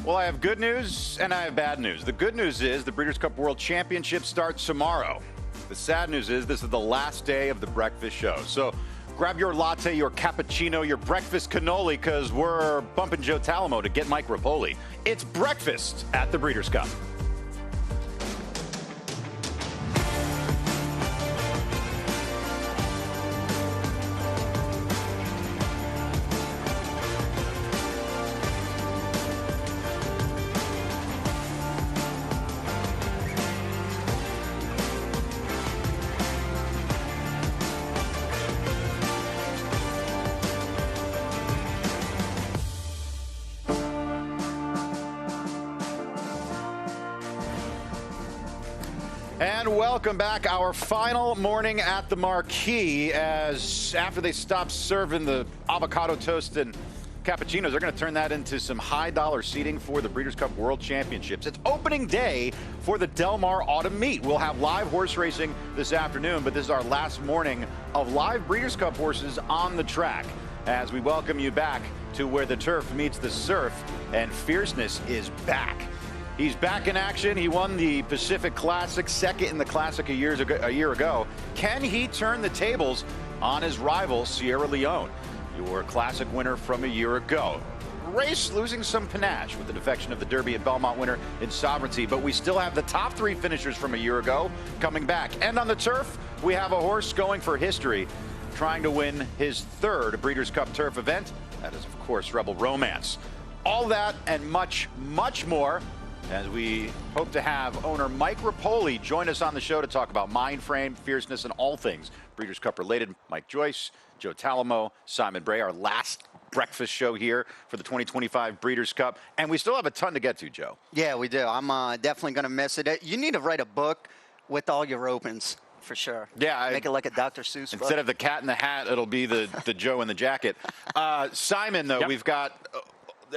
Well, I have good news and I have bad news. The good news is the Breeders' Cup World Championship starts tomorrow. The sad news is this is the last day of the breakfast show. So grab your latte, your cappuccino, your breakfast cannoli, because we're bumping Joe Talamo to get Mike Repole. It's breakfast at the Breeders' Cup. And welcome back. Our final morning at the Marquee, as after they stop serving the avocado toast and cappuccinos, they're going to turn that into some high dollar seating for the Breeders' Cup World Championships. It's opening day for the Del Mar Autumn Meet. We'll have live horse racing this afternoon, but this is our last morning of live Breeders' Cup horses on the track as we welcome you back to where the turf meets the surf, and Fierceness is back. He's back in action. He won the Pacific Classic, second in the Classic a year ago. Can he turn the tables on his rival, Sierra Leone, your Classic winner from a year ago? Race losing some panache with the defection of the Derby and Belmont winner in Sovereignty, but we still have the top three finishers from a year ago coming back. And on the turf, we have a horse going for history, trying to win his third Breeders' Cup turf event. That is, of course, Rebel Romance. All that and much, much more, as we hope to have owner Mike Repole join us on the show to talk about mind frame, fierceness, and all things Breeders' Cup related. Mike Joyce, Joe Talamo, Simon Bray, our last breakfast show here for the 2025 Breeders' Cup. And we still have a ton to get to, Joe. Yeah, we do. I'm definitely going to miss it. You need to write a book with all your opens, for sure. Yeah. Make it like a Dr. Seuss book. Instead of the cat in the hat, it'll be the Joe in the jacket. Simon, though, We've got...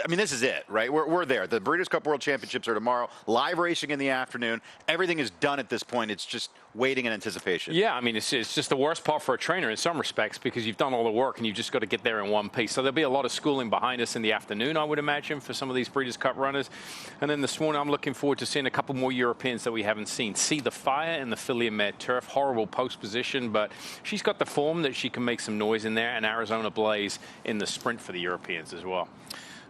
I mean, this is it, right? We're there. The Breeders' Cup World Championships are tomorrow. Live racing in the afternoon. Everything is done at this point. It's just waiting in anticipation. Yeah, I mean, it's just the worst part for a trainer in some respects because you've done all the work and you've just got to get there in one piece. So there'll be a lot of schooling behind us in the afternoon, I would imagine, for some of these Breeders' Cup runners. And then this morning, I'm looking forward to seeing a couple more Europeans that we haven't seen. See the Fire in the filly and mare turf. Horrible post position, but she's got the form that she can make some noise in there. And Arizona Blaze in the sprint for the Europeans as well.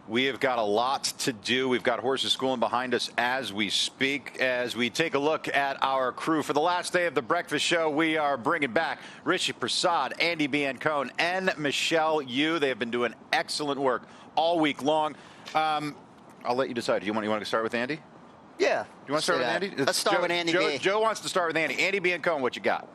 We have got a lot to do. We've got horses schooling behind us as we speak. As we take a look at our crew for the last day of the breakfast show, we are bringing back Rishi Prasad, Andy Biancone, and Michelle Yu. They have been doing excellent work all week long. I'll let you decide. Do you want to start with Andy? Yeah. Do you want to start with Andy? Let's start with Andy B. Joe wants to start with Andy. Andy Biancone, what you got?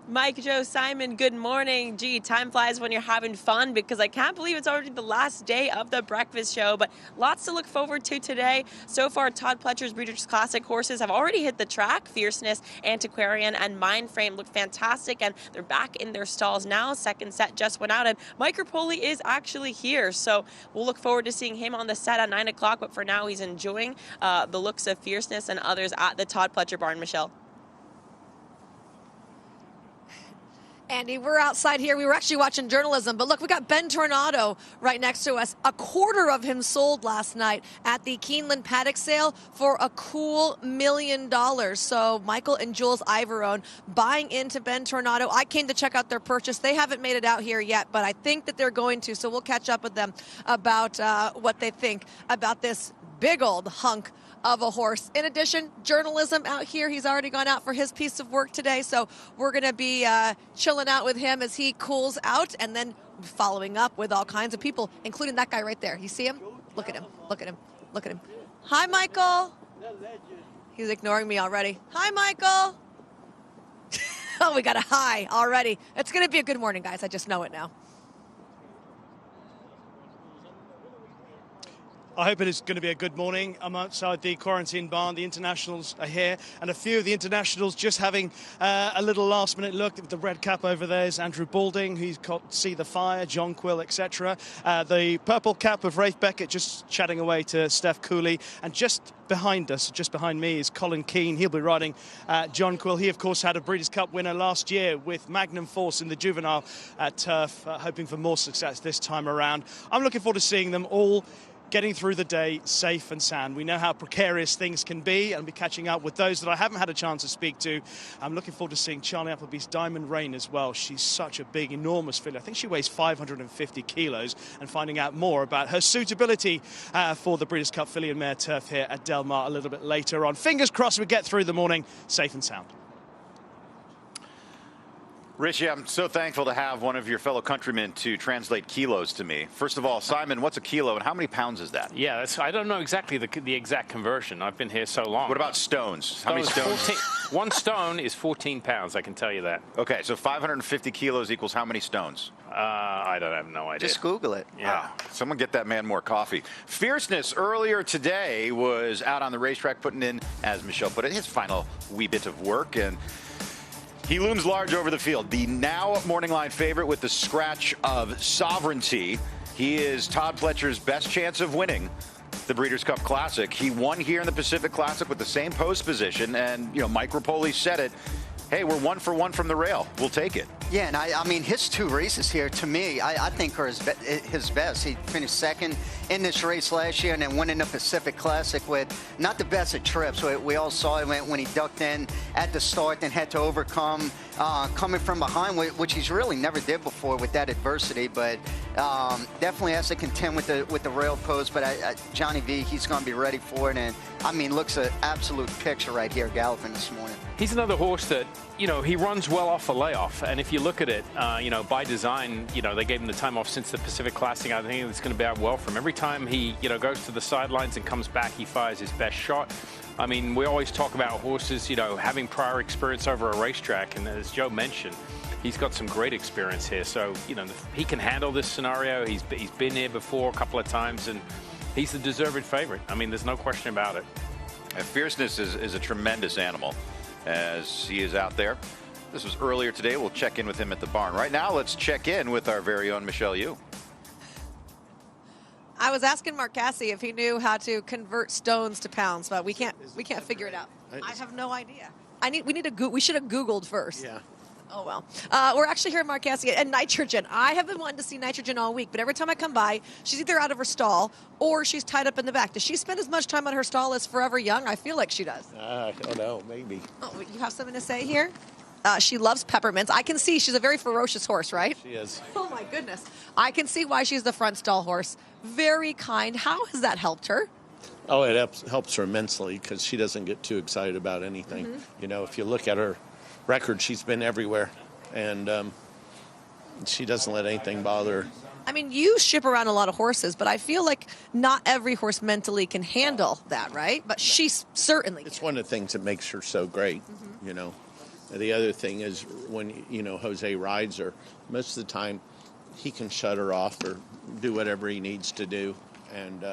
Mike, Joe, Simon, good morning. Gee, time flies when you're having fun because I can't believe it's already the last day of the breakfast show, but lots to look forward to today. So far, Todd Pletcher's Breeders' Classic horses have already hit the track. Fierceness, Antiquarian, and Mindframe look fantastic, and they're back in their stalls now. Second set just went out, and Mike Repole is actually here, so we'll look forward to seeing him on the set at 9 o'clock, but for now, he's enjoying the looks of Fierceness and others at the Todd Pletcher barn. Michelle. Andy, we're outside here. We were actually watching journalism, but look, we got Ben Tornado right next to us. A quarter of him sold last night at the Keeneland paddock sale for a cool $1 million. So Michael and Jules Ivorone buying into Ben Tornado. I came to check out their purchase. They haven't made it out here yet, but I think that they're going to. So we'll catch up with them about what they think about this big old hunk of a horse. In addition, journalism out here. He's already gone out for his piece of work today, so we're going to be chilling out with him as he cools out, and then following up with all kinds of people, including that guy right there. You see him? Look at him. Look at him. Look at him. Hi, Michael. He's ignoring me already. Hi, Michael. Oh, we got a hi already. It's going to be a good morning, guys. I just know it now. I hope it is going to be a good morning. I'm outside the quarantine barn. The internationals are here, and a few of the internationals just having a little last-minute look at the red cap over there is Andrew Balding, who's got See the Fire, John Quill, etc. The purple cap of Rafe Beckett just chatting away to Steph Cooley, and just behind us, just behind me, is Colin Keane. He'll be riding John Quill. He, of course, had a Breeders' Cup winner last year with Magnum Force in the juvenile turf, hoping for more success this time around. I'm looking forward to seeing them all getting through the day safe and sound. We know how precarious things can be, and I'll be catching up with those that I haven't had a chance to speak to. I'm looking forward to seeing Charlie Appleby's Diamond Rain as well. She's such a big, enormous filly. I think she weighs 550 kilos, and finding out more about her suitability for the Breeders' Cup filly and mare turf here at Del Mar a little bit later on. Fingers crossed we get through the morning safe and sound. Richie, I'm so thankful to have one of your fellow countrymen to translate kilos to me. First of all, Simon, what's a kilo and how many pounds is that? Yeah, I don't know exactly the exact conversion. I've been here so long. What about stones? How many stones? 14, 1 stone is 14 pounds, I can tell you that. Okay, so 550 kilos equals how many stones? I don't have no idea. Just Google it. Yeah. Someone get that man more coffee. Fierceness earlier today was out on the racetrack putting in, as Michelle put it, his final wee bit of work, and he looms large over the field. The now morning line favorite with the scratch of Sovereignty. He is Todd Pletcher's best chance of winning the Breeders' Cup Classic. He won here in the Pacific Classic with the same post position, and Mike Repole said it. Hey, we're 1 for 1 from the rail. We'll take it. Yeah, and I mean, his 2 races here, to me, I think are his best. He finished second in this race last year and then won in the Pacific Classic with not the best of trips. We all saw it when he ducked in at the start and had to overcome coming from behind, which he's really never did before with that adversity. But definitely has to contend with the rail post. But Johnny V, he's going to be ready for it. And, I mean, looks an absolute picture right here galloping this morning. He's another horse that, he runs well off a layoff. And if you look at it, by design, they gave him the time off since the Pacific Classic. I think it's going to be out well for him. Every time he, goes to the sidelines and comes back, he fires his best shot. I mean, we always talk about horses, having prior experience over a racetrack. And as Joe mentioned, he's got some great experience here. So, he can handle this scenario. He's been here before a couple of times, and he's the deserved favorite. I mean, there's no question about it. And Fierceness is a tremendous animal as he is out there. This was earlier today. We'll check in with him at the barn. Right now, let's check in with our very own Michelle Yu. I was asking Mark Cassie if he knew how to convert stones to pounds, but we can't figure it out. I have no idea. We should have Googled first. Yeah. Oh, well. We're actually here at Mark Cassie and Nitrogen. I have been wanting to see Nitrogen all week, but every time I come by, she's either out of her stall or she's tied up in the back. Does she spend as much time on her stall as Forever Young? I feel like she does. I don't know, maybe. Oh, you have something to say here? She loves peppermints. I can see she's a very ferocious horse, right? She is. Oh, my goodness. I can see why she's the front stall horse. Very kind. How has that helped her? Oh, it helps her immensely because she doesn't get too excited about anything. Mm-hmm. If you look at her record, she's been everywhere, and she doesn't let anything bother her. I mean, you ship around a lot of horses, but I feel like not every horse mentally can handle that, right? But she certainly can. It's one of the things that makes her so great, The other thing is when, Jose rides her, most of the time he can shut her off or do whatever he needs to do, and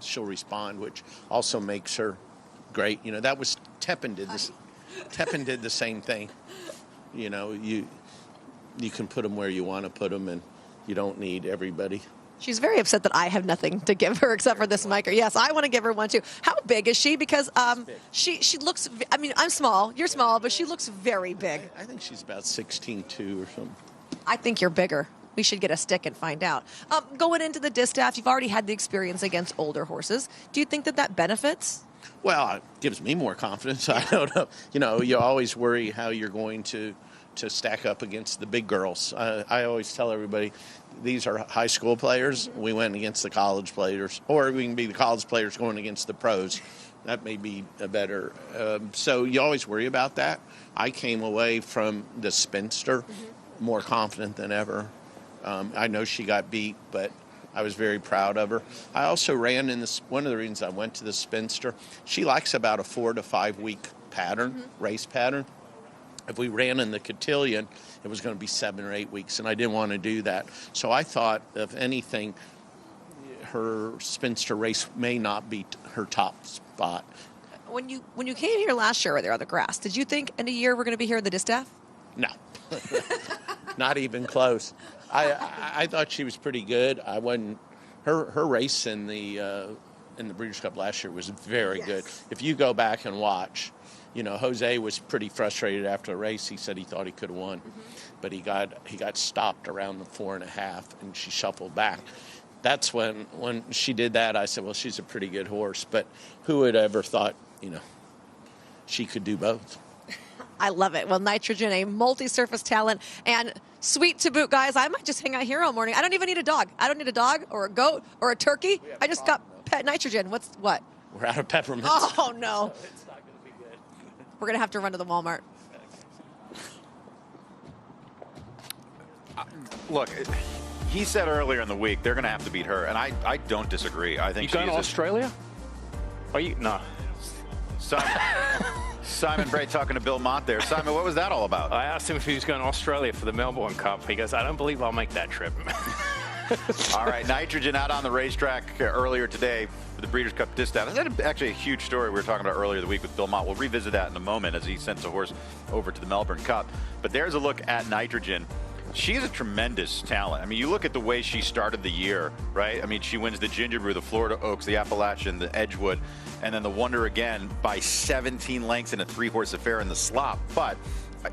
she'll respond, which also makes her great. That was Tepin did this. Tepin did the same thing. You can put them where you want to put them, and you don't need everybody. She's very upset that I have nothing to give her except for this mic. Yes, I want to give her one too. How big is she? Because she looks, I mean, I'm small, you're small, but she looks very big. I think she's about 16'2" or something. I think you're bigger. We should get a stick and find out. Going into the distaff, you've already had the experience against older horses. Do you think that benefits? Well, it gives me more confidence. I don't know. You always worry how you're going to stack up against the big girls. I always tell everybody, these are high school players. We went against the college players, or we can be the college players going against the pros. That may be a better. So you always worry about that. I came away from the Spinster more confident than ever. I know she got beat, but I was very proud of her. I also ran in this. One of the reasons I went to the Spinster, she likes about a 4 to 5 week pattern, race pattern. If we ran in the cotillion, it was going to be 7 or 8 weeks, and I didn't want to do that. So I thought, if anything, her spinster race may not be her top spot. When you came here last year, there on the grass, did you think in a year we're going to be here in the distaff? No, not even close. I thought she was pretty good. I wasn't. Her race in the Breeders' Cup last year was very good. If you go back and watch, Jose was pretty frustrated after the race. He said he thought he could have won, but he got stopped around the 4.5, and she shuffled back. That's when she did that, I said, well, she's a pretty good horse. But who would ever thought, she could do both? I love it. Well, Nitrogen, a multi-surface talent, and sweet to boot, guys. I might just hang out here all morning. I don't even need a dog. I don't need a dog or a goat or a turkey. I just got pet Nitrogen. What? We're out of peppermints. Oh, no. So it's not going to be good. We're going to have to run to the Walmart. Look, he said earlier in the week they're going to have to beat her, and I don't disagree. I think You going to Australia? Are you? No. Simon Bray talking to Bill Mott there. Simon, what was that all about? I asked him if he was going to Australia for the Melbourne Cup. He goes, I don't believe I'll make that trip. All right, Nitrogen out on the racetrack earlier today for the Breeders' Cup Distaff. That's actually a huge story we were talking about earlier the week with Bill Mott. We'll revisit that in a moment as he sends a horse over to the Melbourne Cup. But there's a look at Nitrogen. She's a tremendous talent. I mean, you look at the way she started the year, right? I mean, she wins the Ginger Brew, the Florida Oaks, the Appalachian, the Edgewood, and then the Wonder again by 17 lengths in a 3-horse affair in the slop. But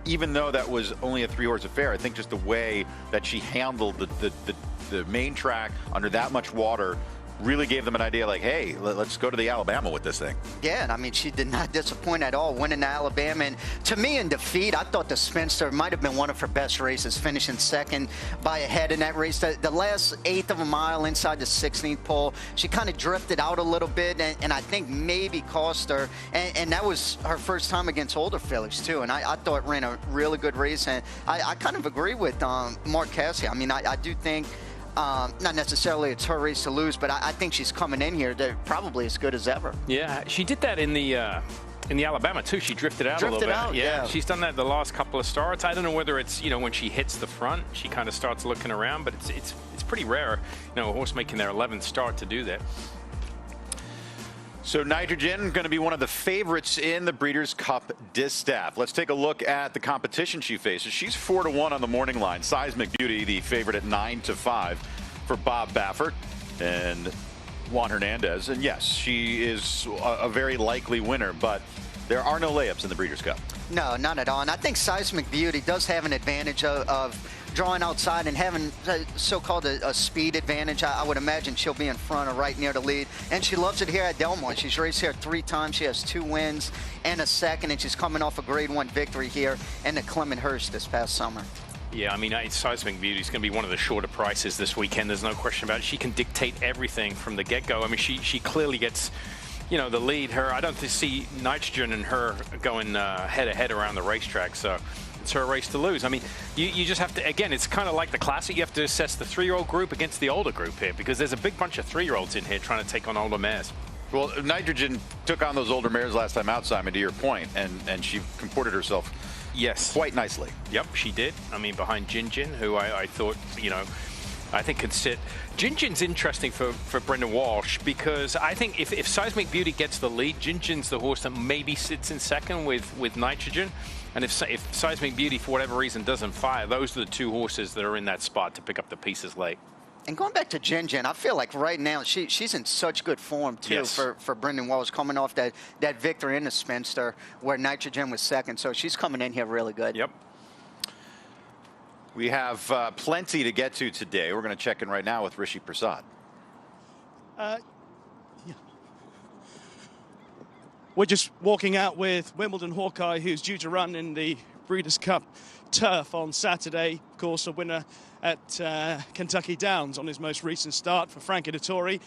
even though that was only a 3-horse affair, I think just the way that she handled the main track under that much water really gave them an idea like, hey, let's go to the Alabama with this thing. Yeah, and I mean, she did not disappoint at all, winning the Alabama. And to me, in defeat, I thought the Spinster might have been one of her best races, finishing second by a head in that race. The last eighth of a mile inside the 16th pole, she kind of drifted out a little bit, and I think maybe cost her. And that was her first time against older fillies, too. And I thought ran a really good race. And I kind of agree with Mark Cassidy. I mean, I do think not necessarily it's her race to lose, but I think she's coming in here. They're probably as good as ever. Yeah, she did that in the Alabama too. She drifted out a little bit. Yeah, she's done that the last couple of starts. I don't know whether it's when she hits the front, she kind of starts looking around, but it's pretty rare, a horse making their 11th start to do that. So Nitrogen going to be one of the favorites in the Breeders' Cup Distaff. Let's take a look at the competition she faces. She's 4-1 on the morning line. Seismic Beauty, the favorite at 9-5 for Bob Baffert and Juan Hernandez. And yes, she is a very likely winner, but there are no layups in the Breeders' Cup. No, none at all. And I think Seismic Beauty does have an advantage of drawing outside and having so-called a speed advantage. I would imagine she'll be in front or right near the lead. And she loves it here at Del Mar. She's raced here 3 times. She has 2 wins and a second, and she's coming off a Grade 1 victory here in the Clement Hurst this past summer. Yeah, I mean, Seismic Beauty is going to be one of the shorter prices this weekend. There's no question about it. She can dictate everything from the get-go. I mean, she clearly gets the lead. I don't see Nitrogen and her going head-to-head around the racetrack, so it's her race to lose. I mean, you just have to, again, it's kind of like the Classic. You have to assess the 3-year-old group against the older group here, because there's a big bunch of 3-year-olds in here trying to take on older mares. Well, Nitrogen took on those older mares last time out, Simon, to your point, and she comported herself quite nicely. Yep, she did. I mean, behind Jinjin, who I thought, I think could sit. Jinjin's interesting for Brendan Walsh, because I think if Seismic Beauty gets the lead, Jinjin's the horse that maybe sits in second with Nitrogen. And if Seismic Beauty, for whatever reason, doesn't fire, those are the 2 horses that are in that spot to pick up the pieces late. And going back to Jinjin, I feel like right now she's in such good form, too, yes, for Brendan Walsh, coming off that victory in the Spinster where Nitrogen was second. So she's coming in here really good. Yep. We have plenty to get to today. We're going to check in right now with Rishi Prasad. Yeah. We're just walking out with Wimbledon Hawkeye, who's due to run in the Breeders' Cup turf on Saturday. Of course, a winner at Kentucky Downs on his most recent start for Frankie Dettori.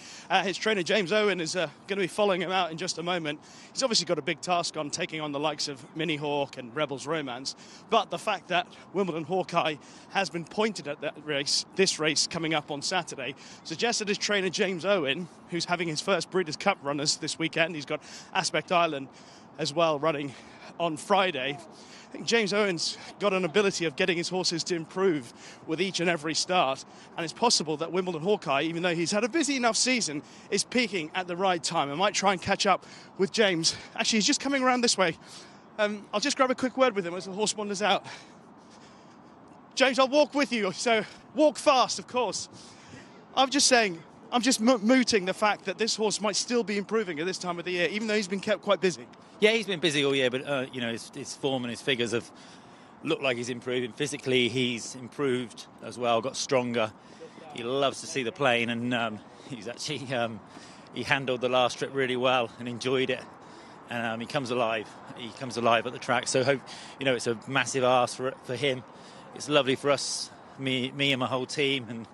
His trainer, James Owen, is going to be following him out in just a moment. He's obviously got a big task on taking on the likes of Mini Hawk and Rebels Romance. But the fact that Wimbledon Hawkeye has been pointed at this race coming up on Saturday, suggests that his trainer, James Owen, who's having his first Breeders' Cup runners this weekend, he's got Aspect Island as well running on Friday. I think James Owen's got an ability of getting his horses to improve with each in every start. And it's possible that Wimbledon Hawkeye, even though he's had a busy enough season, is peaking at the right time. I might try and catch up with James. Actually, he's just coming around this way. I'll just grab a quick word with him as the horse wanders out. James, I'll walk with you, so walk fast, of course. I'm just saying, I'm just mooting the fact that this horse might still be improving at this time of the year, even though he's been kept quite busy. Yeah, he's been busy all year, but you know, his form and his figures have looked like he's improving. Physically, he's improved as well, got stronger. He loves to see the plane, and he's actually he handled the last trip really well and enjoyed it. And he comes alive. He comes alive at the track. So you know, it's a massive ask for him. It's lovely for us, me and my whole team, and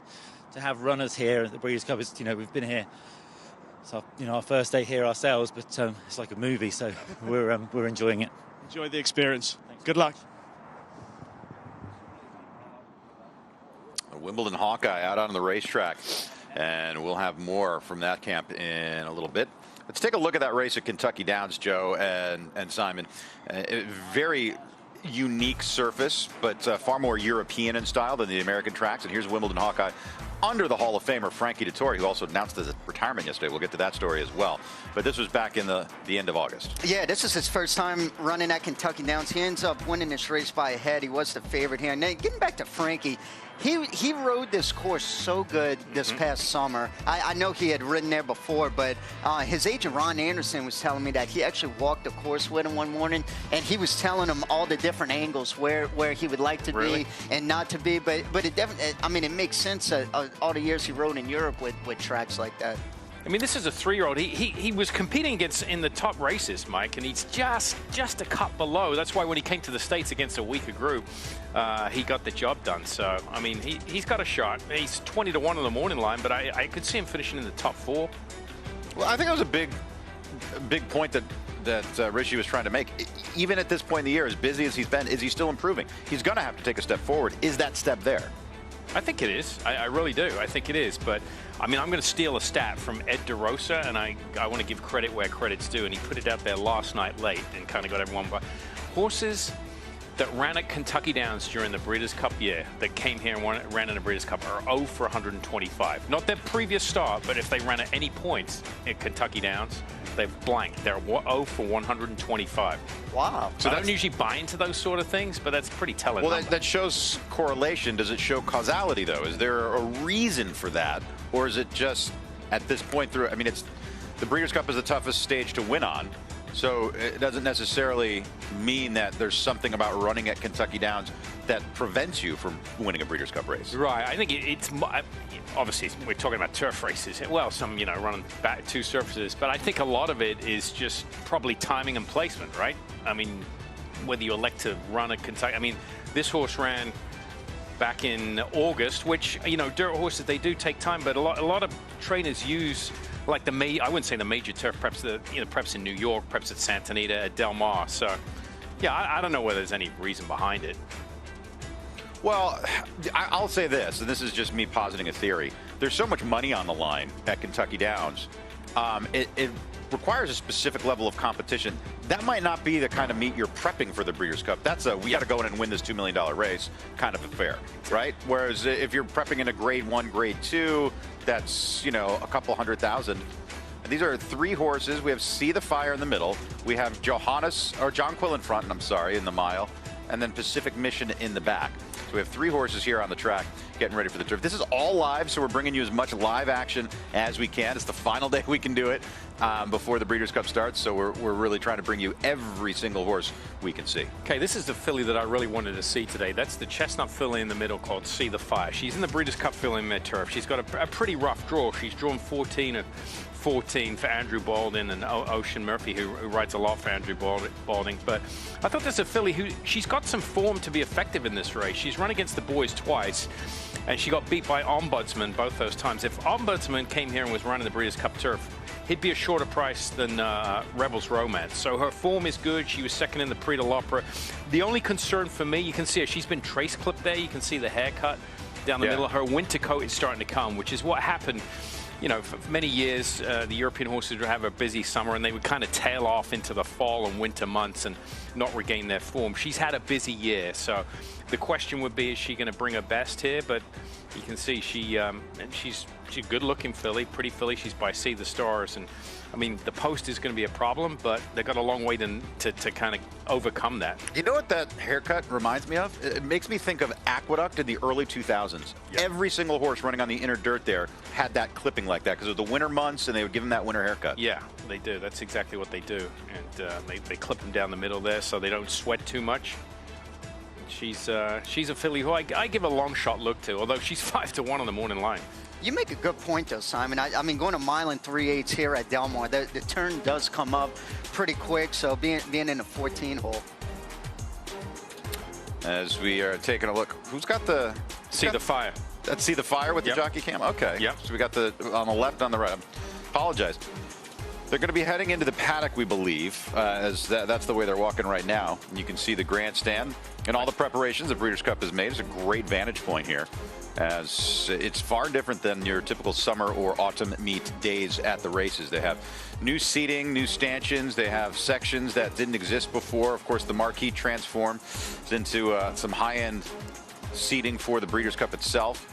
to have runners here at the Breeders' Cup. You know, we've been here. So, you know, our first day here ourselves, but it's like a movie, so we're enjoying it. Enjoy the experience. Thanks. Good luck. A Wimbledon Hawkeye out on the racetrack, and we'll have more from that camp in a little bit. Let's take a look at that race at Kentucky Downs, Joe and Simon. Very unique surface, but far more European in style than the American tracks. And here's Wimbledon Hawkeye under the Hall of Famer Frankie Dettori, who also announced his retirement yesterday. We'll get to that story as well. But this was back in the end of August. Yeah, this is his first time running at Kentucky Downs. He ends up winning this race by a head. He was the favorite here. And then getting back to Frankie, he rode this course so good this past summer. I know he had ridden there before, but his agent Ron Anderson was telling me that he actually walked the course with him one morning, and he was telling him all the different angles where he would like to be and not to be. But it definitely, I mean, it makes sense all the years he rode in Europe with tracks like that. I mean, this is a 3-year-old. He was competing against in the top races, Mike, and he's just a cut below. That's why when he came to the States against a weaker group, he got the job done. So, I mean, he's got a shot. He's 20-1 on the morning line, but I could see him finishing in the top 4. Well, I think that was a big point that Rishi was trying to make. Even at this point in the year, as busy as he's been, is he still improving? He's going to have to take a step forward. Is that step there? I think it is. I really do. I think it is. But, I mean, I'm going to steal a stat from Ed DeRosa, and I want to give credit where credit's due. And he put it out there last night late and kind of got everyone by. Horses that ran at Kentucky Downs during the Breeders' Cup year, that came here and ran in the Breeders' Cup, are 0 for 125. Not their previous start, but if they ran at any points at Kentucky Downs, they've blanked. They're 0 for 125. Wow. So I don't usually buy into those sort of things, but that's pretty telling. Well, that shows correlation. Does it show causality, though? Is there a reason for that? Or is it just at this point through, I mean, the Breeders' Cup is the toughest stage to win on. So it doesn't necessarily mean that there's something about running at Kentucky Downs that prevents you from winning a Breeders' Cup race. Right. I think it's obviously we're talking about turf races. Well, some running back 2 surfaces, but I think a lot of it is just probably timing and placement, right? I mean, whether you elect to run at Kentucky. I mean, this horse ran back in August, which dirt horses, they do take time, but a lot of trainers use. Like I wouldn't say the major turf preps, preps in New York, preps at Santa Anita, at Del Mar. So, yeah, I don't know whether there's any reason behind it. Well, I'll say this, and this is just me positing a theory. There's so much money on the line at Kentucky Downs. It requires a specific level of competition. That might not be the kind of meet you're prepping for the Breeders' Cup. That's we got to go in and win this $2 million race kind of affair, right? Whereas if you're prepping in a grade 1, grade 2, that's, a couple $100,000. And these are 3 horses. We have See the Fire in the middle. We have John Quill in front, and I'm sorry, in the mile. And then Pacific Mission in the back. So we have 3 horses here on the track getting ready for the turf. This is all live, so we're bringing you as much live action as we can. It's the final day we can do it before the Breeders' Cup starts, so we're really trying to bring you every single horse we can see. Okay, this is the filly that I really wanted to see today. That's the chestnut filly in the middle called See the Fire. She's in the Breeders' Cup filly mid-turf. She's got a pretty rough draw. She's drawn 14 of 14 for Andrew Balding and Ocean Murphy, who rides a lot for Andrew Balding. But I thought there's a filly who, she's got some form to be effective in this race. She's run against the boys twice, and she got beat by Ombudsman both those times. If Ombudsman came here and was running the Breeders' Cup turf, he'd be a shorter price than Rebels Romance. So her form is good. She was second in the Prix de l'Opera. The only concern for me, you can see her, she's been trace clipped there. You can see the haircut down the middle. Her winter coat is starting to come, which is what happened. For many years, the European horses would have a busy summer and they would kind of tail off into the fall and winter months and not regain their form. She's had a busy year, so the question would be, is she going to bring her best here? But you can see she's a good-looking filly, pretty filly. She's by Sea the Stars, and I mean the post is going to be a problem, but they've got a long way to kind of overcome that. You know what that haircut reminds me of? It makes me think of Aqueduct in the early 2000s. Yep. Every single horse running on the inner dirt there had that clipping like that because it was the winter months, and they would give them that winter haircut. Yeah, they do. That's exactly what they do, and they clip them down the middle there so they don't sweat too much. She's a filly who I give a long shot look to, although she's 5-1 on the morning line. You make a good point, though, Simon. I mean, going a mile and 3/8 here at Del Mar, the turn does come up pretty quick, so being in a 14 hole. As we are taking a look, who's got the... See the Fire. Let's See the Fire with Yep. the jockey cam? Okay. Yep. So we got the on the left, on the right. Apologize. They're going to be heading into the paddock, we believe, as that's the way they're walking right now. And you can see the grandstand and all the preparations the Breeders' Cup has made. It's a great vantage point here, as it's far different than your typical summer or autumn meet days at the races. They have new seating, new stanchions. They have sections that didn't exist before. Of course, the marquee transformed into some high-end seating for the Breeders' Cup itself.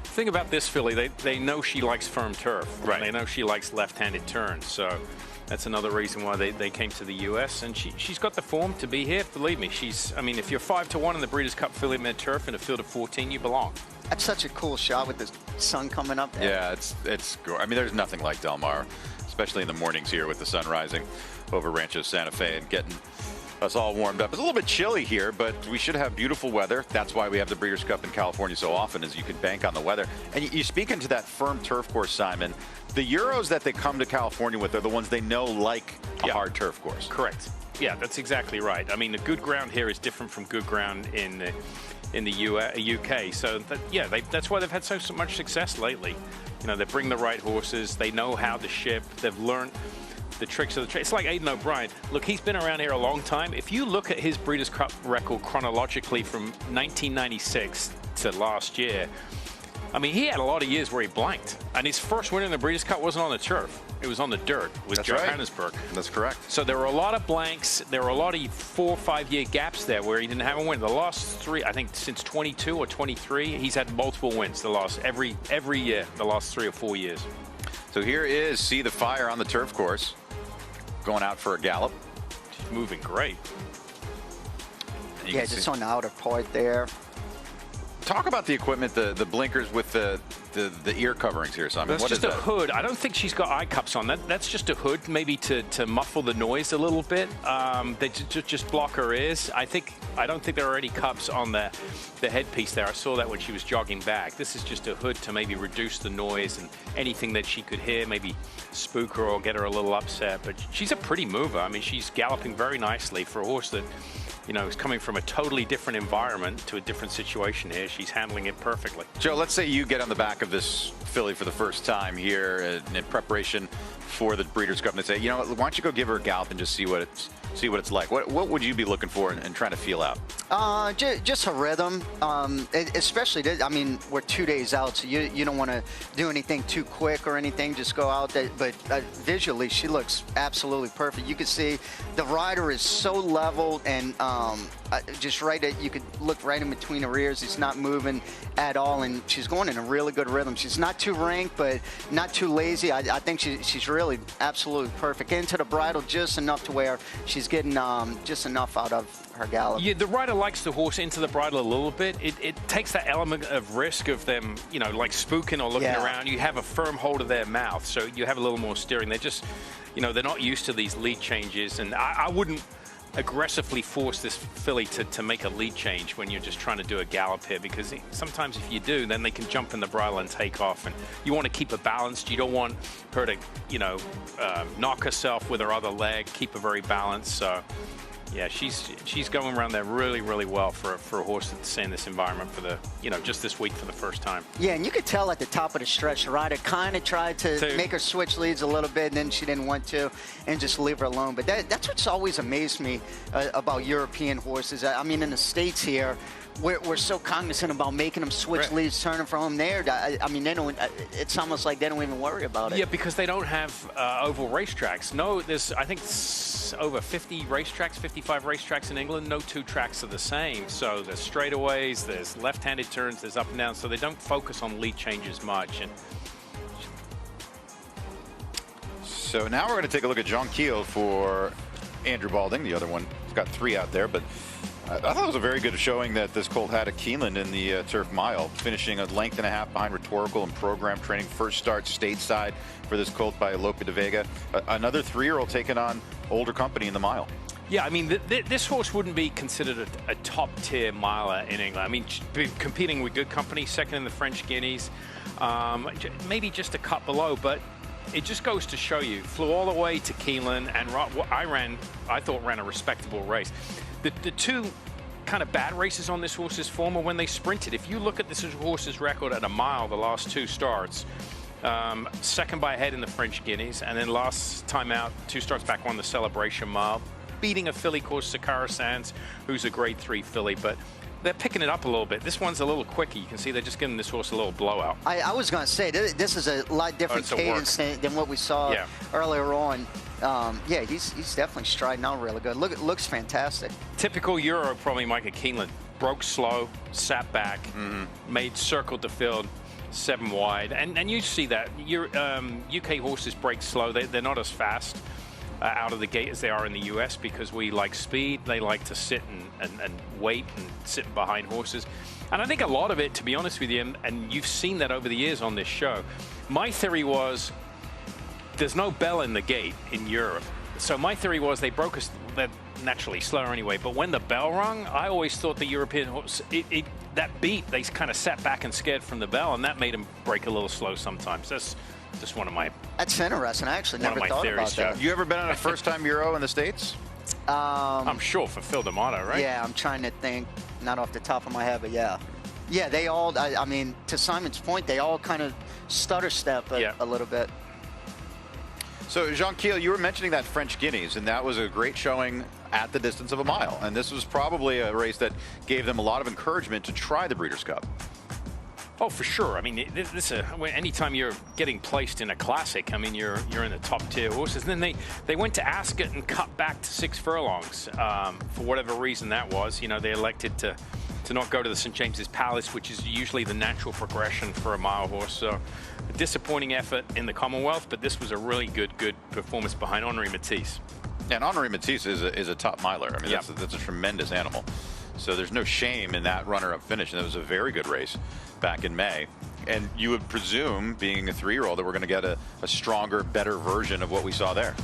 The thing about this filly, they know she likes firm turf. Right. They know she likes left-handed turns, so that's another reason why they came to the U.S. And she's got the form to be here. Believe me, I mean, if you're 5-1 in the Breeders' Cup filly mid turf in a field of 14, you belong. That's such a cool shot with the sun coming up there. Yeah, it's. I mean, there's nothing like Del Mar, especially in the mornings here with the sun rising over Rancho Santa Fe and getting us all warmed up. It's a little bit chilly here, but we should have beautiful weather. That's why we have the Breeders' Cup in California so often, is you can bank on the weather. And you speak into that firm turf course, Simon. The Euros that they come to California with are the ones they know like a hard turf course. Correct. Yeah, that's exactly right. I mean, the good ground here is different from good ground in the UK. So that's why they've had so much success lately. You know, they bring the right horses. They know how to ship. They've learned the tricks of the trade. It's like Aidan O'Brien. Look, he's been around here a long time. If you look at his Breeders' Cup record chronologically from 1996 to last year, I mean, he had a lot of years where he blanked. And his first win in the Breeders' Cup wasn't on the turf. It was on the dirt with Johannesburg. Right. That's correct. So there were a lot of blanks. There were a lot of 4 or 5 year gaps there where he didn't have a win. The last 3, I think since 22 or 23, he's had multiple wins every year, the last 3 or 4 years. So here is See the Fire on the turf course, going out for a gallop. She's moving great. Yeah, just on the outer part there. Talk about the equipment, the blinkers with the ear coverings here, Simon. That's what just is a that? hood. I don't think she's got eye cups on. That's just a hood, maybe to muffle the noise a little bit. They just block her ears. I don't think there are any cups on the headpiece there. I saw that when she was jogging back. This is just a hood to maybe reduce the noise and anything that she could hear, maybe spook her or get her a little upset. But she's a pretty mover. I mean, she's galloping very nicely for a horse that, you know, is coming from a totally different environment to a different situation here. She's handling it perfectly. Joe, let's say you get on the back of this filly for the first time here in preparation for the Breeders' Cup, and they say, you know, why don't you go give her a gallop and just see what it's like. What would you be looking for and trying to feel out? Just her rhythm, especially, I mean, we're 2 days out, so you don't want to do anything too quick or anything, just go out there. But visually, she looks absolutely perfect. You can see the rider is so level and just you could look right in between her ears. It's not moving at all, and she's going in a really good rhythm. She's not too rank, but not too lazy. I think she's really absolutely perfect. Into the bridle just enough to where she's getting just enough out of her gallop. Yeah, the rider likes the horse into the bridle a little bit. It takes that element of risk of them, you know, like spooking or looking around. You have a firm hold of their mouth, so you have a little more steering. They're just, you know, they're not used to these lead changes, and I wouldn't aggressively force this filly to make a lead change when you're just trying to do a gallop here, because sometimes if you do, then they can jump in the bridle and take off, and you want to keep her balanced. You don't want her to, you know, knock herself with her other leg. Keep her very balanced. So yeah, she's going around there really, really well for a horse that's in this environment for the, you know, just this week for the first time. Yeah, and you could tell at the top of the stretch, the rider kind of tried to make her switch leads a little bit, and then she didn't want to, and just leave her alone. But that's what's always amazed me about European horses. I mean, in the States here, we're so cognizant about making them switch leads, turning from home there. I mean, they don't. It's almost like they don't even worry about it. Yeah, because they don't have oval racetracks. No, there's, I think, over 50 racetracks, 55 racetracks in England. No two tracks are the same. So there's straightaways, there's left-handed turns, there's up and down. So they don't focus on lead changes much. And so now we're going to take a look at Jonquille for Andrew Balding. The other one has got 3 out there, but I thought it was a very good showing that this colt had at Keeneland in the Turf Mile, finishing a length and a half behind Rhetorical and program training. First start stateside for this colt by Lope de Vega. Another 3-year-old taking on older company in the mile. Yeah, I mean, this horse wouldn't be considered a top-tier miler in England. I mean, competing with good company, second in the French Guineas, maybe just a cut below, but it just goes to show you, flew all the way to Keeneland, and I thought ran a respectable race. The 2 kind of bad races on this horse's form are when they sprinted. If you look at this horse's record at a mile, the last 2 starts, second by a head in the French Guineas, and then last time out, 2 starts back on the Celebration Mile, beating a filly called Sakara Sands, who's a grade 3 filly, but they're picking it up a little bit. This one's a little quicker. You can see they're just giving this horse a little blowout. I was going to say, this is a lot different cadence than what we saw earlier on. Yeah, he's definitely striding out really good. Looks fantastic. Typical Euro, probably Micah Keeneland. Broke slow, sat back, circled the field, 7 wide. And you see that. UK horses break slow. They're not as fast out of the gate as they are in the US because we like speed. They like to sit and wait and sit behind horses. And I think a lot of it, to be honest with you, and you've seen that over the years on this show, my theory was there's no bell in the gate in Europe. So my theory was they broke us, they're naturally slower anyway, but when the bell rung, I always thought the European horse, that beat, they kind of sat back and scared from the bell, and that made them break a little slow sometimes. That's just one of my... That's interesting. I actually never thought about that. You ever been on a first-time Euro in the States? I'm sure for Phil D'Amato, right? Yeah, I'm trying to think, not off the top of my head, but yeah. Yeah, they all, I mean, to Simon's point, they all kind of stutter step a little bit. So, Jonquille, you were mentioning that French Guineas, and that was a great showing at the distance of a mile. And this was probably a race that gave them a lot of encouragement to try the Breeders' Cup. Oh, for sure. I mean, anytime you're getting placed in a classic, I mean, you're in the top tier horses. And then they went to Ascot and cut back to 6 furlongs for whatever reason that was. You know, they elected to not go to the St. James's Palace, which is usually the natural progression for a mile horse. So a disappointing effort in the Commonwealth, but this was a really good performance behind Henri Matisse. And Henri Matisse is a top miler. I mean, that's a tremendous animal. So there's no shame in that runner-up finish. And that was a very good race back in May. And you would presume, being a 3-year-old, that we're going to get a stronger, better version of what we saw there.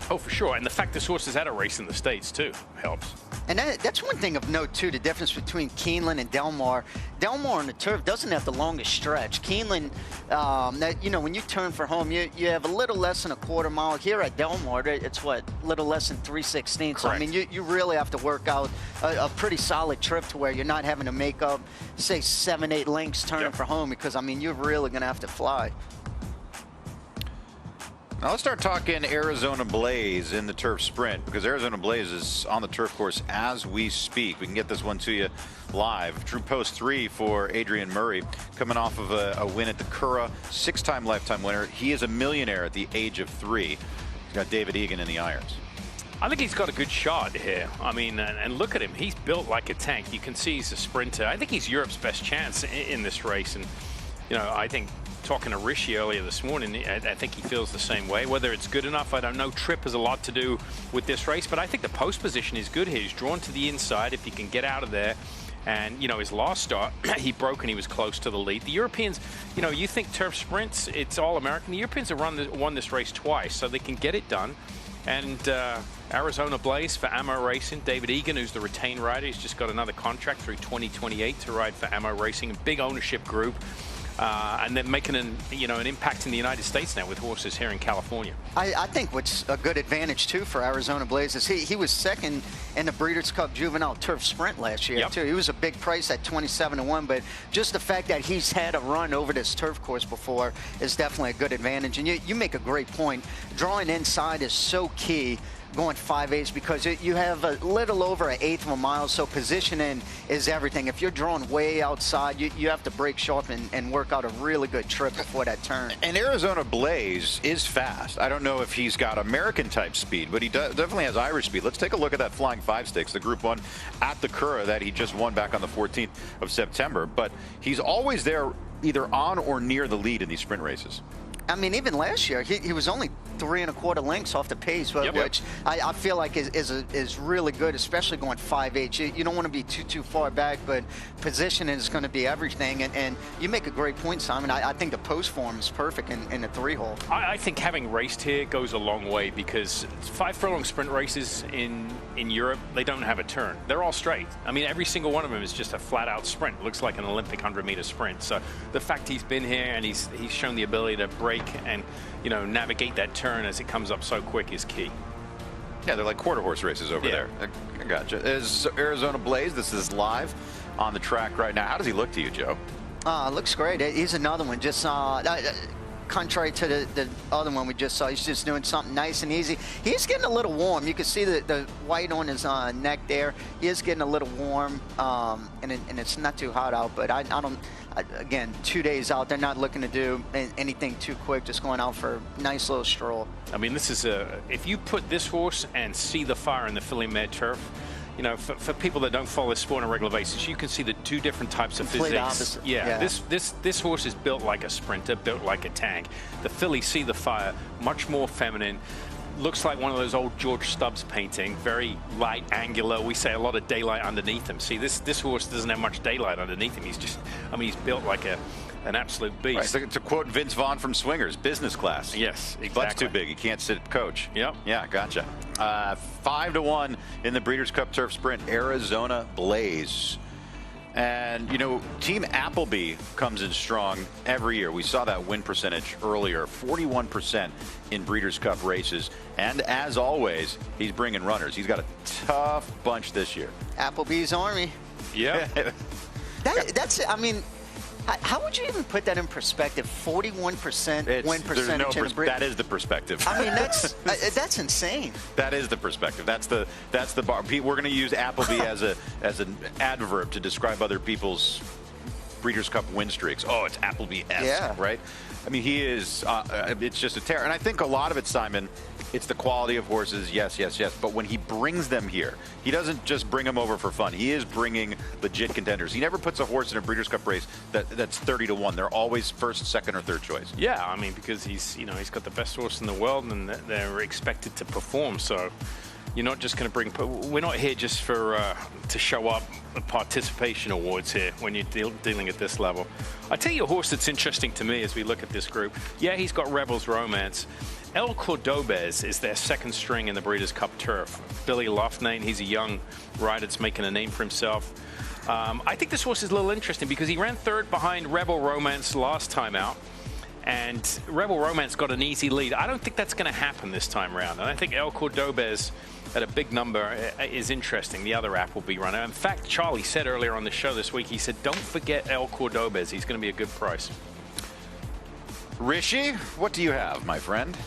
Oh, for sure. And the fact this horse has had a race in the States, too, helps. And that's one thing of note, too, the difference between Keeneland and Del Mar. Del Mar on the turf doesn't have the longest stretch. Keeneland, you know, when you turn for home, you have a little less than a quarter mile. Here at Del Mar, it's what, little less than 3/16. So, I mean, you really have to work out a pretty solid trip to where you're not having to make up, say, 7-8 lengths turning for home because, I mean, you're really going to have to fly. Now let's start talking Arizona Blaze in the turf sprint, because Arizona Blaze is on the turf course as we speak. We can get this one to you live. True Post 3 for Adrian Murray, coming off of a win at the Curragh, 6-time lifetime winner. He is a millionaire at the age of 3. He's got David Egan in the irons. I think he's got a good shot here. I mean, and look at him. He's built like a tank. You can see he's a sprinter. I think he's Europe's best chance in this race. And, you know, I think talking to Rishi earlier this morning, I think he feels the same way. Whether it's good enough, I don't know. Trip has a lot to do with this race, but I think the post position is good here. He's drawn to the inside if he can get out of there. And, you know, his last start, he broke and he was close to the lead. The Europeans, you know, you think turf sprints, it's all American. The Europeans have won this race twice, so they can get it done. And Arizona Blaze for Ammo Racing. David Egan, who's the retained rider, he's just got another contract through 2028 to ride for Ammo Racing. A big ownership group. And they're making an impact in the United States now with horses here in California. I think what's a good advantage too for Arizona Blaze is he was second in the Breeders' Cup Juvenile Turf Sprint last year too. He was a big price at 27-1, but just the fact that he's had a run over this turf course before is definitely a good advantage. And you make a great point. Drawing inside is so key going 5/8 because you have a little over an eighth of a mile, so positioning is everything. If you're drawn way outside, you have to break sharp and work out a really good trip before that turn. And Arizona Blaze is fast. I don't know if he's got American-type speed, but he definitely has Irish speed. Let's take a look at that Flying Five Stakes, the Group 1 at the Curragh that he just won back on the 14th of September. But he's always there either on or near the lead in these sprint races. I mean, even last year, he was only 3 1/4 lengths off the pace, which I feel like is really good, especially going 5/8. You don't want to be too far back, but positioning is going to be everything. And you make a great point, Simon. I think the post form is perfect in the 3-hole. I think having raced here goes a long way because 5 furlong sprint races in Europe, they don't have a turn. They're all straight. I mean, every single one of them is just a flat-out sprint. It looks like an Olympic 100-meter sprint. So the fact he's been here and he's shown the ability to break and navigate that turn as it comes up so quick is key. Yeah, they're like quarter horse races over there. I gotcha. Is Arizona Blaze, this is live on the track right now. How does he look to you, Joe? Looks great. He's another one. Just contrary to the other one we just saw, he's just doing something nice and easy. He's getting a little warm. You can see the white on his neck there. He is getting a little warm, and it's not too hot out, but I don't. Again, 2 days out, they're not looking to do anything too quick, just going out for a nice little stroll. I mean, this is if you put this horse and See the Fire in the filly mare turf, for people that don't follow this sport on a regular basis, you can see the 2 different types of Complete physics. opposite. Yeah, this horse is built like a sprinter, built like a tank. The filly See the Fire, much more feminine. Looks like one of those old George Stubbs painting, very light, angular. We say a lot of daylight underneath him. See, this horse doesn't have much daylight underneath him. He's just, he's built like an absolute beast. Right, to quote Vince Vaughn from Swingers, business class. Yes, exactly. Butt's too big. He can't sit coach. Yep. Yeah, gotcha. 5-1 in the Breeders' Cup Turf Sprint, Arizona Blaze. And, Team Appleby comes in strong every year. We saw that win percentage earlier, 41% in Breeders' Cup races. And as always, he's bringing runners. He's got a tough bunch this year. Applebee's Army. Yeah. That's, how would you even put that in perspective? 41% win percentage in a breed. That is the perspective. I mean, that's insane. That is the perspective. That's the bar. We're going to use Appleby as an adverb to describe other people's Breeders' Cup win streaks. Oh, it's Appleby-esque, right? I mean, he is. It's just a terror. And I think a lot of it, Simon, it's the quality of horses, yes. But when he brings them here, he doesn't just bring them over for fun. He is bringing legit contenders. He never puts a horse in a Breeders' Cup race that's 30-1. They're always first, second, or third choice. Yeah, because he's got the best horse in the world, and they're expected to perform. So you're not just going to bring. We're not here just for to show up participation awards here when you're dealing at this level. I tell you a horse that's interesting to me as we look at this group. Yeah, he's got Rebel's Romance. El Cordobz is their second string in the Breeders' Cup Turf. Billy Loughnane, he's a young rider that's making a name for himself. I think this horse is a little interesting because he ran third behind Rebel Romance last time out. And Rebel Romance got an easy lead. I don't think that's going to happen this time around. And I think El Cordobz at a big number is interesting, the other Appleby runner. In fact, Charlie said earlier on the show this week, he said, don't forget El Cordobz. He's going to be a good price. Rishi, what do you have, my friend?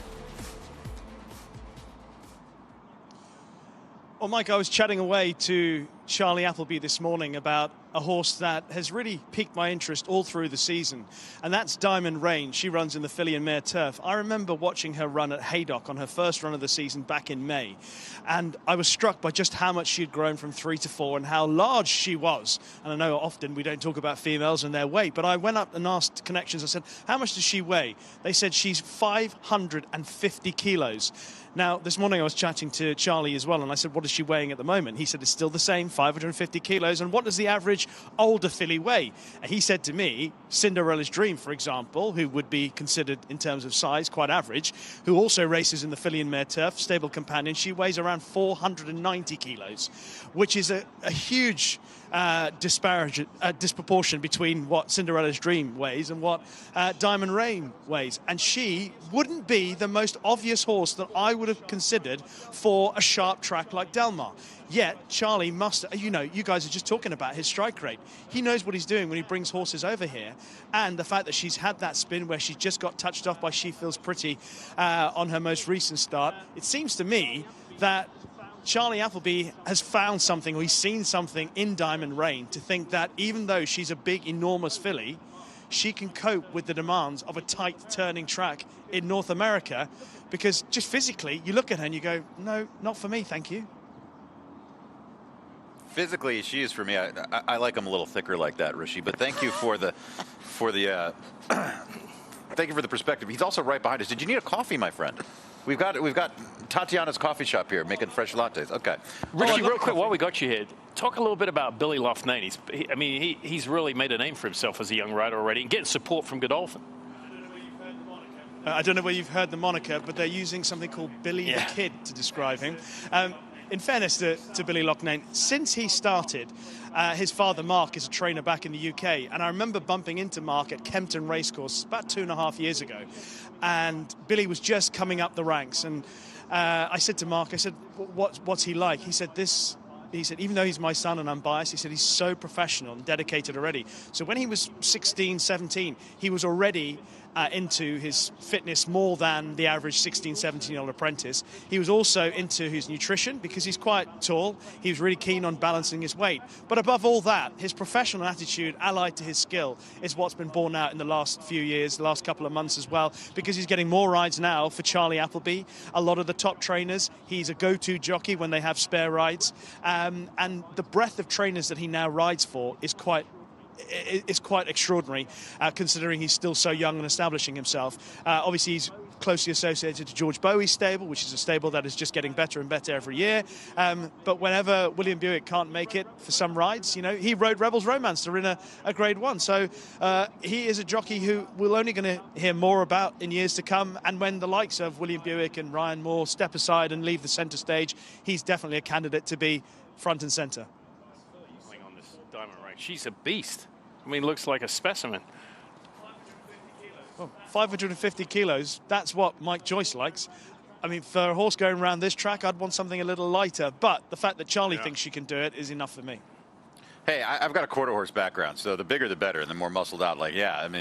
Well, Mike, I was chatting away to Charlie Appleby this morning about a horse that has really piqued my interest all through the season, and that's Diamond Rain. She runs in the filly and mare turf. I remember watching her run at Haydock on her first run of the season back in May, and I was struck by just how much she had grown from 3 to 4 and how large she was. And I know often we don't talk about females and their weight, but I went up and asked Connections, I said, how much does she weigh? They said she's 550 kilos. Now, this morning I was chatting to Charlie as well, and I said, what is she weighing at the moment? He said it's still the same, 550 kilos. And what does the average older filly weigh? And he said to me, Cinderella's Dream, for example, who would be considered in terms of size quite average, who also races in the filly and mare turf, stable companion, she weighs around 490 kilos, which is a huge disproportion between what Cinderella's Dream weighs and what Diamond Rain weighs. And she wouldn't be the most obvious horse that I would have considered for a sharp track like Del Mar. Yet Charlie must, you guys are just talking about his strike rate. He knows what he's doing when he brings horses over here. And the fact that she's had that spin where she just got touched off by She Feels Pretty on her most recent start, it seems to me that Charlie Appleby has found something, or he's seen something in Diamond Rain to think that even though she's a big, enormous filly, she can cope with the demands of a tight turning track in North America, because just physically, you look at her and you go, no, not for me, thank you. Physically, she is for me. I like them a little thicker like that, Rishi. But thank you for the thank you for the perspective. He's also right behind us. Did you need a coffee, my friend? We've got Tatiana's coffee shop here making fresh lattes. Okay, Rishi, real quick, while we got you here, talk a little bit about Billy Loughnane. He's really made a name for himself as a young rider already, and getting support from Godolphin. I don't know whether you've heard the moniker, but they're using something called Billy the Kid to describe him. In fairness to Billy Loughnane, since he started, his father Mark is a trainer back in the UK, and I remember bumping into Mark at Kempton Racecourse about 2.5 years ago, and Billy was just coming up the ranks, and I said to Mark, I said, what's he like? He said, even though he's my son and I'm biased, he said he's so professional and dedicated already. So when he was 16, 17, he was already into his fitness more than the average 16, 17-year-old apprentice. He was also into his nutrition because he's quite tall. He was really keen on balancing his weight. But above all that, his professional attitude allied to his skill is what's been borne out in the last few years, the last couple of months as well, because he's getting more rides now for Charlie Appleby. A lot of the top trainers, he's a go-to jockey when they have spare rides. And the breadth of trainers that he now rides for is quite extraordinary, considering he's still so young and establishing himself. Obviously, he's closely associated to George Bowie's stable, which is a stable that is just getting better and better every year. But whenever William Buick can't make it for some rides, he rode Rebels Romancer in a Grade 1. So he is a jockey who we're only going to hear more about in years to come. And when the likes of William Buick and Ryan Moore step aside and leave the centre stage, he's definitely a candidate to be front and centre. On this Diamond Rain, she's a beast. Looks like a specimen. Well, 550 kilos, that's what Mike Joyce likes. For a horse going around this track, I'd want something a little lighter, but the fact that Charlie thinks she can do it is enough for me. Hey, I've got a quarter horse background, so the bigger the better, and the more muscled out.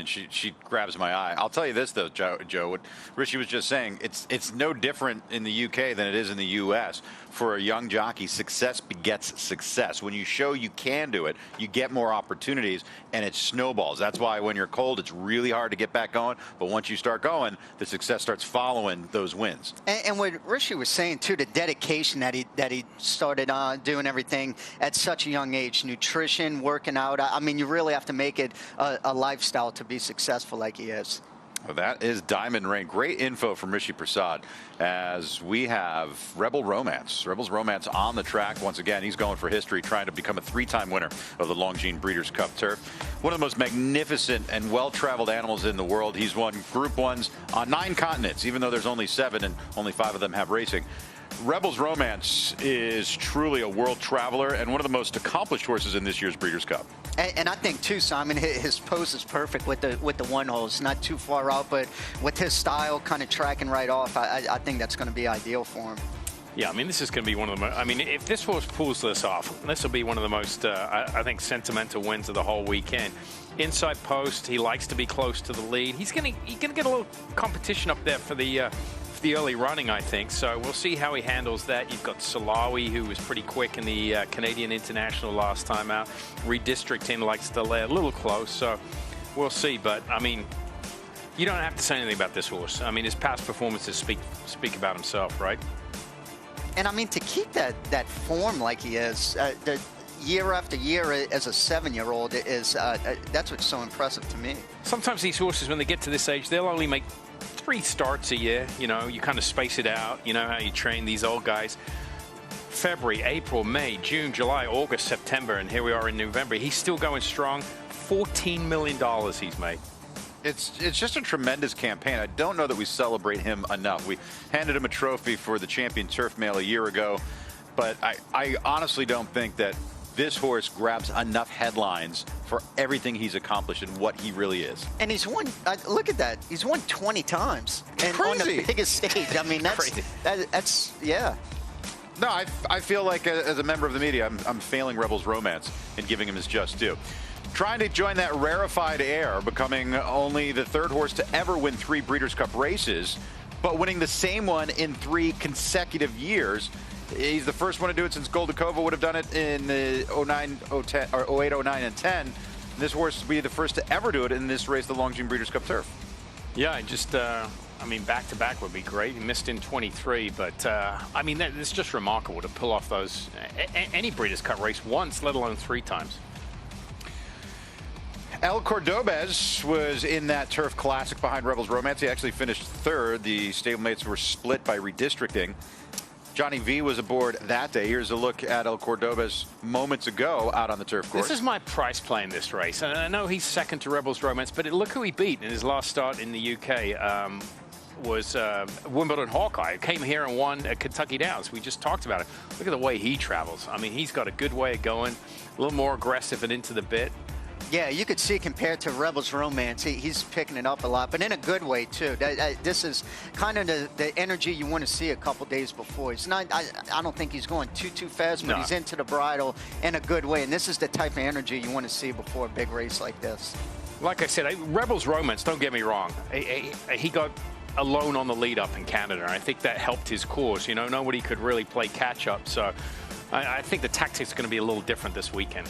She grabs my eye. I'll tell you this though, Joe, what Rishi was just saying, it's no different in the UK than it is in the US. For a young jockey, success begets success. When you show you can do it, you get more opportunities, and it snowballs. That's why when you're cold, it's really hard to get back going. But once you start going, the success starts following those wins. And what Rishi was saying too, the dedication that he started doing everything at such a young age, nutrition, working out. You really have to make it a lifestyle to be successful like he is. Well, that is Diamond Rain. Great info from Rishi Prasad as we have Rebels Romance on the track. Once again, he's going for history, trying to become a 3-time winner of the Longines Breeders' Cup Turf. One of the most magnificent and well-traveled animals in the world. He's won Group 1s on 9 continents, even though there's only 7 and only 5 of them have racing. Rebels Romance is truly a world traveler and one of the most accomplished horses in this year's Breeders' Cup. And I think too, Simon, his pose is perfect with the one holes, not too far out, but with his style kind of tracking right off, I think that's going to be ideal for him. Yeah, this is going to be one of the most, if this horse pulls this off, this will be one of the most, I think, sentimental wins of the whole weekend. Inside post, he likes to be close to the lead. He's going to get a little competition up there for the early running, I think. So we'll see how he handles that. You've got Salawi, who was pretty quick in the Canadian International last time out. Redistricting likes to lay a little close, so we'll see. But, you don't have to say anything about this horse. His past performances speak about himself, right? And to keep that form like he is, the year after year as a 7-year-old is that's what's so impressive to me. Sometimes these horses, when they get to this age, they'll only make 3 starts a year. You kind of space it out. You know how you train these old guys. February, April, May, June, July, August, September, and here we are in November. He's still going strong. $14 million he's made. It's just a tremendous campaign. I don't know that we celebrate him enough. We handed him a trophy for the champion turf mail a year ago, but I honestly don't think that this horse grabs enough headlines for everything he's accomplished and what he really is. And he's won, look at that, he's won 20 times. And crazy. On the biggest stage. That's yeah. No, I feel like as a member of the media, I'm failing Rebels Romance and giving him his just due. Trying to join that rarefied air, becoming only the 3rd horse to ever win 3 Breeders' Cup races, but winning the same one in 3 consecutive years. He's the first one to do it since Goldakova would have done it in 09, 010, or 08, 09, and 10. And this horse will be the first to ever do it in this race, the Longines Breeders' Cup Turf. Yeah, just, I mean, back-to-back would be great. He missed in 23, but, I mean, it's just remarkable to pull off those, any Breeders' Cup race once, let alone 3 times. El Cordobz was in that Turf Classic behind Rebels Romance. He actually finished 3rd. The stablemates were split by redistricting. Johnny V was aboard that day. Here's a look at El Cordobz moments ago out on the turf course. This is my price play in this race. And I know he's second to Rebels Romance, but look who he beat in his last start in the UK. Was Wimbledon Hawkeye. Came here and won at Kentucky Downs. We just talked about it. Look at the way he travels. I mean, he's got a good way of going, a little more aggressive and into the bit. Yeah, you could see compared to Rebels Romance, he's picking it up a lot, but in a good way, too. This is kind of the energy you want to see a couple days before. It's not, I don't think he's going too fast, but he's into the bridle in a good way, and this is the type of energy you want to see before a big race like this. Like I said, Rebels Romance, don't get me wrong, he got alone on the lead up in Canada, and I think that helped his cause. You know, nobody could really play catch up, so I think the tactics are going to be a little different this weekend.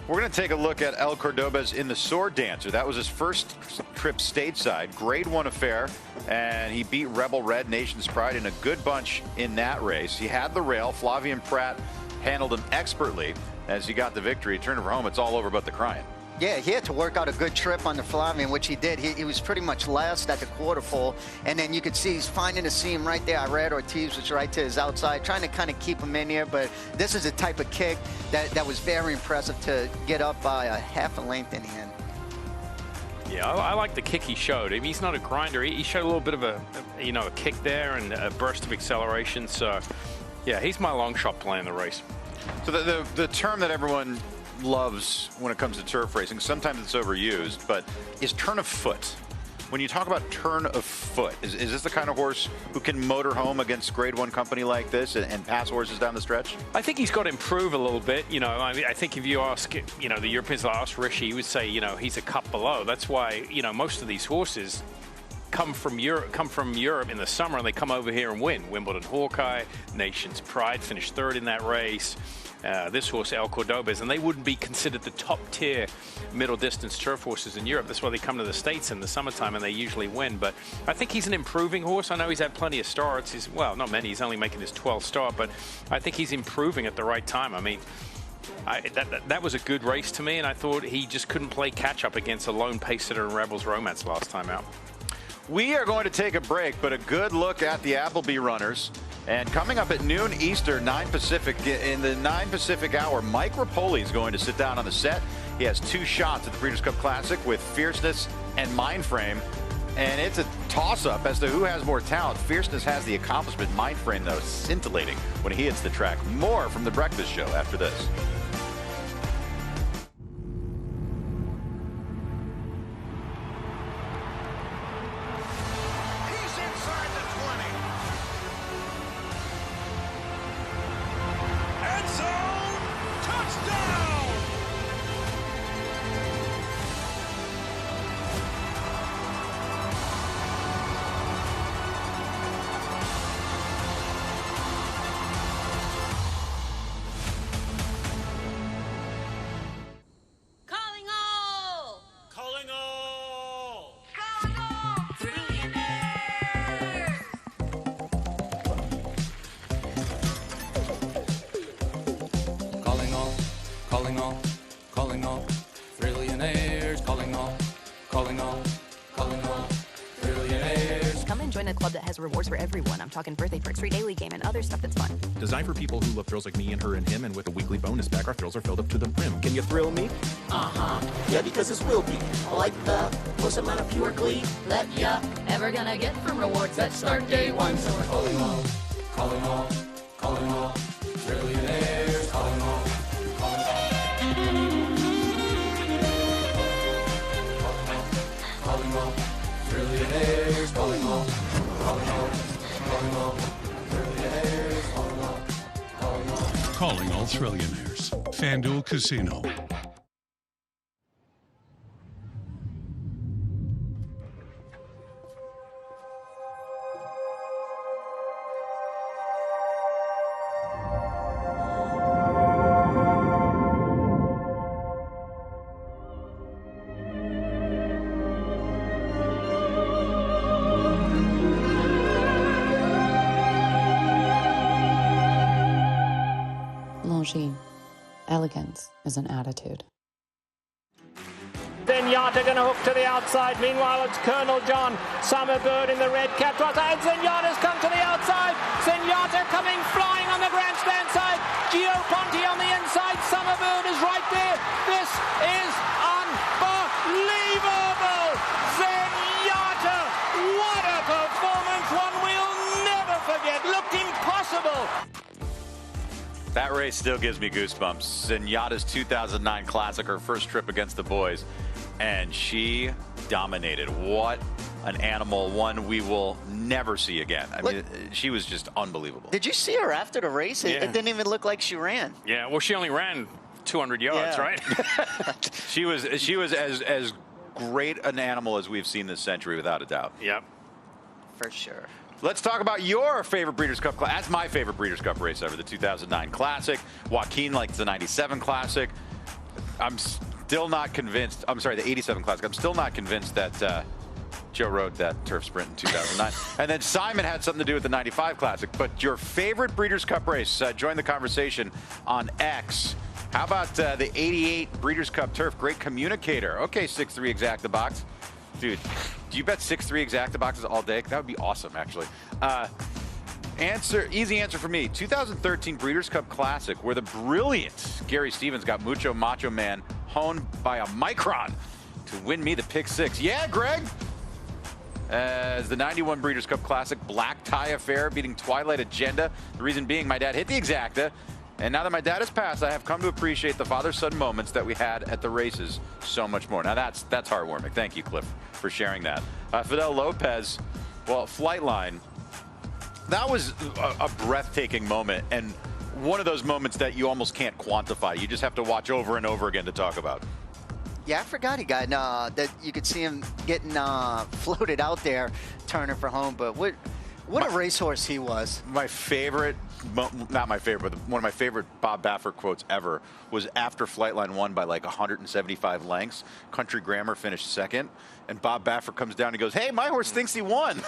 We're going to take a look at El Cordobz in the Sword Dancer. That was his first trip stateside. Grade 1 affair, and he beat Rebel Red, Nation's Pride, in a good bunch in that race. He had the rail. Flavien Prat handled him expertly as he got the victory. Turn for home, it's all over but the crying. Yeah, he had to work out a good trip on the Flavien, which he did. He was pretty much last at the quarter pole, and then you could see he's finding the seam right there. I read Ortiz was right to his outside, trying to kind of keep him in here, but this is a type of kick that was very impressive to get up by a half a length in the end. Yeah, I like the kick he showed. I mean, he's not a grinder. He showed a little bit of a kick there and a burst of acceleration. So, yeah, he's my long shot play in the race. So the term that everyone loves when it comes to turf racing, sometimes it's overused, but is turn of foot. When you talk about turn of foot, is this the kind of horse who can motor home against Grade 1 company like this and pass horses down the stretch? I think he's got to improve a little bit. You know, I think if you ask, the Europeans like ask Rishi, he would say, he's a cut below. That's why, most of these horses come from Europe in the summer, and they come over here and win. Wimbledon Hawkeye, Nation's Pride, finished 3rd in that race. This horse, El Cordobz, and they wouldn't be considered the top-tier middle-distance turf horses in Europe. That's why they come to the States in the summertime, and they usually win. But I think he's an improving horse. I know he's had plenty of starts. Well, not many. He's only making his 12th start, but I think he's improving at the right time. I mean, that was a good race to me, and I thought he just couldn't play catch-up against a lone pace-sitter in Rebels Romance last time out. We are going to take a break, but a good look at the Appleby runners. And coming up at noon Eastern, 9 Pacific, in the 9 Pacific hour, Mike Repole is going to sit down on the set. He has 2 shots at the Breeders' Cup Classic with Fierceness and Mindframe. And it's a toss-up as to who has more talent. Fierceness has the accomplishment. Mindframe, though, scintillating when he hits the track. More from The Breakfast Show after this. Join a club that has rewards for everyone. I'm talking birthday perks, free daily game, and other stuff that's fun. Designed for people who love thrills like me and her and him, and with a weekly bonus pack, our thrills are filled up to the brim. Can you thrill me? Yeah, because this will be like the most amount of pure glee that ya ever gonna get from rewards that start day one. So we're calling all, trillionaires, calling all, trillionaires, calling all, trillionaires, calling all trillionaires. FanDuel Casino. machine. Elegance is an attitude. Zenyatta going to hook to the outside. Meanwhile, it's Colonel John Summerbird in the red cap. And Zenyatta's come to the outside. Zenyatta coming flying on the grandstand side. Gio Ponti on the inside. Summerbird is right there. This is unbelievable. Zenyatta, what a performance. One we'll never forget. Looked impossible. That race still gives me goosebumps. Zenyatta's 2009 Classic, her first trip against the boys, and she dominated. What an animal, one we will never see again. I mean, she was just unbelievable. Did you see her after the race? Yeah. It didn't even look like she ran. Yeah, well, she only ran 200 yards, right? She was as great an animal as we've seen this century, without a doubt. Yep. For sure. Let's talk about your favorite Breeders' Cup class. That's my favorite Breeders' Cup race ever, the 2009 Classic. Joaquin likes the 97 Classic. I'm still not convinced. I'm sorry, the 87 Classic. I'm still not convinced that Joe rode that turf sprint in 2009. And then Simon had something to do with the 95 Classic. But your favorite Breeders' Cup race, join the conversation on X. How about the 88 Breeders' Cup turf? Great communicator. Okay, 6'3" Exacta Box. Dude, do you bet 6'3" Exacta Boxes all day? That would be awesome, actually. Easy answer for me. 2013 Breeders' Cup Classic, where the brilliant Gary Stevens got Mucho Macho Man honed by a micron to win me the pick six. Yeah, Greg? As the 91 Breeders' Cup Classic, Black Tie Affair beating Twilight Agenda. The reason being my dad hit the Exacta. And now that my dad has passed, I have come to appreciate the father-son moments that we had at the races so much more. Now that's heartwarming. Thank you, Cliff, for sharing that. Fidel Lopez, well, Flightline, that was a breathtaking moment, and one of those moments that you almost can't quantify. You just have to watch over and over again to talk about. Yeah, I forgot he got that. You could see him getting floated out there, turning for home. But what a racehorse he was. My favorite, not my favorite, but one of my favorite Bob Baffert quotes ever was after Flightline won by like 175 lengths. Country Grammar finished second, and Bob Baffert comes down and goes, "Hey, my horse thinks he won."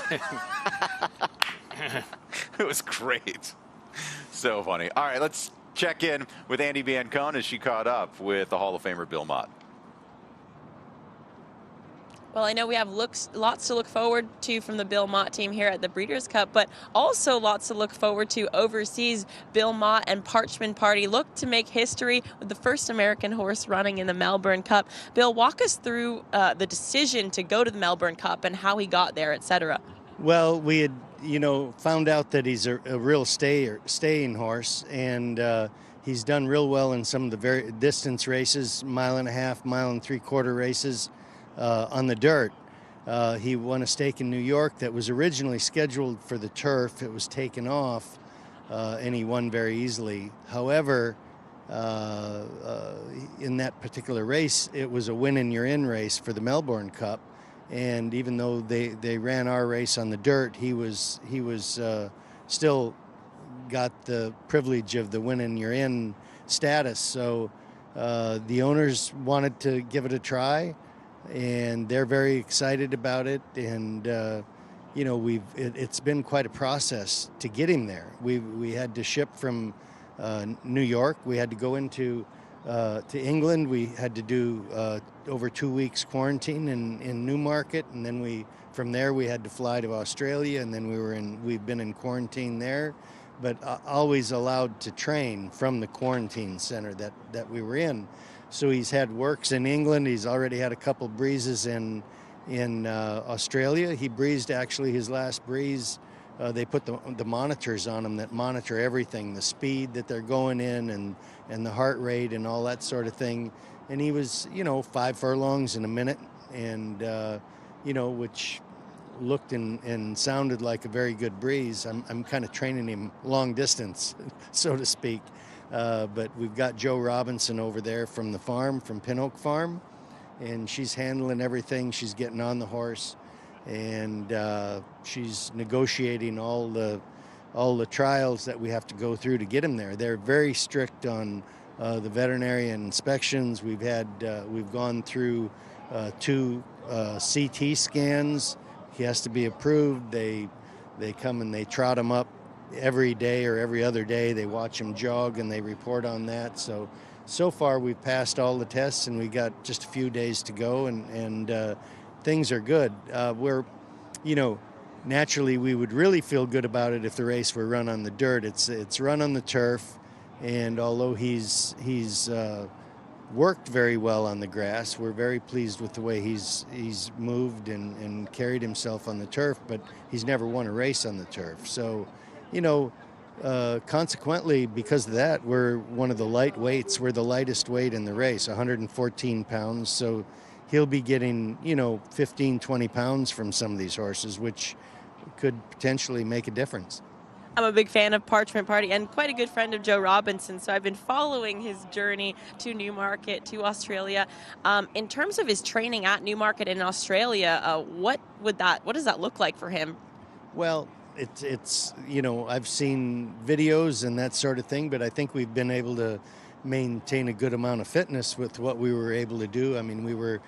It was great. So funny. All right, let's check in with Andy Biancone as she caught up with the Hall of Famer Bill Mott. Well, I know we have lots to look forward to from the Bill Mott team here at the Breeders' Cup, but also lots to look forward to overseas. Bill Mott and Parchman Party look to make history with the first American horse running in the Melbourne Cup. Bill, walk us through the decision to go to the Melbourne Cup and how he got there, etc. Well, we had, found out that he's a real staying horse, and he's done real well in some of the very distance races, 1.5 mile, 1 3/4 races. On the dirt. He won a stake in New York that was originally scheduled for the turf. It was taken off, and he won very easily. However, in that particular race, it was a win-and-you're-in race for the Melbourne Cup. And even though they ran our race on the dirt, he was still got the privilege of the win-and-you're-in status. So the owners wanted to give it a try, and they're very excited about it. And it's been quite a process to get him there. We had to ship from New York. We had to go into to England. We had to do over 2 weeks quarantine in Newmarket, and then from there we had to fly to Australia, and then we've been in quarantine there, but always allowed to train from the quarantine center that we were in. So he's had works in England. He's already had a couple breezes in Australia. He breezed actually his last breeze. They put the monitors on him that monitor everything, the speed that they're going in and the heart rate and all that sort of thing. And he was, 5 furlongs in a minute, and which looked and sounded like a very good breeze. I'm kind of training him long distance, so to speak. But we've got Joe Robinson over there from the farm, from Pin Farm, and she's handling everything. She's getting on the horse, and she's negotiating all the trials that we have to go through to get him there. They're very strict on the veterinarian inspections. We've gone through 2 CT scans. He has to be approved. They come and they trot him up every day or every other day they watch him jog and they report on that. So far we've passed all the tests and we got just a few days to go, and things are good. Naturally we would really feel good about it if the race were run on the dirt. It's run on the turf, and although he's worked very well on the grass, we're very pleased with the way he's moved and carried himself on the turf, but he's never won a race on the turf. So, consequently, because of that, we're one of the lightweights. We're the lightest weight in the race, 114 pounds. So he'll be getting, 15, 20 pounds from some of these horses, which could potentially make a difference. I'm a big fan of Parchment Party and quite a good friend of Joe Robinson, so I've been following his journey to Newmarket, to Australia. In terms of his training at Newmarket in Australia, what does that look like for him? Well, it's I've seen videos and that sort of thing, but I think we've been able to maintain a good amount of fitness with what we were able to do. I mean, we were,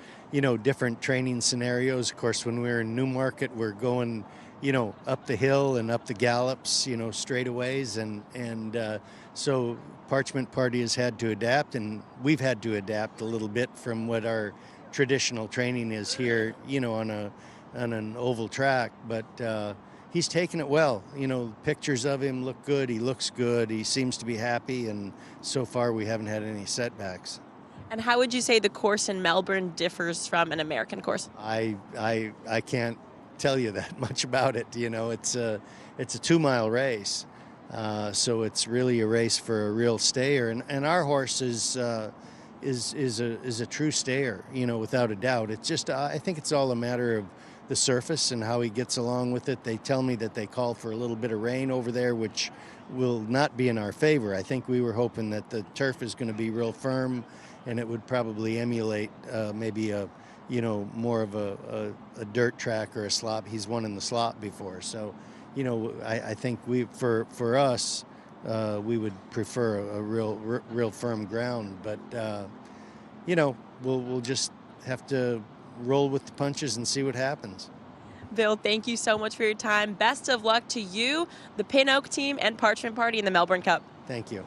different training scenarios. Of course, when we were in Newmarket, we're going, up the hill and up the gallops, straightaways. And so Parchment Party has had to adapt, and we've had to adapt a little bit from what our traditional training is here, on an oval track. But he's taken it well. Pictures of him look good. He looks good. He seems to be happy. And so far, we haven't had any setbacks. And how would you say the course in Melbourne differs from an American course? I can't tell you that much about it. It's a 2-mile race. So it's really a race for a real stayer. And our horse is a true stayer, without a doubt. It's just, I think it's all a matter of the surface and how he gets along with it. They tell me that they call for a little bit of rain over there, which will not be in our favor. I think we were hoping that the turf is going to be real firm and it would probably emulate maybe a, more of a dirt track or a slop. He's won in the slop before. So, I think for us, we would prefer a real firm ground. But, we'll just have to roll with the punches and see what happens. Bill, thank you so much for your time. Best of luck to you, the Pin Oak team, and Parchment Party in the Melbourne Cup. Thank you.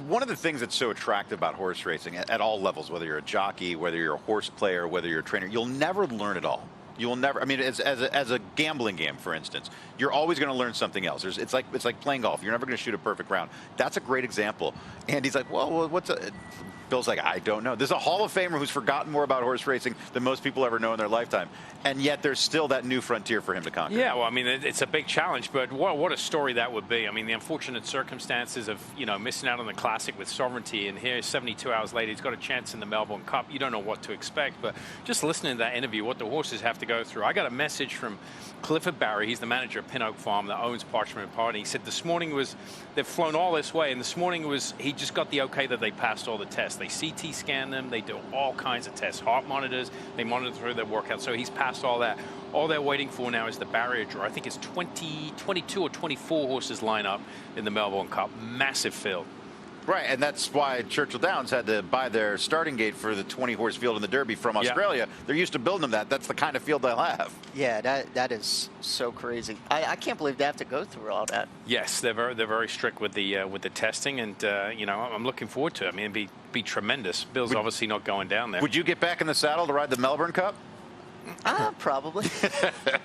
One of the things that's so attractive about horse racing at all levels, whether you're a jockey, whether you're a horse player, whether you're a trainer, you'll never learn it all. You'll never. I mean, as a gambling game, for instance, you're always going to learn something else. It's like playing golf. You're never going to shoot a perfect round. That's a great example. And he's like, well, Bill's like, I don't know. There's a Hall of Famer who's forgotten more about horse racing than most people ever know in their lifetime. And yet there's still that new frontier for him to conquer. Yeah, well, I mean, it's a big challenge, but what a story that would be. I mean, the unfortunate circumstances of, missing out on the Classic with Sovereignty, and here 72 hours later, he's got a chance in the Melbourne Cup. You don't know what to expect, but just listening to that interview, what the horses have to go through. I got a message from Clifford Barry. He's the manager of Pin Oak Farm that owns Parchment Party. He said this morning they've flown all this way, and this morning he just got the okay that they passed all the tests. They CT scan them, they do all kinds of tests, heart monitors, they monitor through their workout. So he's passed all that. All they're waiting for now is the barrier draw. I think it's 22 or 24 horses line up in the Melbourne Cup. Massive field. Right, and that's why Churchill Downs had to buy their starting gate for the 20-horse field in the Derby from Australia. Yeah. They're used to building them that. That's the kind of field they'll have. Yeah, that is so crazy. I can't believe they have to go through all that. Yes, they're very strict with the testing, and I'm looking forward to it. I mean, it'd be tremendous. Bill's obviously not going down there. Would you get back in the saddle to ride the Melbourne Cup? Probably.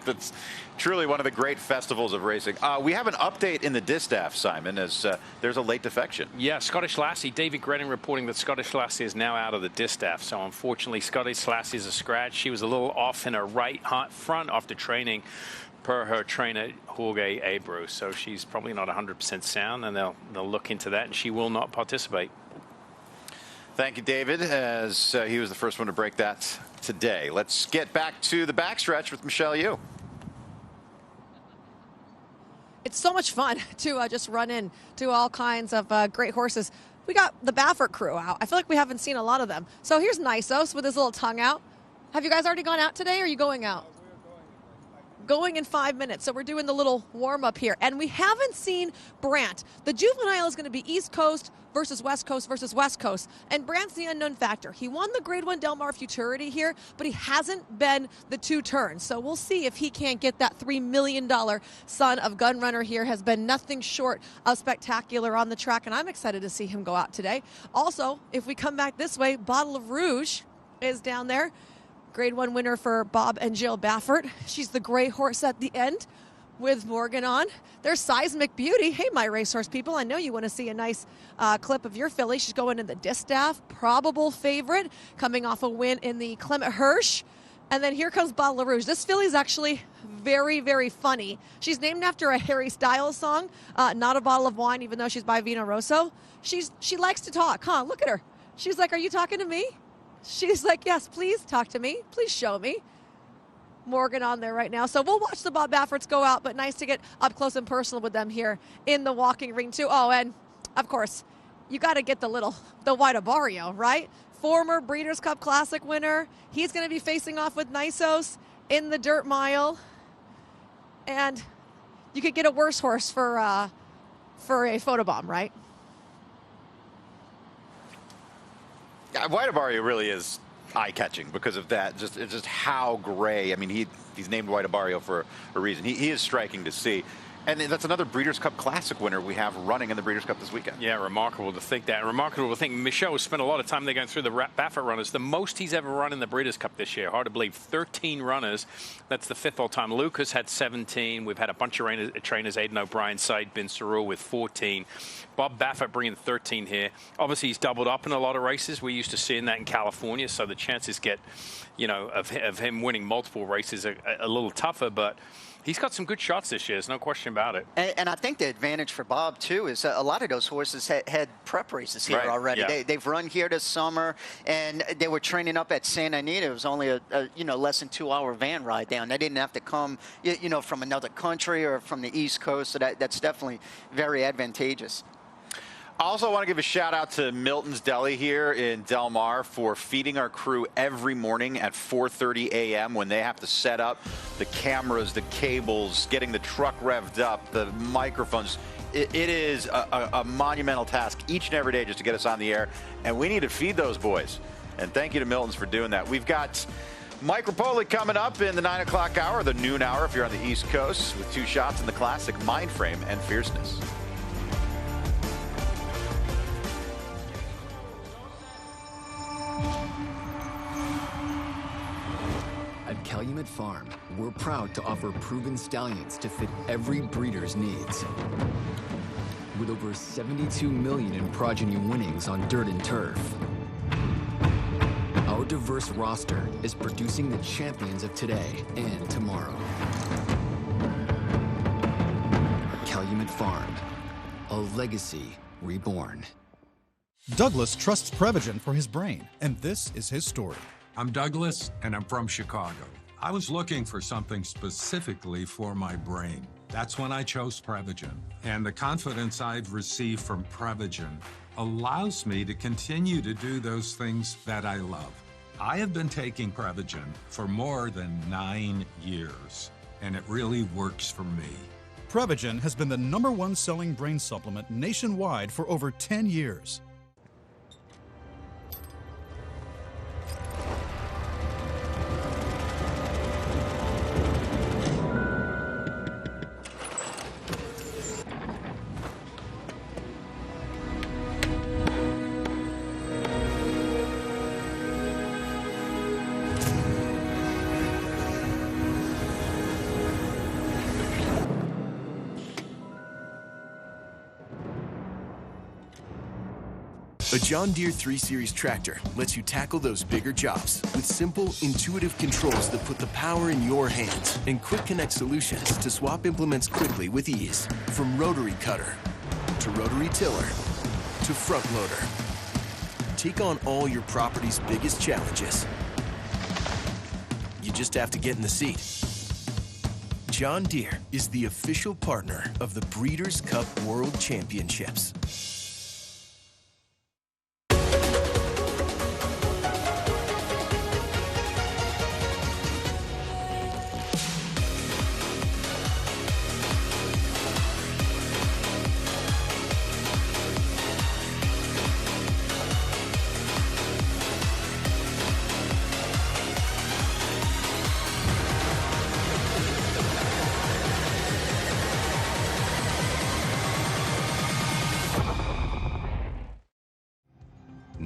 That's truly one of the great festivals of racing. We have an update in the distaff, Simon, as there's a late defection. Yeah, Scottish Lassie. David Grenning reporting that Scottish Lassie is now out of the distaff. So unfortunately, Scottish Lassie is a scratch. She was a little off in her right front after training per her trainer, Jorge Abreu. So she's probably not 100% sound, and they'll look into that, and she will not participate. Thank you, David, as he was the first one to break that today. Let's get back to the backstretch with Michelle Yu. It's so much fun to just run in to all kinds of great horses. We got the Baffert crew out. I feel like we haven't seen a lot of them. So here's Nisos with his little tongue out. Have you guys already gone out today, or are you going out? Going in 5 minutes. So we're doing the little warm-up here. And we haven't seen Brandt. The juvenile is going to be East Coast versus West Coast versus West Coast. And Brandt's the unknown factor. He won the Grade 1 Del Mar Futurity here, but he hasn't been the 2 turns. So we'll see if he can't get that $3 million son of gun runner here. Has been nothing short of spectacular on the track, and I'm excited to see him go out today. Also, if we come back this way, Bottle of Rouge is down there. Grade 1 winner for Bob and Jill Baffert. She's the gray horse at the end with Morgan on. There's Seismic Beauty. Hey, my racehorse people, I know you want to see a nice clip of your filly. She's going in the distaff, probable favorite, coming off a win in the Clement Hirsch. And then here comes Bottle of Rouge. This filly is actually very, very funny. She's named after a Harry Styles song, Not a Bottle of Wine, even though she's by Vino Rosso. She likes to talk, huh? Look at her. She's like, are you talking to me? She's like, yes, please talk to me. Please show me. Morgan on there right now. So we'll watch the Bob Bafferts go out, but nice to get up close and personal with them here in the walking ring too. Oh, and of course, you got to get the White Abario, right? Former Breeders' Cup Classic winner. He's going to be facing off with Nisos in the dirt mile. And you could get a worse horse for a photobomb, right? Yeah, White Abario really is eye-catching because of that. Just how gray. I mean, he's named White Abario for a reason. He is striking to see. And that's another Breeders' Cup Classic winner we have running in the Breeders' Cup this weekend. Yeah, remarkable to think that. Remarkable to think Michel has spent a lot of time there going through the Baffert runners. The most he's ever run in the Breeders' Cup this year. Hard to believe. 13 runners. That's the 5th all-time. Lucas had 17. We've had a bunch of trainers. Aidan O'Brien, Said Bin Sarul with 14. Bob Baffert bringing 13 here. Obviously, he's doubled up in a lot of races. We're used to seeing that in California, so the chances of him winning multiple races are a little tougher, but he's got some good shots this year. There's no question about it. And I think the advantage for Bob, too, is a lot of those horses had prep races here already. Yeah. They've run here this summer, and they were training up at Santa Anita. It was only a less than 2-hour van ride down. They didn't have to come, from another country or from the East Coast. So that's definitely very advantageous. I also want to give a shout out to Milton's Deli here in Del Mar for feeding our crew every morning at 4:30 a.m. when they have to set up the cameras, the cables, getting the truck revved up, the microphones. It is a monumental task each and every day just to get us on the air, and we need to feed those boys. And thank you to Milton's for doing that. We've got Mike Repole coming up in the 9 o'clock hour, the noon hour if you're on the East Coast, with 2 shots in the classic Mind Frame and Fierceness. At Calumet Farm, we're proud to offer proven stallions to fit every breeder's needs. With over 72 million in progeny winnings on dirt and turf, our diverse roster is producing the champions of today and tomorrow. Calumet Farm, a legacy reborn. Douglas trusts Prevagen for his brain, and this is his story. I'm Douglas, and I'm from Chicago. I was looking for something specifically for my brain. That's when I chose Prevagen. And the confidence I've received from Prevagen allows me to continue to do those things that I love. I have been taking Prevagen for more than 9 years, and it really works for me. Prevagen has been the #1 selling brain supplement nationwide for over 10 years. A John Deere 3 Series tractor lets you tackle those bigger jobs with simple, intuitive controls that put the power in your hands and quick connect solutions to swap implements quickly with ease. From rotary cutter to rotary tiller to front loader. Take on all your property's biggest challenges. You just have to get in the seat. John Deere is the official partner of the Breeders' Cup World Championships.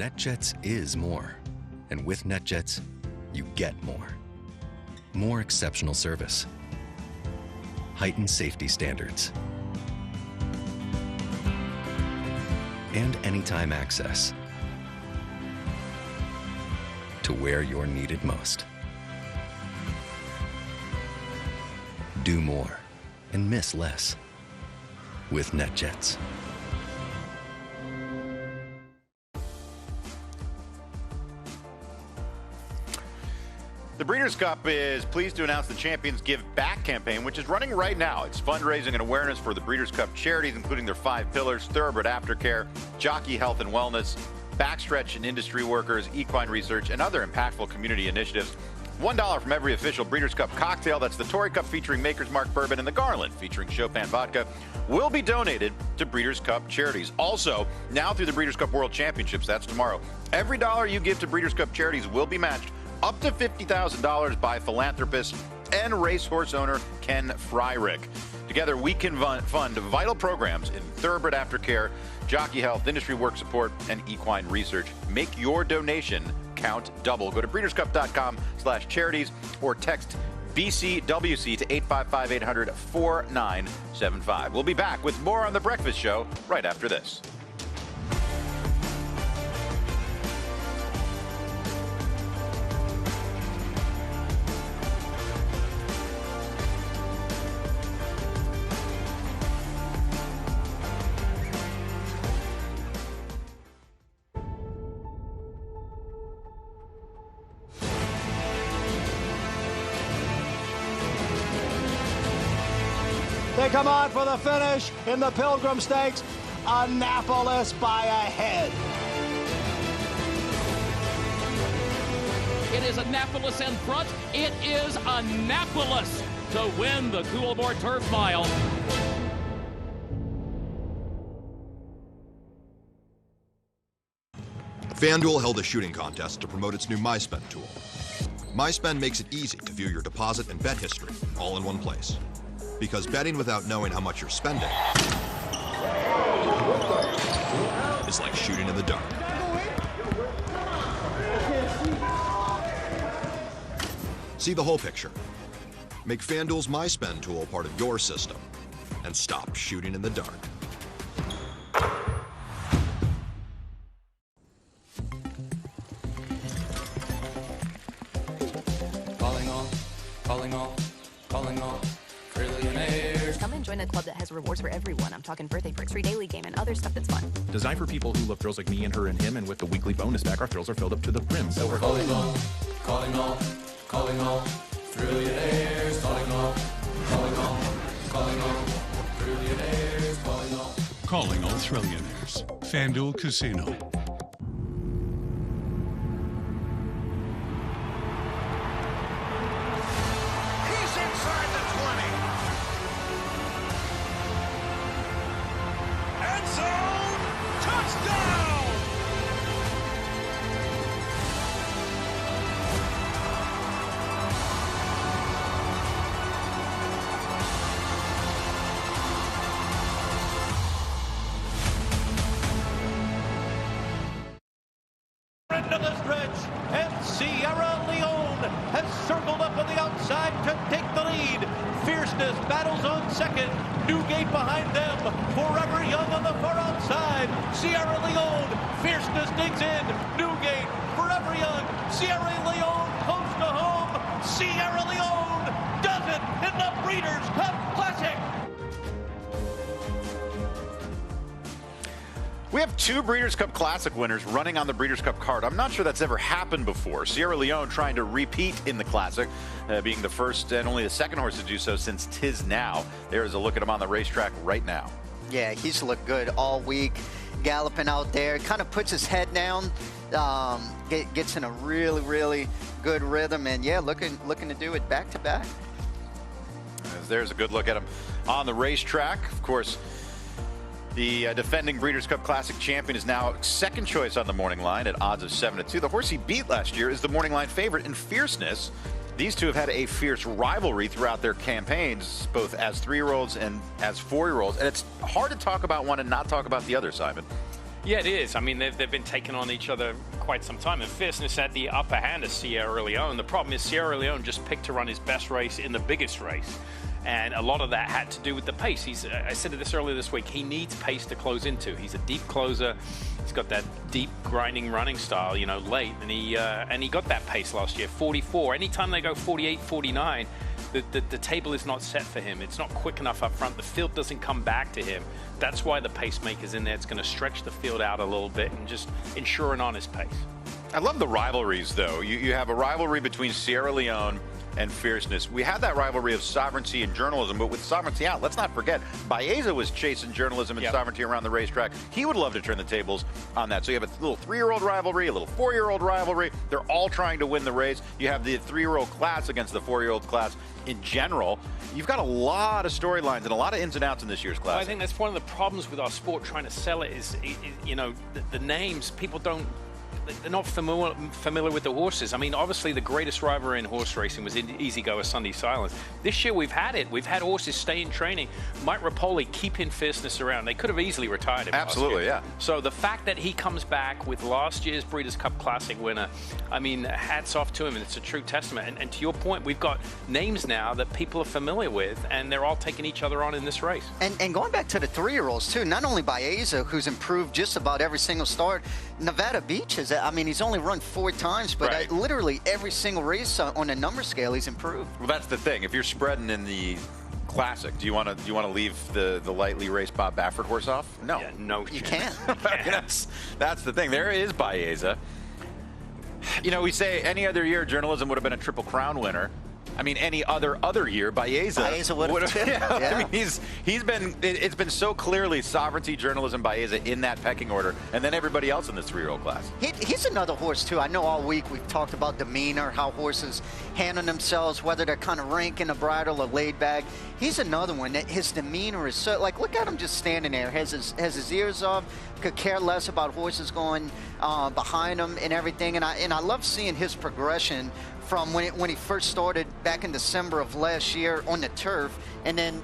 NetJets is more. And with NetJets, you get more. More exceptional service. Heightened safety standards. And anytime access to where you're needed most. Do more and miss less with NetJets. The Breeders' Cup is pleased to announce the Champions Give Back campaign, which is running right now. It's fundraising and awareness for the Breeders' Cup charities, including their 5 pillars: thoroughbred aftercare, jockey health and wellness, backstretch and industry workers, equine research, and other impactful community initiatives. $1 from every official Breeders' Cup cocktail, that's the Tory Cup featuring Maker's Mark Bourbon and the Garland featuring Chopin Vodka, will be donated to Breeders' Cup charities. Also, now through the Breeders' Cup World Championships, that's tomorrow, every dollar you give to Breeders' Cup charities will be matched up to $50,000 by philanthropist and racehorse owner Ken Fryrick. Together, we can fund vital programs in thoroughbred aftercare, jockey health, industry work support, and equine research. Make your donation count double. Go to breederscup.com/charities or text BCWC to 855-800-4975. We'll be back with more on The Breakfast Show right after this. They come on for the finish in the Pilgrim Stakes. Annapolis by a head. It is Annapolis in front. It is Annapolis to win the Coolmore Turf Mile. FanDuel held a shooting contest to promote its new MySpend tool. MySpend makes it easy to view your deposit and bet history all in one place. Because betting without knowing how much you're spending is like shooting in the dark. See the whole picture. Make FanDuel's MySpend tool part of your system and stop shooting in the dark. Calling all. Come and join a club that has rewards for everyone. I'm talking birthday perks, free daily game, and other stuff that's fun. Designed for people who love thrills like me and her and him, and with the weekly bonus back, our thrills are filled up to the brim. So we're calling all, trillionaires, calling all, trillionaires, calling all. Calling all trillionaires. FanDuel Casino. Into the stretch, and Sierra Leone has circled up on the outside to take the lead. Fierceness battles on second. Newgate behind them. Forever Young on the far outside. Sierra Leone. Fierceness digs in. Newgate. Forever Young. Sierra Leone close to home. Sierra Leone does it in the Breeders' Cup Classic. We have 2 Breeders' Cup Classic winners running on the Breeders' Cup card. I'm not sure that's ever happened before. Sierra Leone trying to repeat in the Classic, being the first and only the second horse to do so since Tis Now. There's a look at him on the racetrack right now. Yeah, he's looked good all week, galloping out there. Kind of puts his head down, gets in a really, really good rhythm, and yeah, looking to do it back to back. There's a good look at him on the racetrack. Of course, the defending Breeders' Cup Classic champion is now second choice on the morning line at odds of 7-2. The horse he beat last year is the morning line favorite in Fierceness. These two have had a fierce rivalry throughout their campaigns, both as 3-year-olds and as 4-year-olds. And it's hard to talk about one and not talk about the other, Simon. Yeah, it is. I mean, they've been taking on each other quite some time, and Fierceness had the upper hand of Sierra Leone. The problem is Sierra Leone just picked to run his best race in the biggest race, and a lot of that had to do with the pace. I said this earlier this week, he needs pace to close into. He's a deep closer. He's got that deep grinding running style, you know, late, and he got that pace last year, 44. Anytime they go 48, 49, the table is not set for him. It's not quick enough up front. The field doesn't come back to him. That's why the pacemaker's in there. It's going to stretch the field out a little bit and just ensure an honest pace. I love the rivalries, though. You have a rivalry between Sierra Leone and Fierceness. We had that rivalry of sovereignty and journalism, but with sovereignty out, let's not forget, Baeza was chasing journalism and sovereignty around the racetrack. He would love to turn the tables on that. So you have a little 3-year-old rivalry, a little 4-year-old rivalry. They're all trying to win the race. You have the 3-year-old class against the 4-year-old class in general. You've got a lot of storylines and a lot of ins and outs in this year's class. Well, I think that's one of the problems with our sport trying to sell it is you know, the names, people don't, they're not familiar with the horses. I mean, obviously the greatest rivalry in horse racing was in Easy Goer Sunday Silence. This year we've had it. We've had horses stay in training. Mike Repole keeping Fierceness around. They could have easily retired him. Absolutely, yeah. So the fact that he comes back with last year's Breeders' Cup Classic winner, I mean, hats off to him, and it's a true testament. And to your point, we've got names now that people are familiar with, and they're all taking each other on in this race. And going back to the 3-year-olds, too, not only Baeza, who's improved just about every single start, Nevada Beach is, I mean, he's only run 4 times, but literally every single race on the number scale, he's improved. Well, that's the thing. If you're spreading in the Classic, do you want to leave the lightly raced Bob Baffert horse off? No, yeah, no, you can't. That's the thing. There is Baeza. You know, we say any other year journalism would have been a Triple Crown winner. I mean, any other year, Baeza would have. Yeah. I mean, it's been so clearly sovereignty, journalism, Baeza in that pecking order, and then everybody else in this 3-year-old class. He's another horse too. I know all week we've talked about demeanor, how horses handle themselves, whether they're kind of ranking the bridle or laid back. He's another one that his demeanor is so, like, look at him just standing there, has his ears off, could care less about horses going behind him and everything. And I love seeing his progression from when he first started back in December of last year on the turf, and then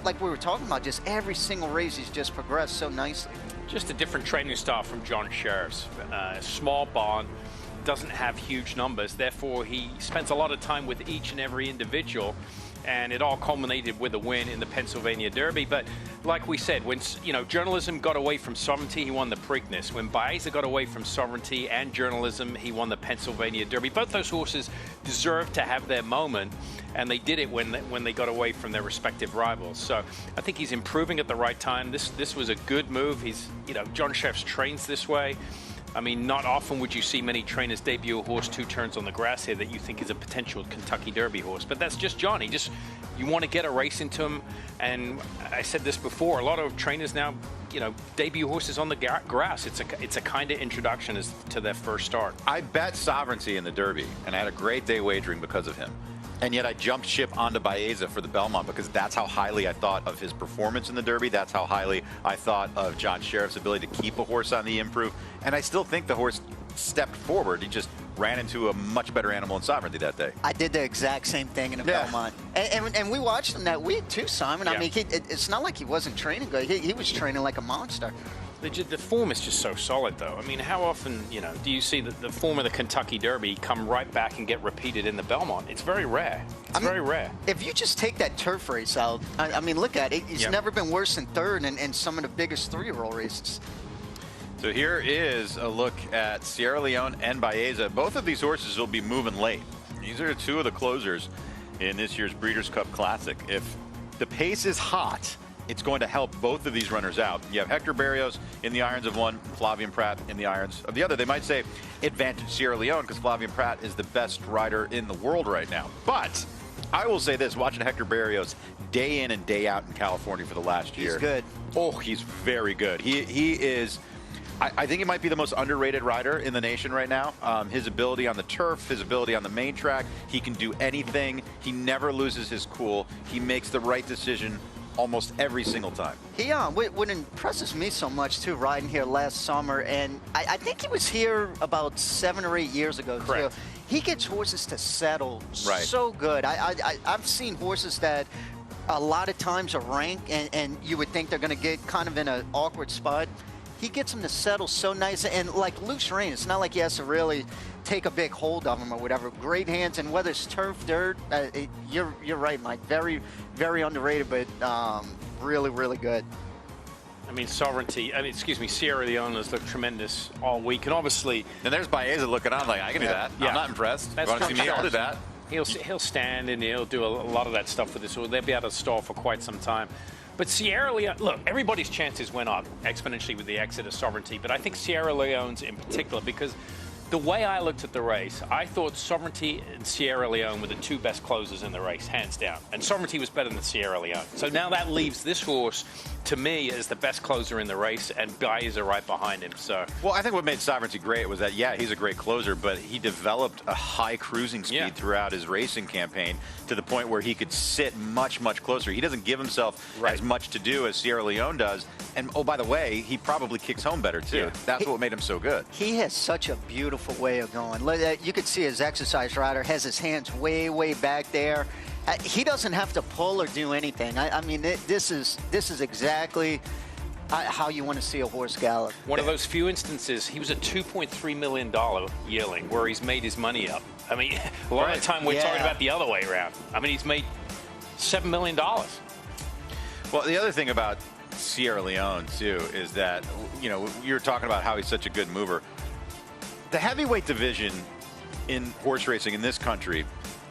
like we were talking about, just every single race he's just progressed so nicely. Just a different training style from John Sheriff's. Small barn, doesn't have huge numbers, therefore he spends a lot of time with each and every individual, and it all culminated with a win in the Pennsylvania Derby. But like we said, when journalism got away from sovereignty, he won the Preakness. When Baeza got away from sovereignty and journalism, he won the Pennsylvania Derby. Both those horses deserved to have their moment, and they did it when they got away from their respective rivals. So I think he's improving at the right time. This was a good move. John Sheriff's trains this way. I mean, not often would you see many trainers debut a horse 2 turns on the grass here that you think is a potential Kentucky Derby horse. But that's just John. You want to get a race into him. And I said this before, a lot of trainers now, debut horses on the grass. It's a kind of introduction to their first start. I bet sovereignty in the Derby, and I had a great day wagering because of him. And yet I jumped ship onto Baeza for the Belmont because that's how highly I thought of his performance in the Derby. That's how highly I thought of John Sheriff's ability to keep a horse on the improve. And I still think the horse stepped forward. He just ran into a much better animal in sovereignty that day. I did the exact same thing in the Belmont. And we watched him that week too, Simon. I mean, it's not like he wasn't training good. He was training like a monster. The form is just so solid, though. I mean, how often, do you see the form of the Kentucky Derby come right back and get repeated in the Belmont? It's very rare. It's very rare. If you just take that turf race out, I mean, look at it. He's never been worse than third in some of the biggest 3-year-old races. So here is a look at Sierra Leone and Baeza. Both of these horses will be moving late. These are 2 of the closers in this year's Breeders' Cup Classic. If the pace is hot, it's going to help both of these runners out. You have Hector Berrios in the irons of one, Flavien Prat in the irons of the other. They might say advantage Sierra Leone because Flavien Prat is the best rider in the world right now. But I will say this, watching Hector Berrios day in and day out in California for the last year. He's good. Oh, he's very good. He is, I think he might be the most underrated rider in the nation right now. His ability on the turf, his ability on the main track, he can do anything. He never loses his cool. He makes the right decision almost every single time. What impresses me so much too, riding here last summer, and I think he was here about 7 or 8 years ago. Correct. Too. He gets horses to settle so good. I've seen horses that a lot of times are ranked, and you would think they're going to get kind of in an awkward spot. he gets him to settle so nice. And like loose rein, it's not like he has to really take a big hold of him or whatever. Great hands, and whether it's turf, dirt, you're right, Mike. Very, very underrated, but really, really good. I mean, Sierra Leone has looked tremendous all week, and obviously. And there's Baeza looking on like, I can do that. I'm not impressed. You want to see me? I'll do that. He'll stand and he'll do a lot of that stuff with this, or they'll be able to stall for quite some time. But Sierra Leone, look, everybody's chances went up exponentially with the exit of Sovereignty, but I think Sierra Leone's in particular, because the way I looked at the race, I thought Sovereignty and Sierra Leone were the two best closers in the race, hands down. And Sovereignty was better than Sierra Leone. So now that leaves this horse, to me, as the best closer in the race, and Baeza right behind him. So, well, I think what made Sovereignty great was that, yeah, he's a great closer, but he developed a high cruising speed throughout his racing campaign to the point where he could sit much, much closer. He doesn't give himself as much to do as Sierra Leone does. And, oh, by the way, he probably kicks home better, too. That's what made him so good. He has such a beautiful way of going. You could see his exercise rider has his hands way, way back there. He doesn't have to pull or do anything. I mean, this is exactly how you want to see a horse gallop. One of those few instances, he was a $2.3 million yearling where he's made his money up. I mean, a lot of the time we're talking about the other way around. I mean, he's made $7 million. Well, the other thing about Sierra Leone, too, is that, you know, you're talking about how he's such a good mover. The heavyweight division in horse racing in this country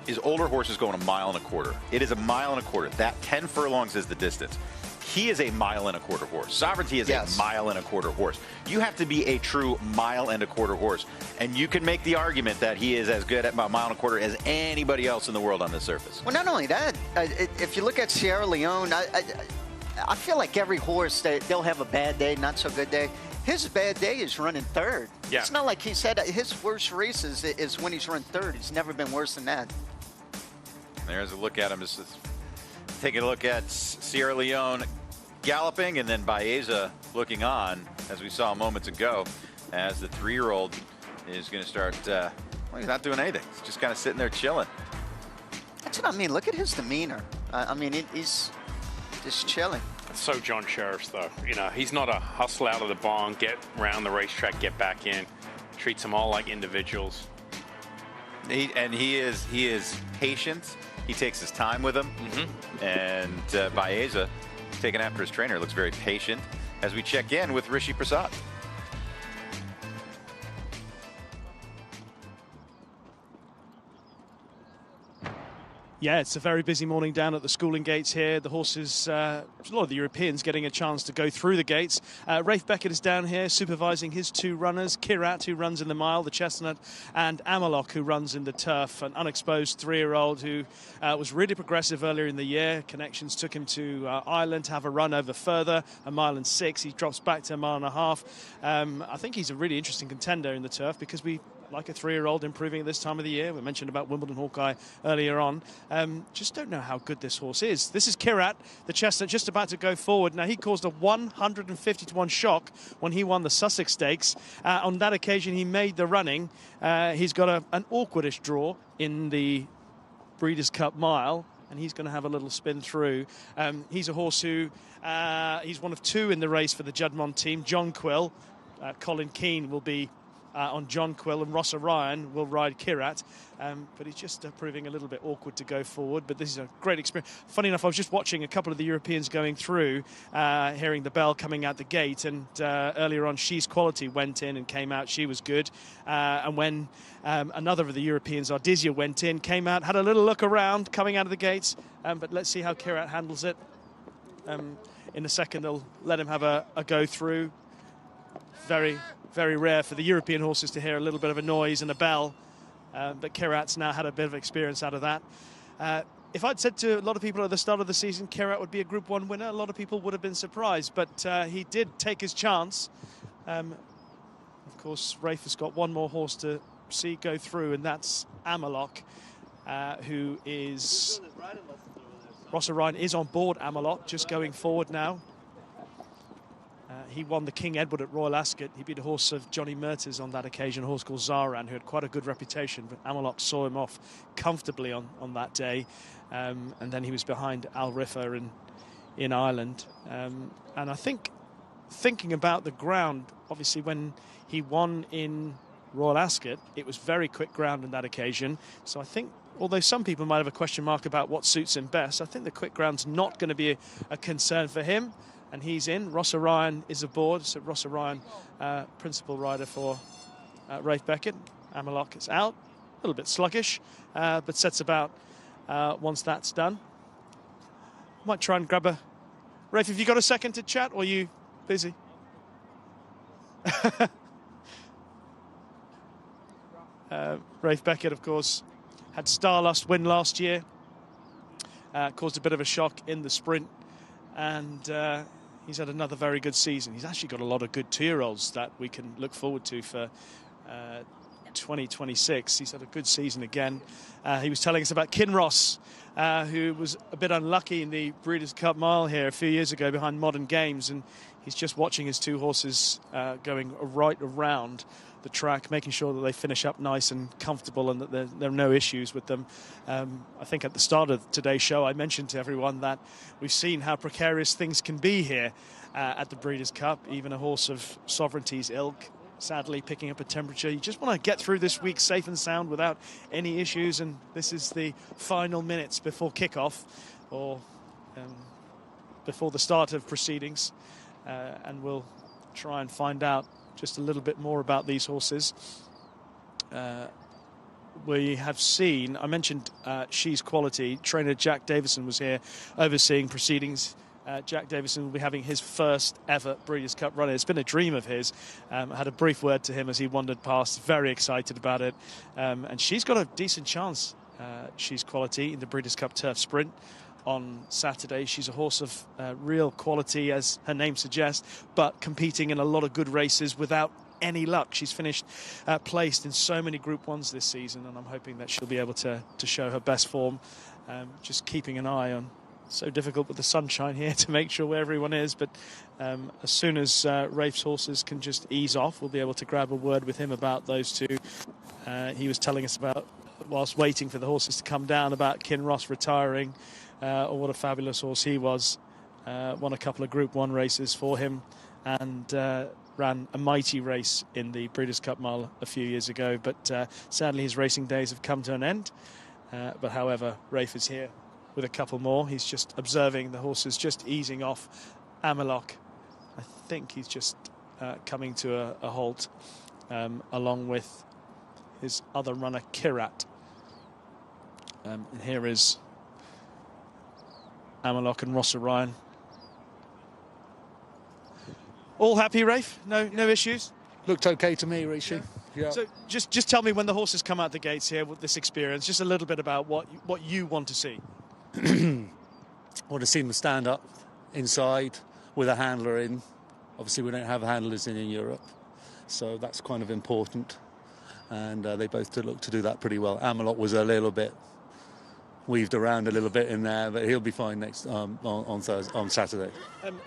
is older horses going 1.25 miles. It is 1.25 miles. That 10 furlongs is the distance. He is a 1.25 mile horse. Sovereignty is a 1.25 mile horse. You have to be a true 1.25 mile horse. And you can make the argument that he is as good at 1.25 miles as anybody else in the world on this surface. Well, not only that, if you look at Sierra Leone, I feel like every horse, they'll have a bad day, not so good day. His bad day is running third. Yeah. It's not like he said his worst races is when he's run third. He's never been worse than that. There's a look at him. Just taking a look at Sierra Leone galloping, and then Baeza looking on, as we saw moments ago, as the 3-year-old is going to start. Well, he's not doing anything. He's just kind of sitting there chilling. That's what I mean. Look at his demeanor. I mean, he's just chilling. So John Sheriff's, though, you know, he's not a hustle out of the barn, get around the racetrack, get back in. Treats them all like individuals. He is patient. He takes his time with them. And Baeza, taken after his trainer, looks very patient as we check in with Rishi Prasad. Yeah, it's a very busy morning down at the schooling gates here. The horses, a lot of the Europeans getting a chance to go through the gates. Rafe Beckett is down here supervising his 2 runners, Kirat, who runs in the mile, the chestnut, and Amalok, who runs in the turf, an unexposed 3-year-old who was really progressive earlier in the year. Connections took him to Ireland to have a run over further, 1.6 miles. He drops back to 1.5 miles. I think he's a really interesting contender in the turf because we like a 3-year-old improving at this time of the year. We mentioned about Wimbledon Hawkeye earlier on. Just don't know how good this horse is. This is Kirat, the chestnut, just about to go forward. Now, he caused a 150-to-1 shock when he won the Sussex Stakes. On that occasion, he made the running. He's got an awkwardish draw in the Breeders' Cup Mile, and he's going to have a little spin through. He's a horse who, he's one of 2 in the race for the Juddmonte team. John Quill, Colin Keane will be on John Quill, and Ross Orion will ride Kirat, but he's just proving a little bit awkward to go forward. But this is a great experience. Funny enough, I was just watching a couple of the Europeans going through, hearing the bell coming out the gate, and earlier on She's Quality went in and came out. She was good. And when another of the Europeans, Ardizia, went in, came out, had a little look around coming out of the gates, but let's see how Kirat handles it. In a second, they'll let him have a go through. Very, very rare for the European horses to hear a little bit of a noise and a bell, but Kirat's now had a bit of experience out of that. If I'd said to a lot of people at the start of the season Kirat would be a Group 1 winner, a lot of people would have been surprised, but he did take his chance. Of course, Rafe has got one more horse to see go through, and that's Amalok, who is... Ross Orion is on board Amalok, just going forward now. He won the King Edward at Royal Ascot. He beat a horse of Johnny Mertes on that occasion, a horse called Zaran, who had quite a good reputation, but Amalok saw him off comfortably on that day. And then he was behind Al Riffa in Ireland. And I think thinking about the ground, obviously when he won in Royal Ascot, it was very quick ground on that occasion. So I think, although some people might have a question mark about what suits him best, I think the quick ground's not going to be a concern for him. And he's in. Ross Orion is aboard. So Ross Orion, principal rider for Rafe Beckett. Amelok is out. A little bit sluggish, but sets about once that's done. Might try and grab a... Rafe, have you got a second to chat, or are you busy? Rafe Beckett, of course, had Stardust win last year. Caused a bit of a shock in the sprint. And he's had another very good season. He's actually got a lot of good 2-year-olds that we can look forward to for 2026. He's had a good season again. He was telling us about Kinross, who was a bit unlucky in the Breeders' Cup Mile here a few years ago behind Modern Games, and he's just watching his 2 horses going right around the track, making sure that they finish up nice and comfortable and that there are no issues with them. I think at the start of today's show I mentioned to everyone that we've seen how precarious things can be here at the Breeders' Cup. Even a horse of Sovereignty's ilk sadly picking up a temperature. You just want to get through this week safe and sound without any issues, and this is the final minutes before kickoff, or before the start of proceedings, and we'll try and find out just a little bit more about these horses. We have seen, I mentioned She's Quality, trainer Jack Davison was here overseeing proceedings. Jack Davison will be having his first ever Breeders' Cup run. It's been a dream of his. I had a brief word to him as he wandered past, very excited about it. And she's got a decent chance, She's Quality, in the Breeders' Cup Turf Sprint on Saturday. She's a horse of real quality, as her name suggests, but competing in a lot of good races without any luck. She's finished placed in so many Group 1s this season, and I'm hoping that she'll be able to show her best form. Just keeping an eye on, so difficult with the sunshine here to make sure where everyone is, but as soon as Rafe's horses can just ease off, we'll be able to grab a word with him about those 2. He was telling us about, whilst waiting for the horses to come down, about Kinross retiring, or what a fabulous horse he was. Won a couple of Group 1 races for him, and ran a mighty race in the Breeders' Cup Mile a few years ago, but sadly his racing days have come to an end. But however, Rafe is here with a couple more. He's just observing the horses just easing off. Amelok, I think he's just coming to a halt, along with his other runner Kirat. And here is Amelok and Ross Orion. All happy, Rafe? No issues? Looked okay to me, Rishi. Yeah. So just tell me, when the horses come out the gates here with this experience, just a little bit about what you want to see. Want to see them stand up inside with a handler in. Obviously, we don't have handlers in Europe, so that's kind of important. And they both look to do that pretty well. Amelok was a little bit weaved around a little bit in there, but he'll be fine next on Saturday.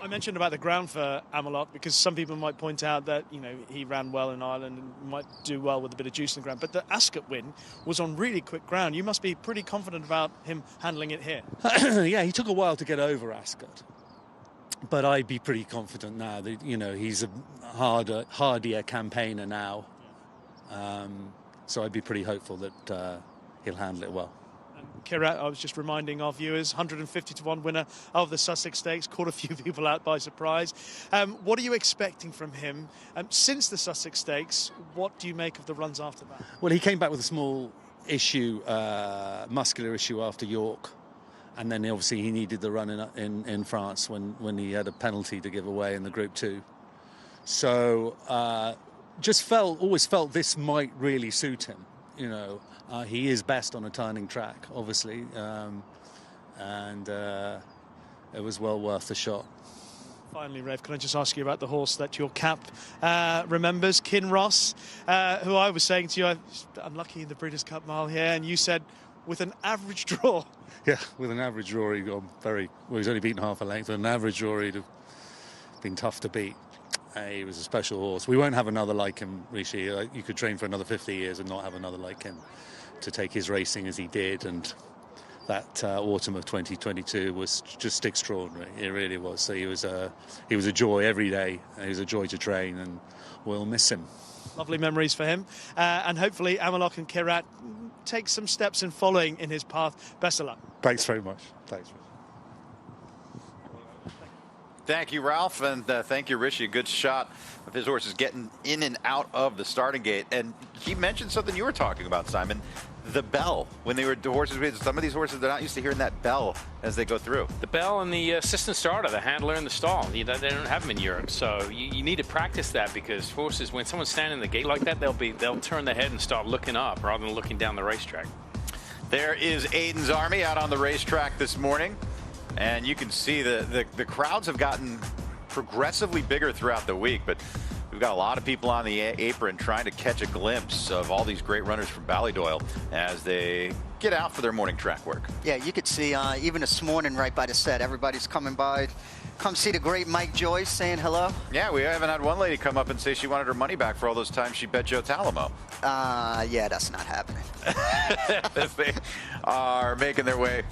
I mentioned about the ground for Amelok because some people might point out that he ran well in Ireland and might do well with a bit of juice in the ground, but the Ascot win was on really quick ground. You must be pretty confident about him handling it here. Yeah, he took a while to get over Ascot, but I'd be pretty confident now that he's a hardier campaigner now, so I'd be pretty hopeful that he'll handle it well. Kirat, I was just reminding our viewers, 150-1 winner of the Sussex Stakes, caught a few people out by surprise. What are you expecting from him since the Sussex Stakes? What do you make of the runs after that? Well, he came back with a small issue, muscular issue after York, and then obviously he needed the run in France when he had a penalty to give away in the Group 2. So always felt this might really suit him. He is best on a turning track, obviously, and it was well worth the shot. Finally, Rafe, can I just ask you about the horse that your cap remembers, Kinross, who I was saying to you, I'm unlucky in the Breeders' Cup Mile here, and you said with an average draw. Yeah, with an average draw, he's only beaten half a length. With an average draw, he'd have been tough to beat. He was a special horse. We won't have another like him, Rishi. You could train for another 50 years and not have another like him, to take his racing as he did and autumn of 2022 was just extraordinary. It really was. So he was a joy every day. He was a joy to train, and we'll miss him. Lovely memories for him. And hopefully Amalok and Kirat take some steps in following in his path. Best of luck. Thanks very much. Thanks. Thank you, Ralph, and thank you, Rishi. A good shot of his horses getting in and out of the starting gate. And he mentioned something you were talking about, Simon, the bell. When they were the horses, some of these horses, they're not used to hearing that bell as they go through. The bell and the assistant starter, the handler in the stall. They don't have them in Europe, so you need to practice that, because horses, when someone's standing in the gate like that, they'll turn their head and start looking up rather than looking down the racetrack. There is Aiden's Army out on the racetrack this morning. And you can see the crowds have gotten progressively bigger throughout the week, but we've got a lot of people on the apron trying to catch a glimpse of all these great runners from Ballydoyle as they get out for their morning track work. Yeah, you could see even this morning right by the set, everybody's coming by. Come see the great Mike Joyce saying hello. Yeah, we haven't had one lady come up and say she wanted her money back for all those times she bet Joe Talamo. Yeah, that's not happening. They are making their way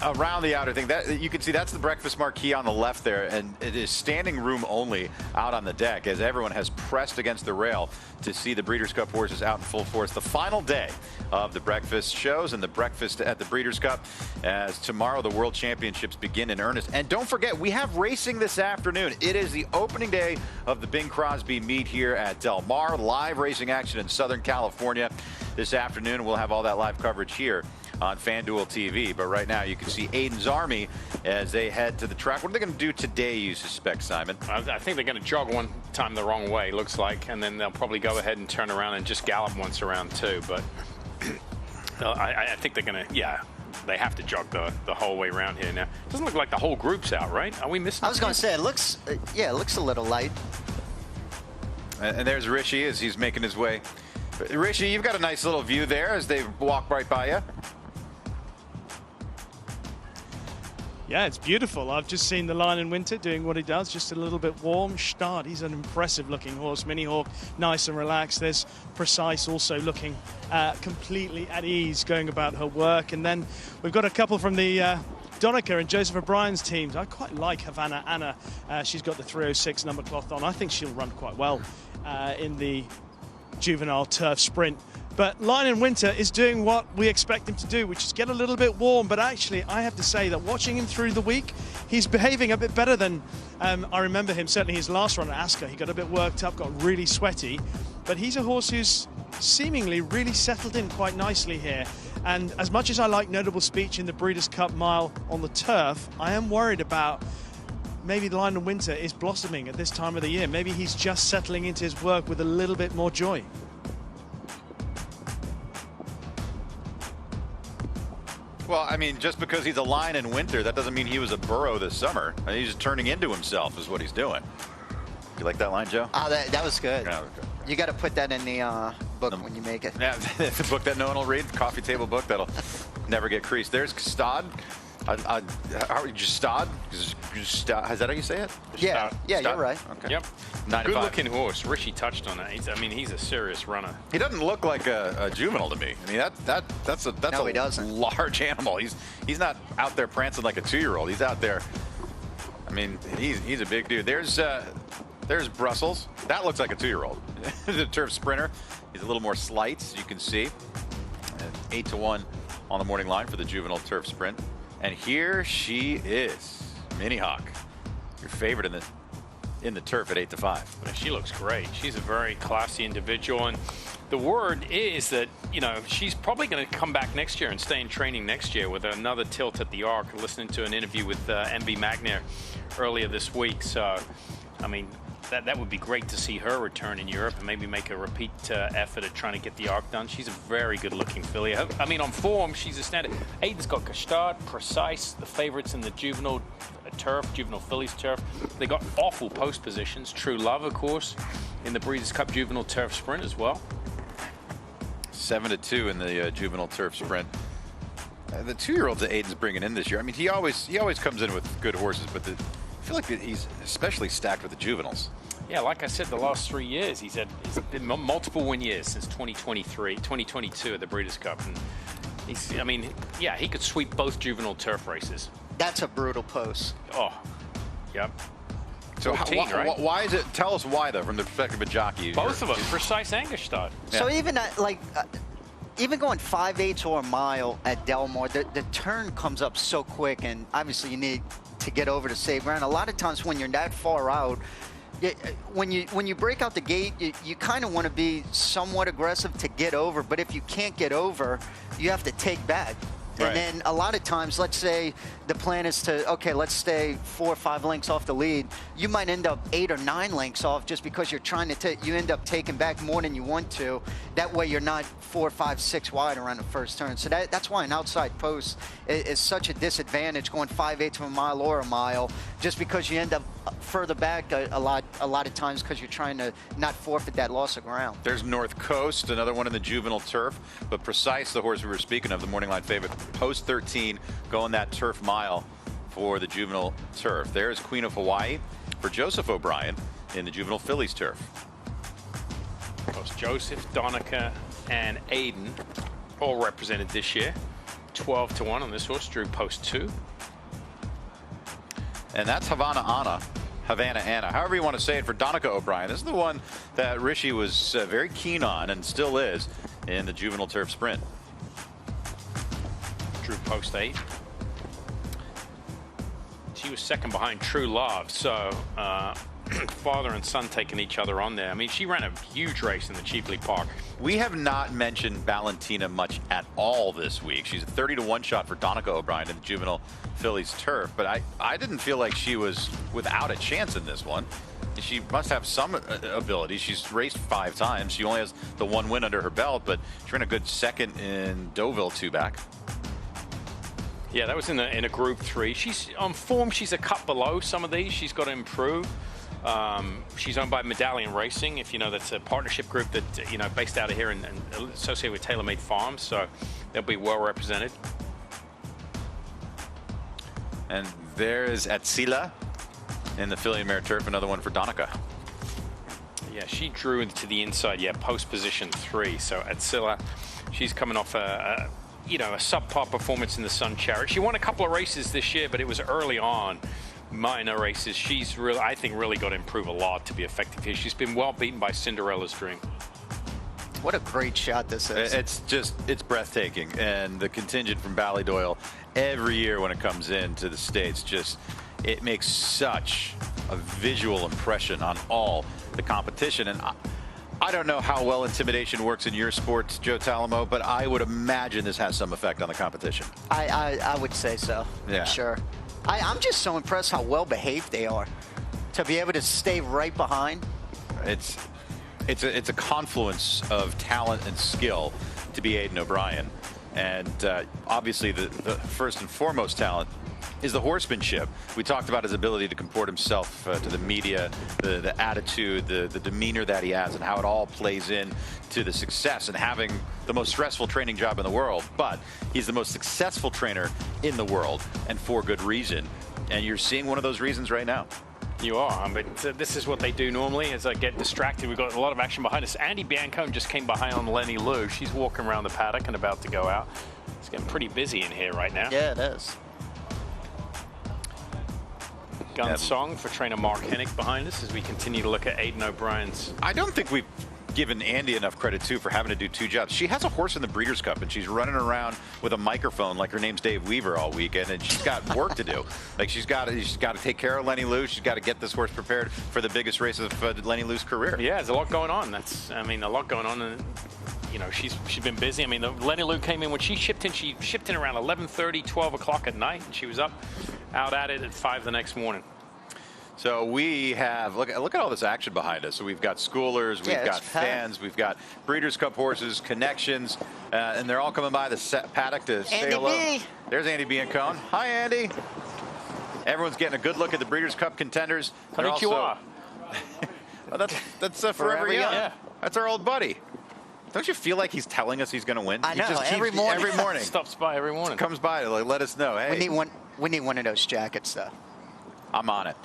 around the outer thing. That you can see, that's the breakfast marquee on the left there, and it is standing room only out on the deck as everyone has pressed against the rail to see the Breeders' Cup horses out in full force. The final day of the breakfast shows and the breakfast at the Breeders' Cup, as tomorrow the World Championships begin in earnest. And don't forget, we have racing this afternoon. It is the opening day of the Bing Crosby meet here at Del Mar. Live racing action in Southern California this afternoon. We'll have all that live coverage here on FanDuel TV. But right now you can see Aiden's Army as they head to the track. What are they going to do today, you suspect, Simon? I think they're going to jog one time the wrong way, looks like, and then they'll probably go ahead and turn around and just gallop once around too. But I think they're going to, yeah, they have to jog the whole way around here now. It doesn't look like the whole group's out, right? Are we missing? I was going to say, it looks, yeah, it looks a little light. And there's Rishi as he's making his way. Rishi, you've got a nice little view there as they walk right by you. Yeah, it's beautiful. I've just seen the Lion in Winter doing what he does, just a little bit warm. Start, he's an impressive looking horse. Mini Hawk, nice and relaxed. There's Precise also looking completely at ease, going about her work. And then we've got a couple from the Donica and Joseph O'Brien's teams. I quite like Havana Anna. She's got the 306 number cloth on. I think she'll run quite well in the juvenile turf sprint. But Lion in Winter is doing what we expect him to do, which is get a little bit warm. But actually, I have to say that watching him through the week, he's behaving a bit better than I remember him. Certainly his last run at Ascot, he got a bit worked up, got really sweaty. But he's a horse who's seemingly really settled in quite nicely here. And as much as I like Notable Speech in the Breeders' Cup Mile on the turf, I am worried about maybe the Lion in Winter is blossoming at this time of the year. Maybe he's just settling into his work with a little bit more joy. Well, I mean, just because he's a Lion in Winter, that doesn't mean he was a burro this summer. I mean, he's just turning into himself is what he's doing. You like that line, Joe? Oh, that was good. Yeah, okay. You got to put that in the book when you make it. Yeah, the book that no one will read, the coffee table book that'll never get creased. There's Gstad. Gstad? Is that how you say it? Yeah, yeah, you're right. Okay. Yep. Good-looking horse. Rishi touched on that. He's a serious runner. He doesn't look like a juvenile to me. I mean, that's a large animal. He's not out there prancing like a 2-year-old. He's out there. I mean, he's a big dude. There's Brussels. That looks like a 2-year-old. The turf sprinter. He's a little more slight, as you can see. 8-1 on the morning line for the juvenile turf sprint. And here she is, Mini Hawk, your favorite in the turf at 8-5. She looks great. She's a very classy individual, and the word is that she's probably going to come back next year and stay in training next year with another tilt at the Arc. Listening to an interview with MB Magnier earlier this week, so I mean. That would be great to see her return in Europe and maybe make a repeat effort at trying to get the Arc done. She's a very good-looking filly. I mean, on form, she's a standard. Aiden's got Gestart, Precise, the favorites in the juvenile turf, juvenile fillies turf. They got awful post positions. True Love, of course, in the Breeders' Cup juvenile turf sprint as well. 7-2 in the juvenile turf sprint. The 2-year-olds that Aiden's bringing in this year. I mean, he always comes in with good horses, but I feel like he's especially stacked with the juveniles. Yeah, like I said, the last 3 years, he's been multiple win years since 2022 at the Breeders' Cup. And I mean, yeah, he could sweep both juvenile turf races. That's a brutal post. Oh, yep. So 14, right? why is it? Tell us why, though, from the perspective of jockey. Both of them, precise Angerstad. So even even going 5/8 or a mile at Delmar, the turn comes up so quick, and obviously you need to get over to save ground. A lot of times when you're that far out, when you break out the gate, you kind of want to be somewhat aggressive to get over, but if you can't get over, you have to take back. And then a lot of times, let's say the plan is to, okay, let's stay 4 or 5 lengths off the lead. You might end up 8 or 9 lengths off just because you're trying to you end up taking back more than you want to. That way you're not 4, 5, 6 wide around the first turn. So that's why an outside post is such a disadvantage going 5/8 of a mile or a mile, just because you end up further back a lot of times because you're trying to not forfeit that loss of ground. There's North Coast, another one in the juvenile turf, but Precise, the horse we were speaking of, the morning line favorite, post 13, going that turf mile for the juvenile turf. There's Queen of Hawaii for Joseph O'Brien in the juvenile fillies turf. Post Joseph, Donica, and Aiden all represented this year. 12-1 on this horse, drew post 2. And that's Havana Anna, however you want to say it, for Donica O'Brien. This is the one that Rishi was very keen on and still is in the juvenile turf sprint. Drew post 8. She was second behind True Love, so father and son taking each other on there. I mean, she ran a huge race in the Cheaply Park. We have not mentioned Valentina much at all this week. She's a 30-1 shot for Donica O'Brien in the juvenile fillies turf, but I didn't feel like she was without a chance in this one. She must have some ability. She's raced 5 times. She only has the 1 win under her belt, but she ran a good second in Deauville 2-back. Yeah, that was in a Group 3. She's on form. She's a cut below some of these. She's got to improve. She's owned by Medallion Racing, if you know, that's a partnership group that, you know, based out of here and associated with TaylorMade Farms, so they'll be well represented. And there's Atsila in the filly and mare turf, another one for Donica. Yeah, she drew to the inside, post position 3. So Atsila, she's coming off a subpar performance in the Sun Chariot. She won a couple of races this year, but it was early on. Minor races. She's really, I think, really got to improve a lot to be effective here. She's been well beaten by Cinderella's Dream. What a great shot this is. It's breathtaking. And the contingent from Ballydoyle every year when it comes into the States, it makes such a visual impression on all the competition. And I don't know how well intimidation works in your sport, Joe Talamo, but I would imagine this has some effect on the competition. I would say so. Yeah. Sure. I'm just so impressed how well behaved they are to be able to stay right behind. It's a confluence of talent and skill to be Aiden O'Brien, and obviously the first and foremost talent is the horsemanship. We talked about his ability to comport himself to the media, the attitude, the demeanor that he has, and how it all plays in to the success and having the most stressful training job in the world. But he's the most successful trainer in the world, and for good reason. And you're seeing one of those reasons right now. You are, but this is what they do normally. As I get distracted, we've got a lot of action behind us. Andy Biancone just came behind on Lenny Lou. She's walking around the paddock and about to go out. It's getting pretty busy in here right now. Yeah, it is. Gun song for trainer Mark Hennick behind us as we continue to look at Aiden O'Brien's. I don't think we've given Andy enough credit too for having to do 2 jobs. She has a horse in the Breeders' Cup and she's running around with a microphone like her name's Dave Weaver all weekend, and she's got work to do. Like she's got to take care of Lenny Lou. She's got to get this horse prepared for the biggest race of Lenny Lou's career. Yeah, there's a lot going on. A lot going on. And you know, she's been busy. I mean, Lenny Lou came in when she shipped in around 11:30, 12 o'clock at night, and she was out at it at 5 the next morning. So we have, look at all this action behind us. So we've got schoolers, we've got fans, we've got Breeders' Cup horses, connections, and they're all coming by the paddock to say hello. B. There's Andy Biancone. Hi, Andy. Everyone's getting a good look at the Breeders' Cup contenders. Konnichiwa. That's Forever Young. Yeah. That's our old buddy. Don't you feel like he's telling us he's going to win? I know, every morning. Every morning. Stops by every morning. Comes by to let us know. Hey. We need one of those jackets, though. I'm on it.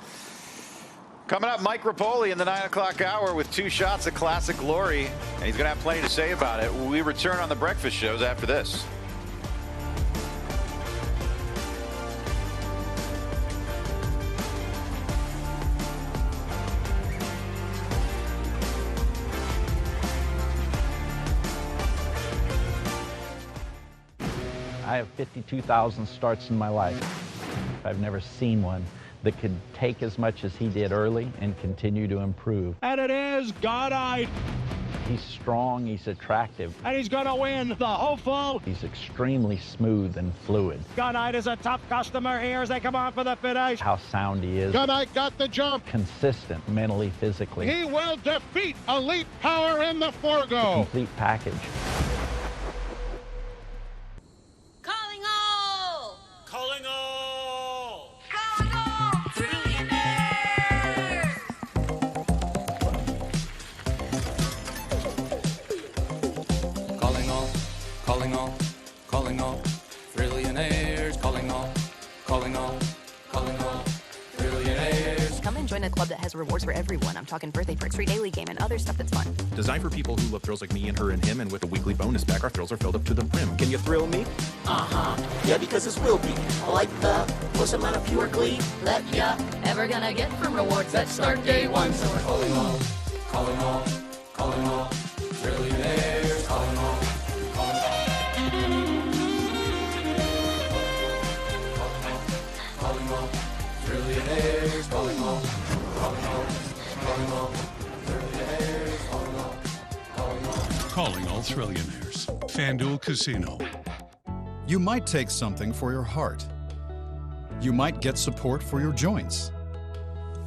Coming up, Mike Repole in the 9 o'clock hour with 2 shots at Classic Glory, and he's going to have plenty to say about it. We return on the breakfast shows after this. I have 52,000 starts in my life. I've never seen one that could take as much as he did early and continue to improve. And it is Godite. He's strong, he's attractive. And he's going to win the hopeful. He's extremely smooth and fluid. Godite is a tough customer here as they come on for the finish. How sound he is. Godite got the jump. Consistent mentally, physically. He will defeat Elite Power in the forego. Complete package. Calling all! Calling all! Calling all! Trillionaires! Calling all, calling all, calling all, trillionaires, calling all, calling all, calling all, trillionaires. Come and join a club that has rewards for everyone. I'm talking birthday perks, free daily game, and other stuff that's fun. Designed for people who love thrills like me and her and him, and with a weekly bonus pack, our thrills are filled up to the brim. Can you thrill me? Uh-huh. Yeah, because it's will be. Like the most amount of pure glee that ya ever gonna get from rewards that start day one. So we're calling all, Calling all, calling all, trillionaires, calling all, calling all. Calling all, trillionaires, calling all, calling all, calling all, trillionaires, calling all, calling all. Calling all trillionaires. FanDuel Casino. You might take something for your heart. You might get support for your joints.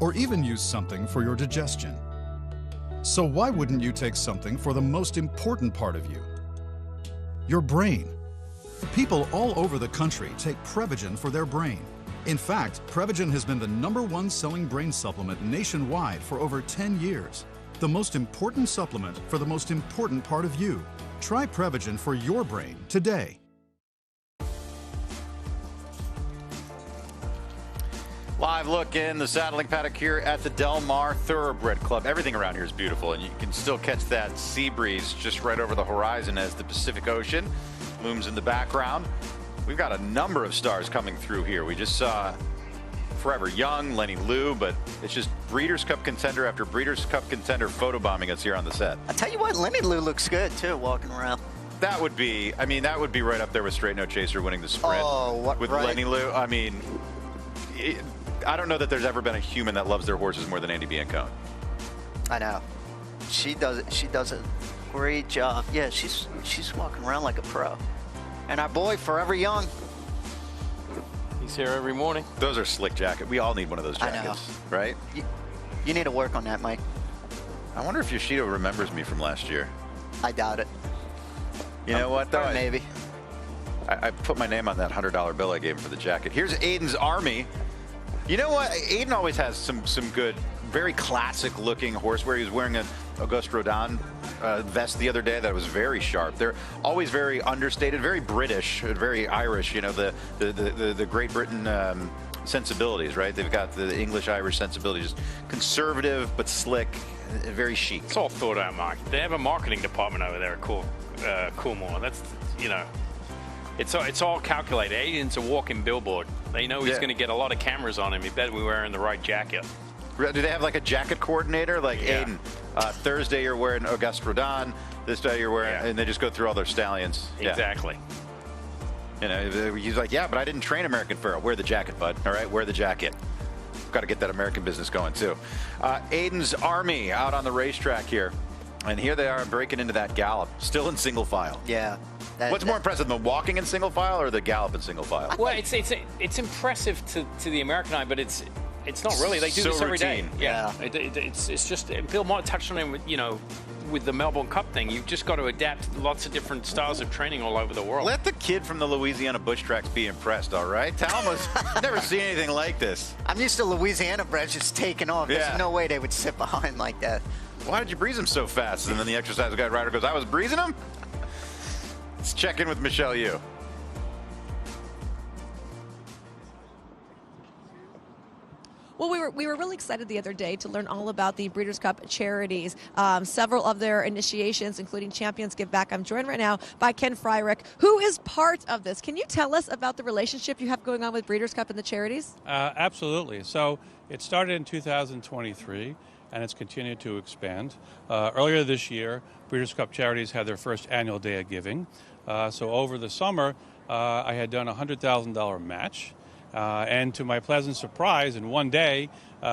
Or even use something for your digestion. So why wouldn't you take something for the most important part of you? Your brain. People all over the country take Prevagen for their brain. In fact, Prevagen has been the #1 selling brain supplement nationwide for over 10 years. The most important supplement for the most important part of you. Try Prevagen for your brain today. Live look in the saddling paddock here at the Del Mar Thoroughbred Club. Everything around here is beautiful, and you can still catch that sea breeze just right over the horizon as the Pacific Ocean looms in the background. We've got a number of stars coming through here. We just saw Forever Young, Lenny Liu, but it's just Breeders' Cup contender after Breeders' Cup contender photobombing us here on the set. I tell you what, Lenny Liu looks good too, walking around. That would be, I mean, that would be right up there with Straight No Chaser winning the sprint. Oh, what, with right? Lenny Liu. I mean, I don't know that there's ever been a human that loves their horses more than Andy Biancone. I know. She does a great job. Yeah, she's walking around like a pro. And our boy, Forever Young. He's here every morning. Those are slick jackets. We all need one of those jackets, right? You need to work on that, Mike. I wonder if Yoshito remembers me from last year. I doubt it. You know what, though? Maybe. I put my name on that $100 bill I gave him for the jacket. Here's Aiden's Army. You know what? Aiden always has some good, very classic looking horseware. He was wearing an Auguste Rodin vest the other day that was very sharp. They're always very understated, very British, very Irish. You know, the Great Britain sensibilities, right? They've got the English-Irish sensibilities, just conservative but slick, very chic. It's all thought out, Mark. They have a marketing department over there at Coolmore. That's, you know, it's all calculated. Aiden's a walking billboard. They know he's going to get a lot of cameras on him. He better be wearing the right jacket. Do they have like a jacket coordinator? Like, Aiden, Thursday you're wearing Auguste Rodin, this day you're wearing, and they just go through all their stallions. Exactly. You know, he's like, yeah, but I didn't train American Pharoah. Wear the jacket, bud. All right, wear the jacket. Got to get that American business going, too. Aiden's Army out on the racetrack here. And here they are breaking into that gallop, still in single file. Yeah. What's more impressive, the walking in single file or the gallop in single file? Well, it's impressive to the American eye, but it's not really. They do so this every routine. day. Yeah. It's just, Bill Mott touched on it, you know, with the Melbourne Cup thing. You've just got to adapt lots of different styles of training all over the world. Let the kid from the Louisiana bush tracks be impressed, all right? Tell him I've never seen anything like this. I'm used to Louisiana bred just taking off. Yeah. There's no way they would sit behind like that. Why did you breeze him so fast? And then the exercise guide rider goes, I was breezing him? Let's check in with Michelle Yu. Well, we were really excited the other day to learn all about the Breeders' Cup charities. Several of their initiations, including Champions Give Back. I'm joined right now by Ken Fryrick, who is part of this. Can you tell us about the relationship you have going on with Breeders' Cup and the charities? Absolutely. So it started in 2023, and it's continued to expand. Earlier this year, Breeders' Cup Charities had their first annual Day of Giving. So over the summer, I had done a $100,000 match. And to my pleasant surprise, in one day,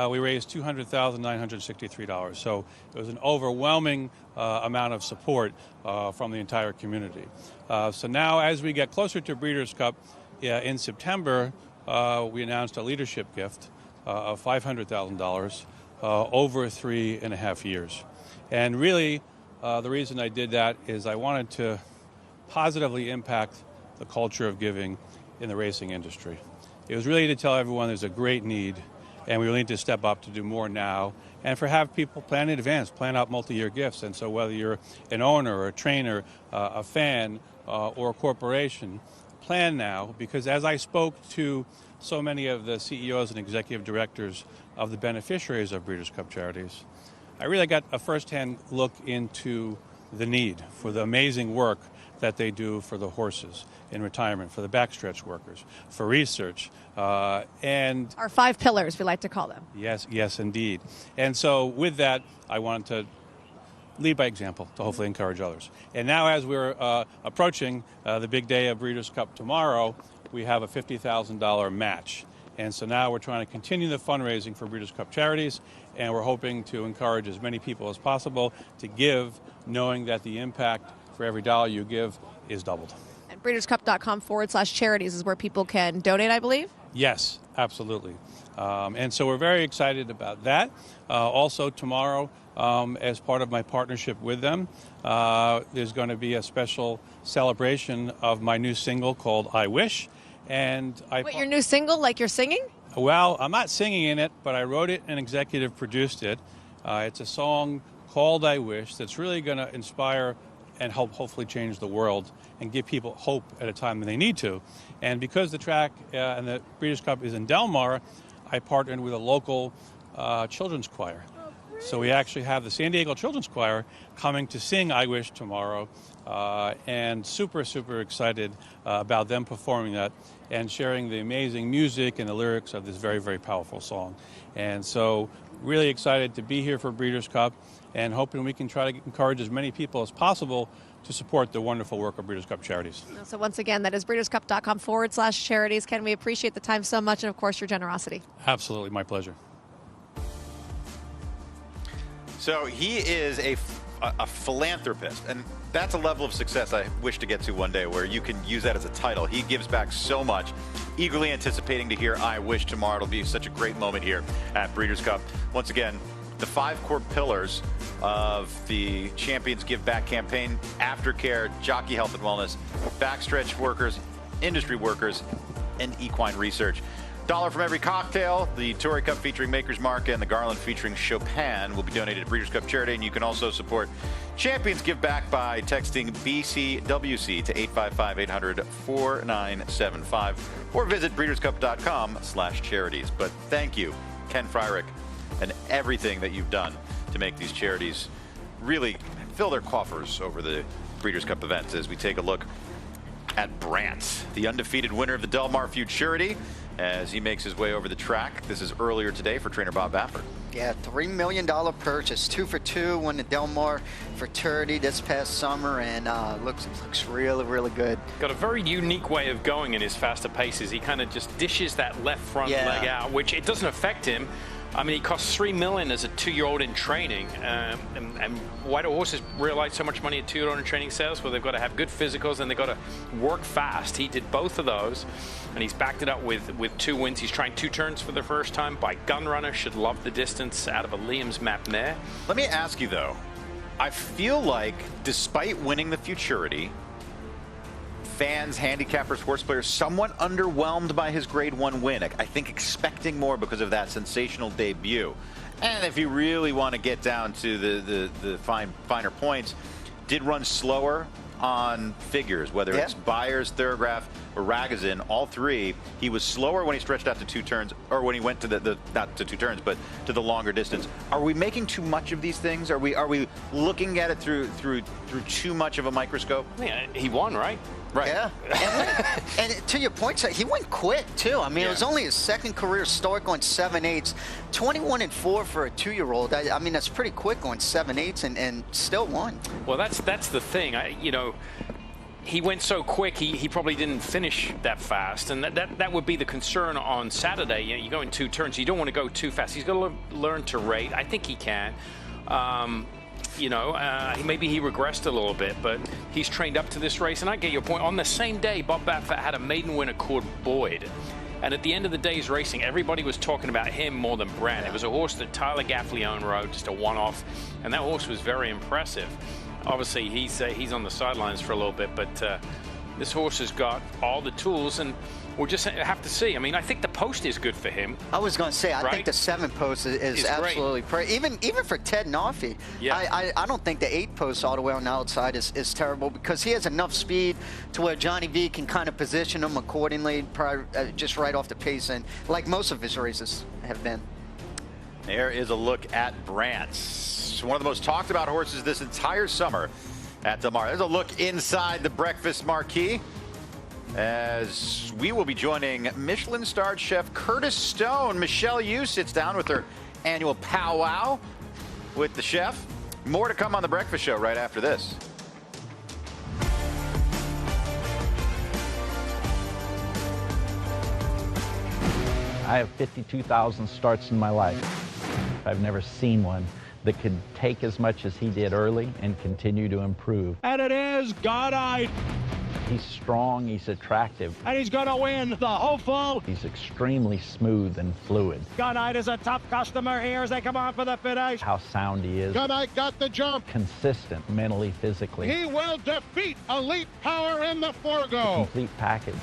we raised $200,963. So it was an overwhelming amount of support from the entire community. So now, as we get closer to Breeders' Cup in September, we announced a leadership gift of $500,000 over 3.5 years. And really, the reason I did that is I wanted to positively impact the culture of giving in the racing industry. It was really to tell everyone there's a great need, and we really need to step up to do more now, and for have people plan in advance, plan out multi-year gifts. And so whether you're an owner or a trainer, a fan, or a corporation, plan now, because as I spoke to so many of the CEOs and executive directors of the beneficiaries of Breeders' Cup charities, I really got a first-hand look into the need for the amazing work that they do for the horses in retirement, for the backstretch workers, for research, and our 5 pillars, we like to call them. Yes, yes, indeed. And so with that, I wanted to lead by example to hopefully encourage others. And now as we're approaching the big day of Breeders' Cup tomorrow, we have a $50,000 match. And so now we're trying to continue the fundraising for Breeders' Cup charities, and we're hoping to encourage as many people as possible to give, knowing that the impact for every dollar you give is doubled. And breederscup.com/charities is where people can donate, I believe? Yes, absolutely. And so we're very excited about that. Also tomorrow, as part of my partnership with them, there's going to be a special celebration of my new single called I Wish. And Wait, your new single, like you're singing? Well, I'm not singing in it, but I wrote it and executive produced it. It's a song called I Wish that's really going to inspire and help hopefully change the world and give people hope at a time when they need to. And because the track and the Breeders' Cup is in Del Mar, I partnered with a local children's choir. So we actually have the San Diego Children's Choir coming to sing I Wish tomorrow, and super, super excited about them performing that and sharing the amazing music and the lyrics of this very, very powerful song. And so really excited to be here for Breeders' Cup and hoping we can try to encourage as many people as possible to support the wonderful work of Breeders' Cup charities. So once again, that is breederscup.com/charities. Ken, we appreciate the time so much and, of course, your generosity. Absolutely, my pleasure. So he is a philanthropist, and that's a level of success I wish to get to one day, where you can use that as a title. He gives back so much. Eagerly anticipating to hear I Wish tomorrow. It'll be such a great moment here at Breeders' Cup. Once again, the 5 core pillars of the Champions Give Back campaign: aftercare, jockey health and wellness, backstretch workers, industry workers, and equine research. $1 from every cocktail. The Torrey Cup featuring Maker's Mark and the Garland featuring Chopin will be donated to Breeders' Cup charity, and you can also support Champions Give Back by texting BCWC to 855-800-4975 or visit breederscup.com/charities. But thank you, Ken Fryrick, and everything that you've done to make these charities really fill their coffers over the Breeders' Cup events. As we take a look at Brandt, the undefeated winner of the Del Mar Futurity, as he makes his way over the track. This is earlier today for trainer Bob Baffert. Yeah, $3 million purchase, 2 for 2, won the Del Mar Futurity this past summer, and looks really, really good. Got a very unique way of going in his faster paces. He kind of just dishes that left front leg out, which it doesn't affect him. I mean, he costs $3 million as a 2-year-old in training, and why do horses realize so much money at 2-year-old in training sales? Well, they've got to have good physicals and they've got to work fast. He did both of those, and he's backed it up with 2 wins. He's trying 2 turns for the first time by Gunrunner. Should love the distance out of a Liam's map mare. Let me ask you though, I feel like despite winning the Futurity, fans, handicappers, horse players, somewhat underwhelmed by his Grade 1 win. I think expecting more because of that sensational debut. And if you really want to get down to the finer points, did run slower on figures, whether it's Byers, Thorograph, or Ragozin, all 3. He was slower when he stretched out to 2 turns, or when he went to not to 2 turns, but to the longer distance. Are we making too much of these things? Are we looking at it through too much of a microscope? Yeah, he won, right? Right. Yeah. And to your point, he went quick, too. I mean, it was only his 2nd career start going 7/8. 21-4 for a 2-year-old. I mean, that's pretty quick going 7/8 and still won. Well, that's the thing. he went so quick, he probably didn't finish that fast, and that would be the concern on Saturday. You know, you go in 2 turns, you don't want to go too fast. He's got to learn to rate. I think he can. You know, maybe he regressed a little bit, but he's trained up to this race, and I get your point. On the same day, Bob Baffert had a maiden winner called Boyd, and at the end of the day's racing, everybody was talking about him more than Brandt. It was a horse that Tyler Gaffleone rode, just a one-off, and that horse was very impressive. Obviously, he's on the sidelines for a little bit, but this horse has got all the tools, and we'll just have to see. I mean, I think the post is good for him. I was going to say, I think the 7 post is absolutely even for Ted Nafi. Yeah. I don't think the 8 post all the way on the outside is terrible, because he has enough speed to where Johnny V can kind of position him accordingly, probably, just right off the pace, and like most of his races have been. There is a look at Brandt, one of the most talked about horses this entire summer at the Mar. There's a look inside the breakfast marquee, as we will be joining Michelin-starred chef Curtis Stone. Michelle Yu sits down with her annual powwow with the chef. More to come on the breakfast show right after this. I have 52,000 starts in my life. I've never seen one that could take as much as he did early and continue to improve. And it is God-eyed. He's strong, he's attractive. And he's going to win the hopeful. He's extremely smooth and fluid. God-eyed is a tough customer here as they come on for the finish. How sound he is. God-eyed got the jump. Consistent mentally, physically. He will defeat Elite Power in the Forgo. Complete package.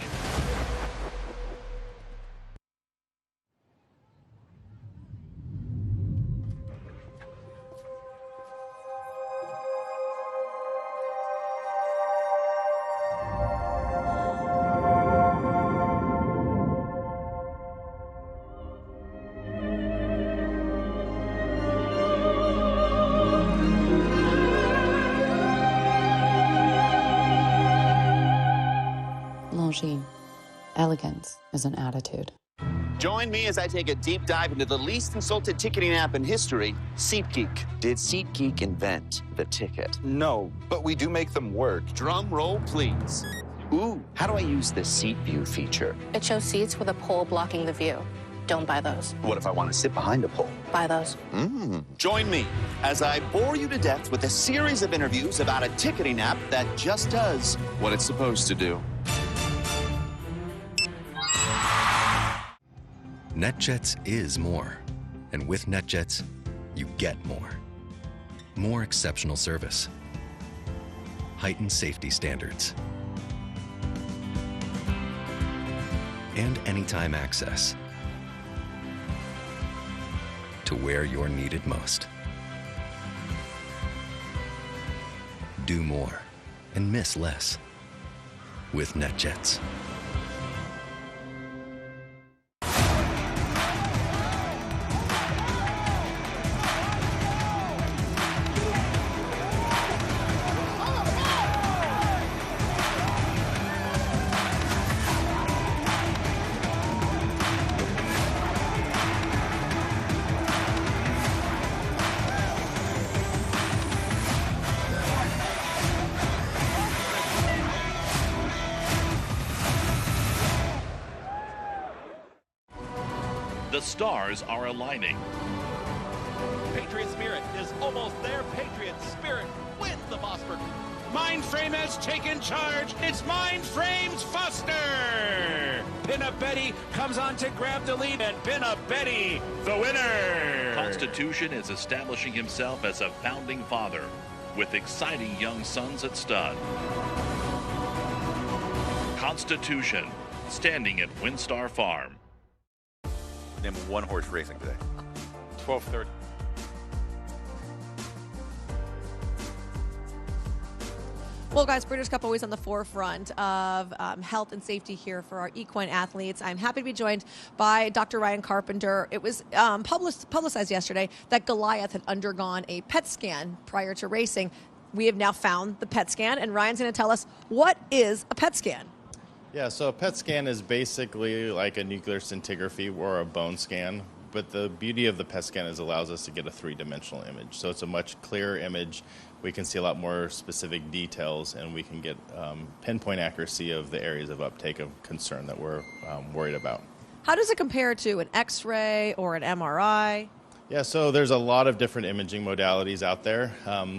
Elegance is an attitude. Join me as I take a deep dive into the least insulted ticketing app in history, SeatGeek. Did SeatGeek invent the ticket? No, but we do make them work. Drum roll, please. Ooh, how do I use the Seat View feature? It shows seats with a pole blocking the view. Don't buy those. What if I want to sit behind a pole? Buy those. Join me as I bore you to death with a series of interviews about a ticketing app that just does what it's supposed to do. NetJets is more. And with NetJets, you get more. More exceptional service. Heightened safety standards. And anytime access to where you're needed most. Do more and miss less with NetJets. The stars are aligning. Patriot Spirit is almost there. Patriot Spirit wins the Mossberg. Mindframe has taken charge. It's Mindframe's Foster. Pin-Up Betty comes on to grab the lead, and Pin-Up Betty, the winner. Constitution is establishing himself as a founding father with exciting young sons at stud. Constitution, standing at Windstar Farm. Name one horse racing today. 12:30. Well, guys, Breeders' Cup always on the forefront of health and safety here for our equine athletes. I'm happy to be joined by Dr. Ryan Carpenter. It was publicized yesterday that Goliath had undergone a PET scan prior to racing. We have now found the PET scan, and Ryan's going to tell us what is a PET scan. Yeah, so a PET scan is basically like a nuclear scintigraphy or a bone scan, but the beauty of the PET scan is it allows us to get a three-dimensional image. So it's a much clearer image. We can see a lot more specific details, and we can get pinpoint accuracy of the areas of uptake of concern that we're worried about. How does it compare to an X-ray or an MRI? Yeah, so there's a lot of different imaging modalities out there.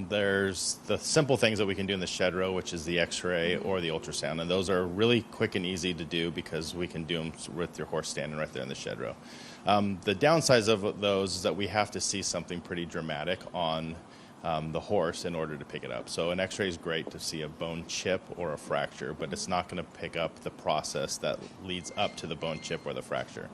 There's the simple things that we can do in the shed row, which is the X-ray or the ultrasound, and those are really quick and easy to do because we can do them with your horse standing right there in the shed row. The downsides of those is that we have to see something pretty dramatic on the horse in order to pick it up. So an X-ray is great to see a bone chip or a fracture, but it's not going to pick up the process that leads up to the bone chip or the fracture.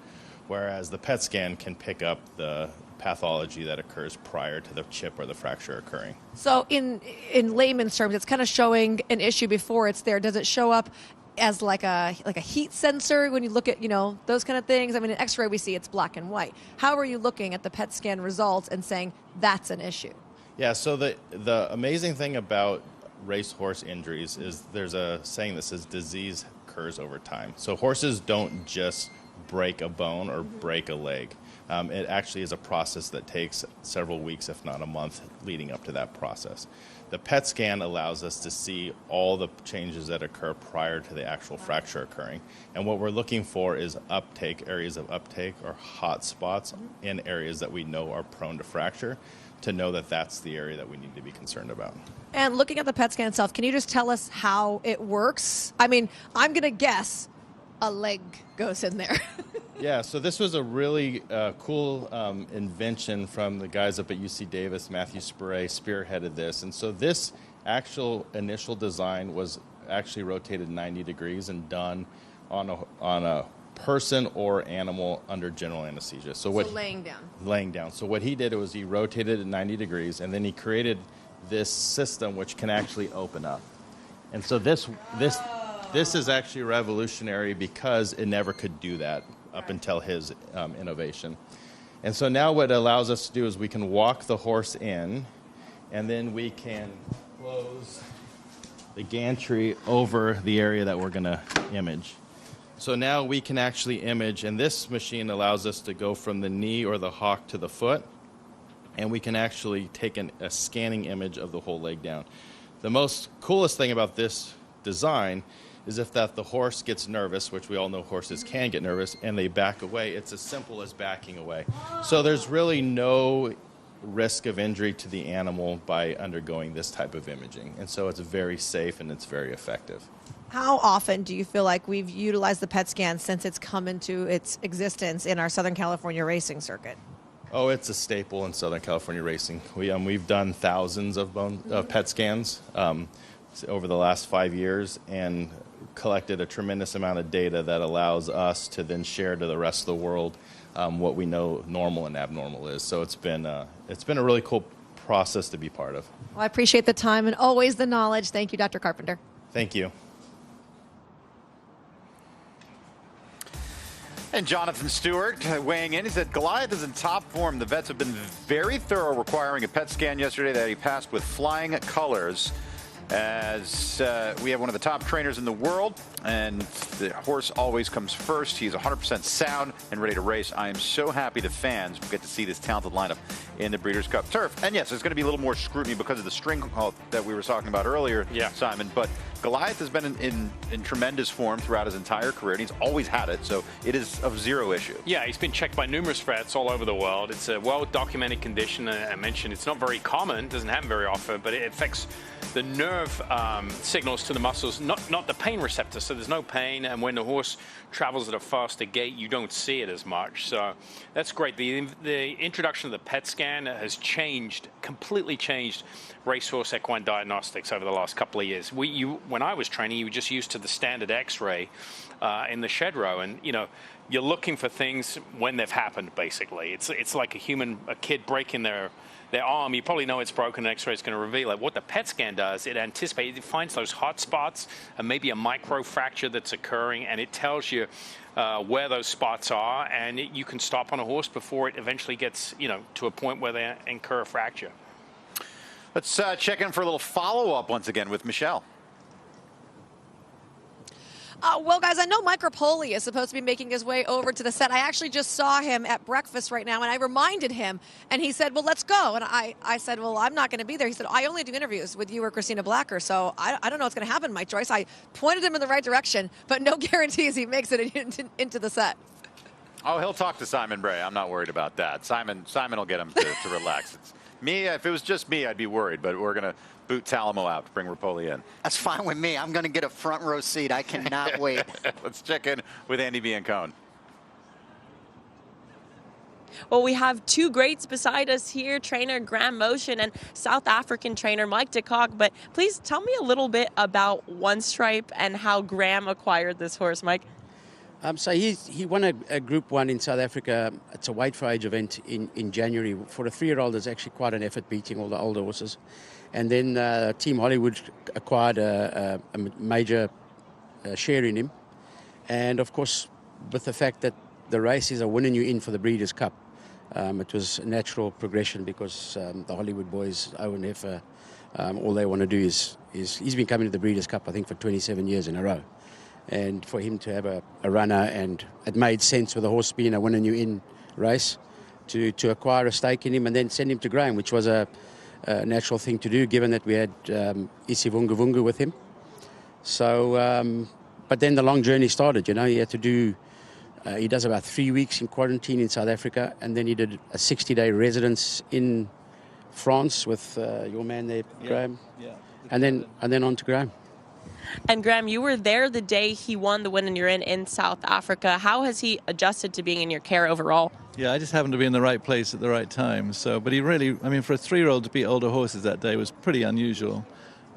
Whereas the PET scan can pick up the pathology that occurs prior to the chip or the fracture occurring. So in layman's terms, it's kind of showing an issue before it's there. Does it show up as like a heat sensor when you look at, those kind of things? I mean, in X-ray we see it's black and white. How are you looking at the PET scan results and saying that's an issue? Yeah, so the amazing thing about racehorse injuries is there's a saying that says disease occurs over time. So horses don't just break a bone or break a leg. It actually is a process that takes several weeks, if not a month, leading up to that process. The PET scan allows us to see all the changes that occur prior to the actual fracture occurring. And what we're looking for is uptake, areas of uptake or hot spots in areas that we know are prone to fracture, to know that that's the area that we need to be concerned about. And looking at the PET scan itself, can you just tell us how it works? I mean, I'm going to guess a leg goes in there. Yeah, so this was a really cool invention from the guys up at UC Davis. Matthew Spray spearheaded this. And so this actual initial design was actually rotated 90 degrees and done on a person or animal under general anesthesia. So laying down. Laying down. So what he did was he rotated it 90 degrees, and then he created this system which can actually open up. And so this is actually revolutionary because it never could do that up until his innovation. And so now what it allows us to do is we can walk the horse in, and then we can close the gantry over the area that we're going to image. So now we can actually image, and this machine allows us to go from the knee or the hock to the foot, and we can actually take a scanning image of the whole leg down. The most coolest thing about this design is if that the horse gets nervous, which we all know horses can get nervous, and they back away, it's as simple as backing away. So there's really no risk of injury to the animal by undergoing this type of imaging. And so it's very safe and it's very effective. How often do you feel like we've utilized the PET scan since it's come into its existence in our Southern California racing circuit? Oh, it's a staple in Southern California racing. We've done thousands of PET scans over the last 5 years and collected a tremendous amount of data that allows us to then share to the rest of the world what we know normal and abnormal is. So it's been a really cool process to be part of. Well, I appreciate the time and always the knowledge. Thank you, Dr. Carpenter. Thank you. And Jonathan Stewart weighing in. He said Goliath is in top form. The vets have been very thorough, requiring a PET scan yesterday that he passed with flying colors. As we have one of the top trainers in the world, and the horse always comes first. He's 100% sound and ready to race. I am so happy the fans will get to see this talented lineup in the Breeders' Cup Turf. And yes, there's going to be a little more scrutiny because of the string that we were talking about earlier, Simon. But Goliath has been in tremendous form throughout his entire career, and he's always had it, so it is of zero issue. Yeah, he's been checked by numerous vets all over the world. It's a well-documented condition. I mentioned it's not very common, doesn't happen very often, but it affects the nerve signals to the muscles, not the pain receptor, so there's no pain, and when the horse travels at a faster gait, you don't see it as much. So that's great. The introduction of the PET scan has completely changed racehorse equine diagnostics over the last couple of years. When I was training, you were just used to the standard X-ray in the shed row, and you're looking for things when they've happened. Basically, it's like a kid breaking their arm. You probably know it's broken. An X-ray is going to reveal it. What the PET scan does, it anticipates, it finds those hot spots and maybe a micro fracture that's occurring, and it tells you where those spots are, and you can stop on a horse before it eventually gets to a point where they incur a fracture. Let's check in for a little follow-up once again with Michelle. Well, guys, I know Mike Repole is supposed to be making his way over to the set. I actually just saw him at breakfast right now, and I reminded him, and he said, well, let's go. And I said, well, I'm not going to be there. He said, I only do interviews with you or Christina Blacker, so I don't know what's going to happen, Mike Joyce. I pointed him in the right direction, but no guarantees he makes it into the set. Oh, he'll talk to Simon Bray. I'm not worried about that. Simon will get him to relax. It's me, if it was just me, I'd be worried, but we're going to boot Talamo out to bring Repole in. That's fine with me. I'm going to get a front row seat. I cannot wait. Let's check in with Andy Biancone. Well, we have two greats beside us here, trainer Graham Motion and South African trainer Mike de Kock. But please tell me a little bit about One Stripe and how Graham acquired this horse, Mike. So he won a Group 1 in South Africa. It's a weight for age event in January. For a 3-year-old, it's actually quite an effort beating all the older horses. And then Team Hollywood acquired a major share in him. And, of course, with the fact that the races are winning you in for the Breeders' Cup, it was a natural progression because the Hollywood boys, Owen Heffer, all they want to do is he's been coming to the Breeders' Cup, I think, for 27 years in a row. And for him to have a runner, and it made sense with the horse being a winning you in race to acquire a stake in him and then send him to Graham, which was a natural thing to do given that we had Isivunguvungu with him. So, but then the long journey started, you know. He had to do, he does about 3 weeks in quarantine in South Africa, and then he did a 60-day residence in France with your man there, Graham. Yeah. And then on to Graham. And Graham, you were there the day he won the Win and You're in South Africa. How has he adjusted to being in your care overall? Yeah, I just happened to be in the right place at the right time. So, but he really, I mean, for a 3-year-old to beat older horses that day was pretty unusual.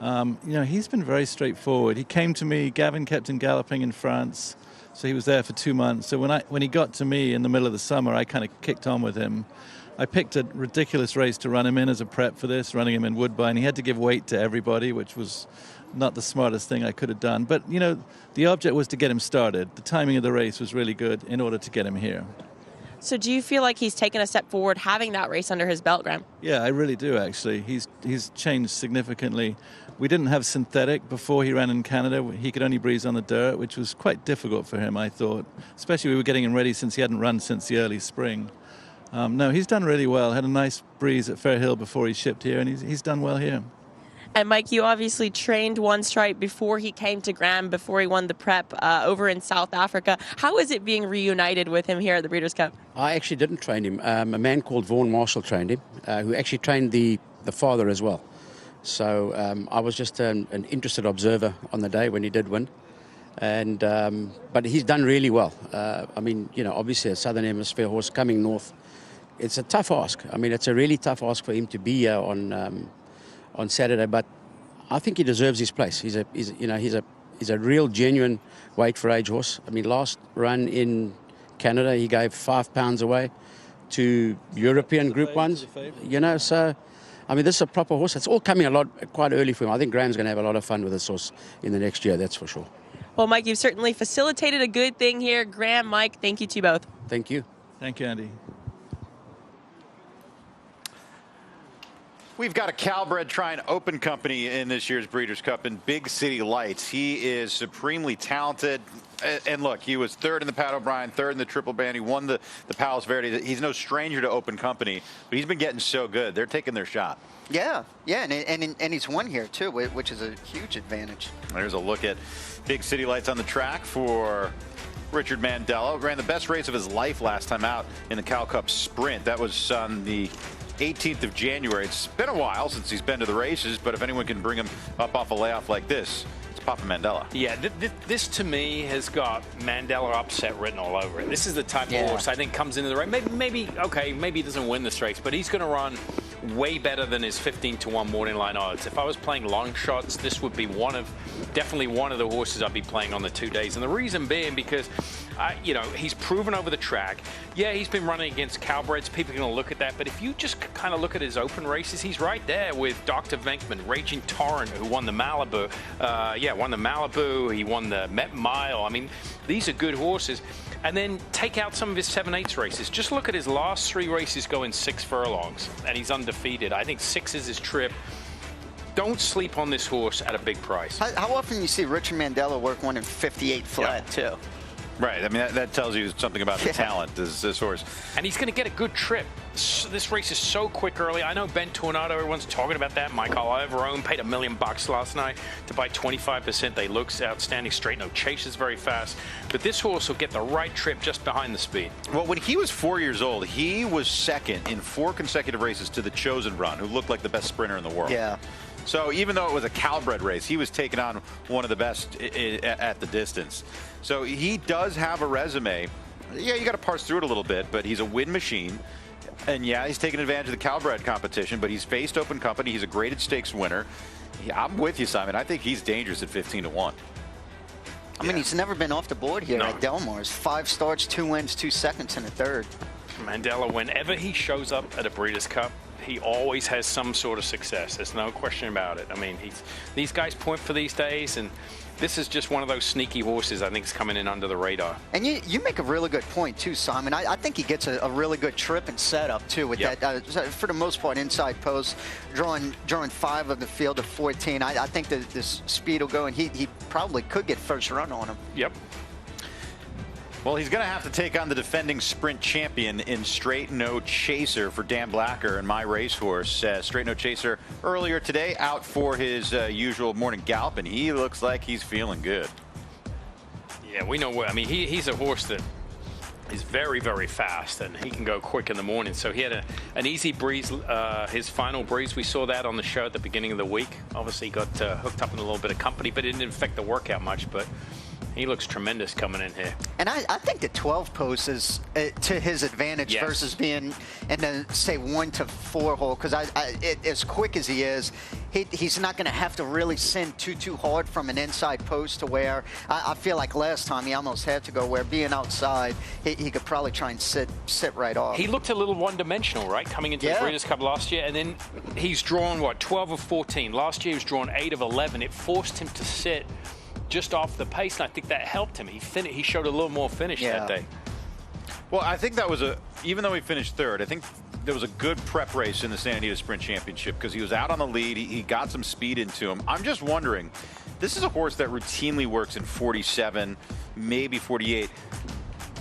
You know, he's been very straightforward. He came to me. Gavin kept him galloping in France, so he was there for 2 months. So when he got to me in the middle of the summer, I kind of kicked on with him. I picked a ridiculous race to run him in as a prep for this, running him in Woodbine. He had to give weight to everybody, which was not the smartest thing I could have done. But, you know, the object was to get him started. The timing of the race was really good in order to get him here. So do you feel like he's taken a step forward having that race under his belt, Graham? Yeah, I really do, actually. He's changed significantly. We didn't have synthetic before he ran in Canada. He could only breeze on the dirt, which was quite difficult for him, I thought. Especially we were getting him ready since he hadn't run since the early spring. No, he's done really well. Had a nice breeze at Fair Hill before he shipped here, and he's done well here. And Mike, you obviously trained One Stripe before he came to Graham, before he won the prep over in South Africa. How is it being reunited with him here at the Breeders' Cup? I actually didn't train him. A man called Vaughan Marshall trained him, who actually trained the father as well. So I was just an interested observer on the day when he did win. And but he's done really well. I mean, you know, obviously a Southern Hemisphere horse coming north, it's a tough ask. I mean, it's a really tough ask for him to be here on Saturday, but I think he deserves his place. He's a real genuine weight for age horse. I mean, last run in Canada, he gave 5 pounds away to European Group 1s. You know, so I mean, this is a proper horse. It's all coming quite early for him. I think Graham's going to have a lot of fun with this horse in the next year. That's for sure. Well, Mike, you've certainly facilitated a good thing here. Graham, Mike, thank you to you both. Thank you. Thank you, Andy. We've got a Calbred trying open company in this year's Breeders' Cup in Big City Lights. He is supremely talented. And look, he was third in the Pat O'Brien, third in the Triple Band. He won the Palos Verdes. He's no stranger to open company, but he's been getting so good. They're taking their shot. Yeah, and he's won here too, which is a huge advantage. There's a look at Big City Lights on the track for Richard Mandella. Ran the best race of his life last time out in the Cal Cup Sprint. That was on the 18th of January. It's been a while since he's been to the races, but if anyone can bring him up off a layoff like this, it's Papa Mandella. Yeah, this to me has got Mandella upset written all over it. This is the type of horse I think comes into the race. Maybe he doesn't win this race, but he's going to run way better than his 15-1 morning line odds. If I was playing long shots, this would be definitely one of the horses I'd be playing on the 2 days. And the reason being because, he's proven over the track. Yeah, he's been running against Calbreds. People are going to look at that. But if you just kind of look at his open races, he's right there with Dr. Venkman, Raging Torrent, who won the Malibu. Won the Malibu. He won the Met Mile. I mean, these are good horses. And then take out some of his 7/8 races. Just look at his last 3 races going 6 furlongs, and he's undefeated. I think 6 is his trip. don't sleep on this horse at a big price. How often you see Richard Mandela work one in 58 flat, too? Right. I mean, that tells you something about the talent, this horse. And he's going to get a good trip. This race is so quick early. I know Ben Tornado, everyone's talking about that. Michael Iverone paid $1 million last night to buy 25%. They look outstanding. Straight No Chase is very fast. But this horse will get the right trip just behind the speed. Well, when he was 4 years old, he was second in 4 consecutive races to the Chosen Run, who looked like the best sprinter in the world. Yeah. So even though it was a Calbred race, he was taking on one of the best at the distance. So he does have a resume. Yeah, you got to parse through it a little bit, but he's a win machine. And yeah, he's taking advantage of the Calbred competition, but he's faced Open Company. He's a graded stakes winner. Yeah, I'm with you, Simon. I think he's dangerous at 15-1. I mean, he's never been off the board here at Del Mar's. 5 starts, 2 wins, 2 seconds, and a third. Mandela, whenever he shows up at a Breeders' Cup, he always has some sort of success. There's no question about it. I mean, these guys point for these days, and this is just one of those sneaky horses I think is coming in under the radar. And you make a really good point, too, Simon. I think he gets a really good trip and setup, too, with that, for the most part, inside post, drawing 5 of the field of 14. I think that this speed will go, and he probably could get first run on him. Yep. Well, he's going to have to take on the defending sprint champion in Straight No Chaser for Dan Blacker and My Racehorse. Straight No Chaser earlier today out for his usual morning gallop, and he looks like he's feeling good. Yeah, we know what. I mean, he's a horse that is very, very fast, and he can go quick in the morning. So he had an easy breeze, his final breeze. We saw that on the show at the beginning of the week. Obviously, he got hooked up in a little bit of company, but it didn't affect the workout much. But he looks tremendous coming in here. And I think the 12 post is to his advantage versus being in the, say, 1 to 4 hole. Because as quick as he is, he's not going to have to really send too hard from an inside post to where I feel like last time he almost had to go where being outside, he could probably try and sit right off. He looked a little one-dimensional, right, coming into the Breeders' Cup last year. And then he's drawn, what, 12 of 14. Last year he was drawn 8 of 11. It forced him to sit just off the pace, and I think that helped him. He showed a little more finish that day. Well, I think that was even though he finished 3rd, I think there was a good prep race in the Santa Anita Sprint Championship because he was out on the lead. He got some speed into him. I'm just wondering, this is a horse that routinely works in 47, maybe 48.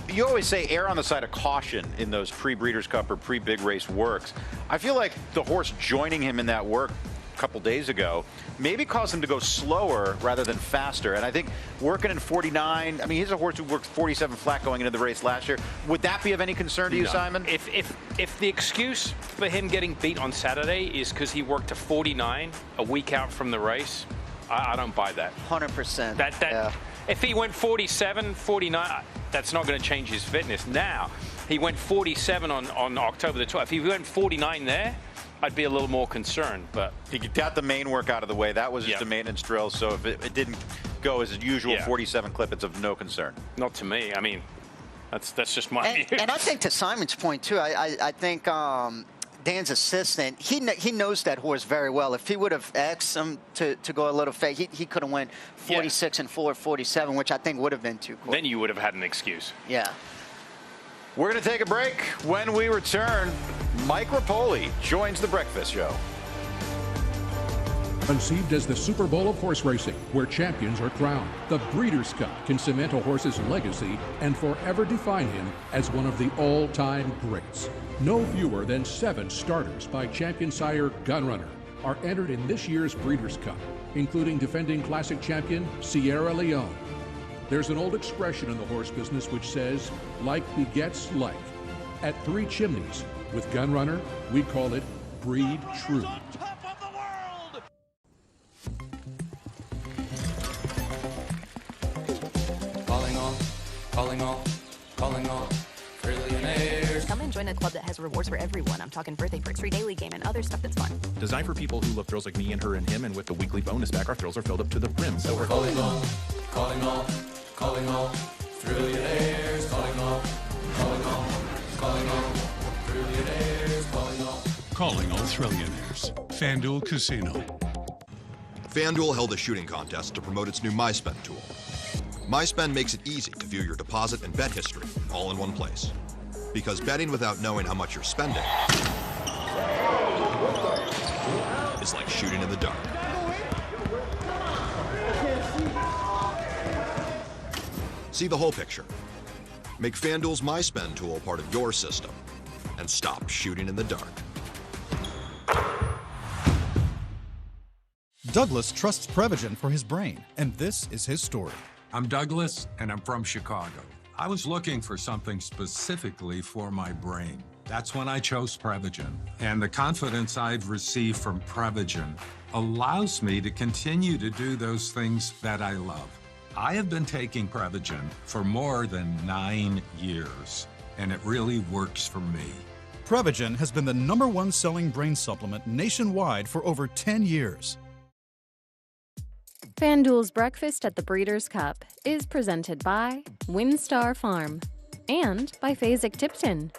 You always say err on the side of caution in those pre-Breeders' Cup or pre-big race works. I feel like the horse joining him in that work couple days ago maybe caused him to go slower rather than faster. And I think working in 49, I mean, he's a horse who worked 47 flat going into the race last year. Would that be of any concern to you, Simon? If the excuse for him getting beat on Saturday is because he worked to 49 a week out from the race, I don't buy that. 100%. If he went 47, 49, that's not going to change his fitness. Now, he went 47 on October the 12th. If he went 49 there, I'd be a little more concerned, but he got the main work out of the way. That was just a maintenance drill, so if it didn't go as usual 47 clip, it's of no concern. Not to me. I mean, that's just my view. And I think to Simon's point too, I think Dan's assistant, he knows that horse very well. If he would have asked him to go a little fake, he could have went 46 and 4, 47, which I think would have been too quick. Then you would have had an excuse. Yeah. We're going to take a break. When we return, Mike Repole joins the Breakfast Show. Conceived as the Super Bowl of horse racing, where champions are crowned, the Breeders' Cup can cement a horse's legacy and forever define him as one of the all-time greats. No fewer than 7 starters by champion sire Gunrunner are entered in this year's Breeders' Cup, including defending classic champion Sierra Leone. There's an old expression in the horse business which says, like begets like. At 3 Chimneys, with Gunrunner, we call it Breed True. Calling all trillionaires. Come and join a club that has rewards for everyone. I'm talking birthday perks, free daily game, and other stuff that's fun. Designed for people who love thrills like me and her and him, and with the weekly bonus back, our thrills are filled up to the brim. So we're calling all trillionaires. Calling all trillionaires. Calling all trillionaires. FanDuel Casino. FanDuel held a shooting contest to promote its new MySpend tool. MySpend makes it easy to view your deposit and bet history all in one place. Because betting without knowing how much you're spending is like shooting in the dark. See the whole picture. Make FanDuel's MySpend tool part of your system and stop shooting in the dark. Douglas trusts Prevagen for his brain, and this is his story. I'm Douglas, and I'm from Chicago. I was looking for something specifically for my brain. That's when I chose Prevagen. And the confidence I've received from Prevagen allows me to continue to do those things that I love. I have been taking Prevagen for more than 9 years, and it really works for me. Prevagen has been the #1 selling brain supplement nationwide for over 10 years. FanDuel's Breakfast at the Breeders' Cup is presented by WinStar Farm and by Phasic Tipton.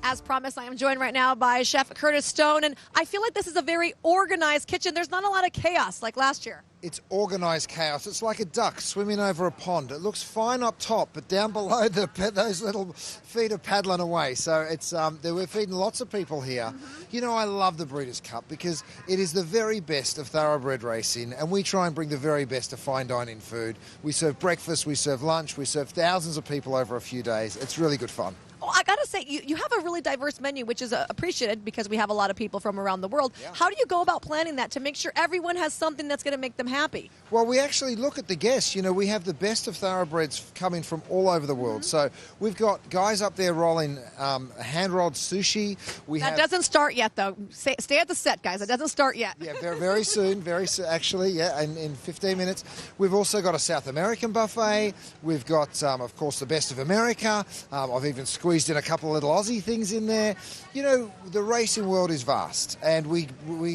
As promised, I am joined right now by Chef Curtis Stone, and I feel like this is a very organized kitchen. There's not a lot of chaos like last year. It's organised chaos. It's like a duck swimming over a pond. It looks fine up top, but down below, those little feet are paddling away. So it's we're feeding lots of people here. You know, I love the Breeders' Cup because it is the very best of thoroughbred racing, and we try and bring the very best of fine dining food. We serve breakfast, we serve lunch, we serve thousands of people over a few days. It's really good fun. Well, I got to say, you have a really diverse menu, which is appreciated because we have a lot of people from around the world. Yeah. How do you go about planning that to make sure everyone has something that's going to make them happy? Well, we actually look at the guests. You know, we have the best of thoroughbreds coming from all over the world. So we've got guys up there rolling hand-rolled sushi. That doesn't start yet, though. Stay at the set, guys. It doesn't start yet. Yeah, very soon, actually, yeah, in 15 minutes. We've also got a South American buffet. We've got, of course, the best of America. I've even squeezed in a couple of little Aussie things in there. You know, the racing world is vast, and we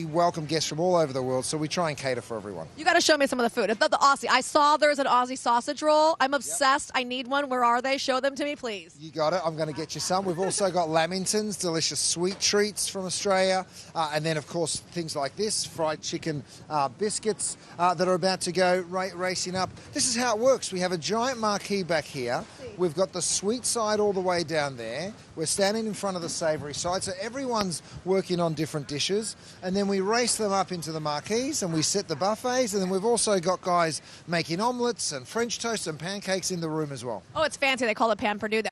welcome guests from all over the world, so we try and cater for everyone. You got to show me some of the food. The Aussie. I saw there's an Aussie sausage roll. I'm obsessed. I need one. Where are they? Show them to me, please. You got it. I'm going to get you some. We've also got lamingtons, delicious sweet treats from Australia, and then, of course, things like this, fried chicken biscuits that are about to go racing up. This is how it works. We have a giant marquee back here. We've got the sweet side all the way down there. We're standing in front of the savoury side, so everyone's working on different dishes, and then we race them up into the marquees and we set the buffets, and then we've also got guys making omelettes and French toast and pancakes in the room as well. Oh, it's fancy. They call it Pan Perdue.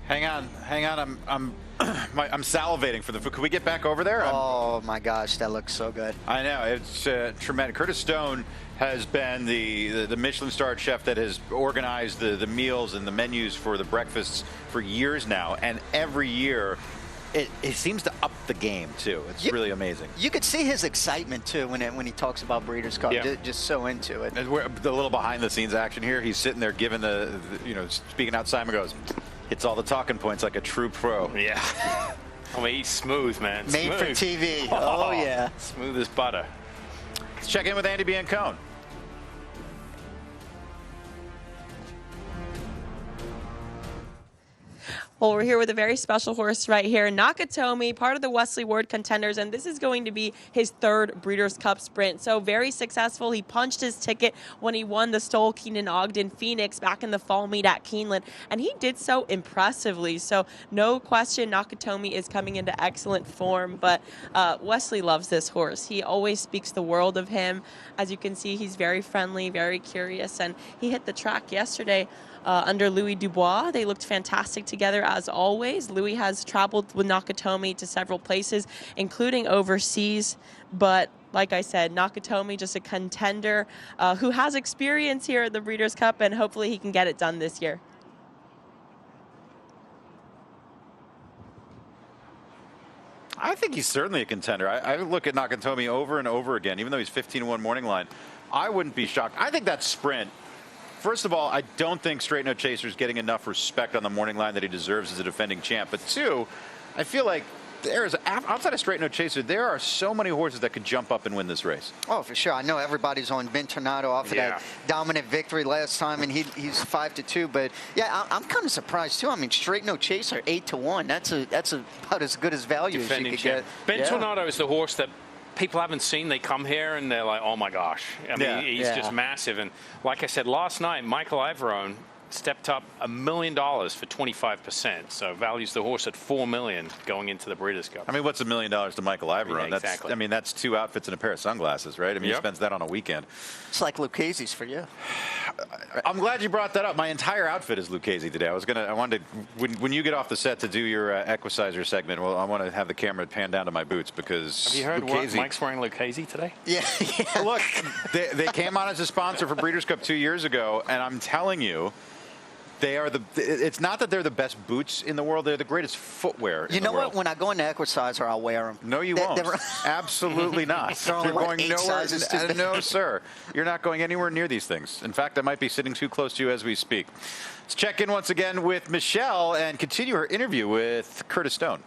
Hang on. I'm salivating for the food. Could we get back over there? Oh my gosh, that looks so good. I know, it's tremendous. Curtis Stone has been the Michelin-starred chef that has organized the meals and the menus for the breakfasts for years now, and every year it seems to up the game too. It's really amazing. You could see his excitement too when he talks about Breeders' Cup. Yeah. Just so into it. And the little behind-the-scenes action here. He's sitting there giving speaking out. Simon goes, hits all the talking points like a true pro. Yeah. I mean, he's smooth, man. Made for TV. Oh, yeah. Smooth as butter. Let's check in with Andy Biancone. Well, we're here with a very special horse right here, Nakatomi, part of the Wesley Ward contenders, and this is going to be his third Breeders' Cup sprint. So very successful. He punched his ticket when he won the Stoll Keenan Ogden Phoenix back in the fall meet at Keeneland, and he did so impressively. So no question, Nakatomi is coming into excellent form, but Wesley loves this horse. He always speaks the world of him. As you can see, he's very friendly, very curious, and he hit the track yesterday under Louis Dubois. They looked fantastic together as always. Louis has traveled with Nakatomi to several places, including overseas, but like I said, Nakatomi, just a contender who has experience here at the Breeders' Cup, and hopefully he can get it done this year. I think he's certainly a contender. I look at Nakatomi over and over again, even though he's 15-1 morning line. I wouldn't be shocked. I think that sprint, first of all, I don't think Straight No Chaser's getting enough respect on the morning line that he deserves as a defending champ. But two, I feel like there's, outside of Straight No Chaser, there are so many horses that could jump up and win this race. Oh, for sure. I know everybody's on Ben Tornado off of that dominant victory last time, and he's 5-2. But yeah, I'm kind of surprised too. I mean, Straight No Chaser 8-1. That's about as good as value as you could get. Ben Tornado is the horse that people haven't seen. They come here and they're like, oh my gosh. I mean, he's just massive. And like I said last night, Michael Ivorone stepped up $1 million for 25%. So values the horse at $4 million going into the Breeders' Cup. I mean, what's $1 million to Michael Ivorone? Yeah, exactly. I mean, that's 2 outfits and a pair of sunglasses, right? I mean, he spends that on a weekend. It's like Lucchese's for you. I'm glad you brought that up. My entire outfit is Lucchese today. I wanted to, when you get off the set to do your Equicizer segment, well, I want to have the camera pan down to my boots because have you heard Lucchese, Mike's wearing Lucchese today? Yeah. Look, they came on as a sponsor for Breeders' Cup 2 years ago, and I'm telling you, they are it's not that they're the best boots in the world. They're the greatest footwear in the world. You know what? When I go into Equicizer, I'll wear them. No, you won't. Absolutely not. You're going nowhere. No, sir. You're not going anywhere near these things. In fact, I might be sitting too close to you as we speak. Let's check in once again with Michelle and continue her interview with Curtis Stone.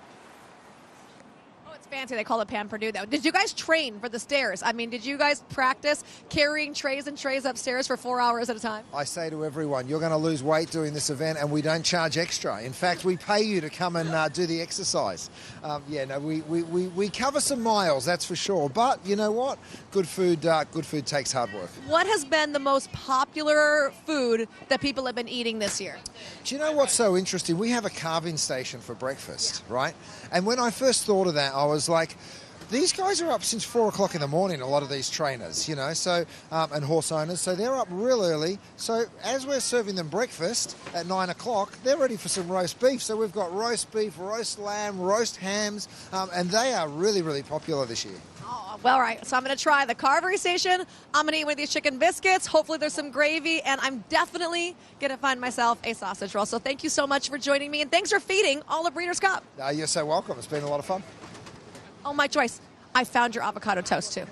Fancy they call it Pam Purdue, though. Did you guys train for the stairs? I mean, did you guys practice carrying trays and trays upstairs for 4 hours at a time? I say to everyone, you're going to lose weight doing this event, and we don't charge extra. In fact, we pay you to come and do the exercise. We cover some miles, that's for sure. But you know what? Good food takes hard work. What has been the most popular food that people have been eating this year? Do you know what's so interesting? We have a carving station for breakfast, right? And when I first thought of that, I was like, these guys are up since 4 o'clock in the morning, a lot of these trainers, you know, so, and horse owners, so they're up real early. So as we're serving them breakfast at 9 o'clock, they're ready for some roast beef. So we've got roast beef, roast lamb, roast hams, and they are really, really popular this year. Oh, well, all right, so I'm going to try the carvery station. I'm going to eat one of these chicken biscuits. Hopefully there's some gravy, and I'm definitely going to find myself a sausage roll. So thank you so much for joining me, and thanks for feeding all of Breeders' Cup. You're so welcome. It's been a lot of fun. Oh, my choice. I found your avocado toast, too.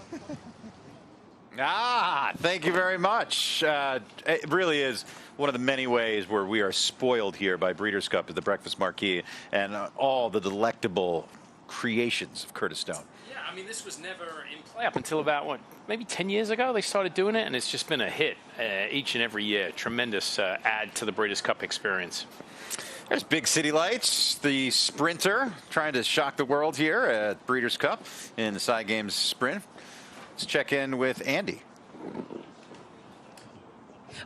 Thank you very much. It really is one of the many ways where we are spoiled here by Breeders' Cup at the Breakfast Marquee and all the delectable creations of Curtis Stone. Yeah, I mean, this was never in play up until about, maybe 10 years ago they started doing it, and it's just been a hit each and every year. Tremendous add to the Breeders' Cup experience. There's Big City Lights, the sprinter, trying to shock the world here at Breeders' Cup in the Side Games Sprint. Let's check in with Andy.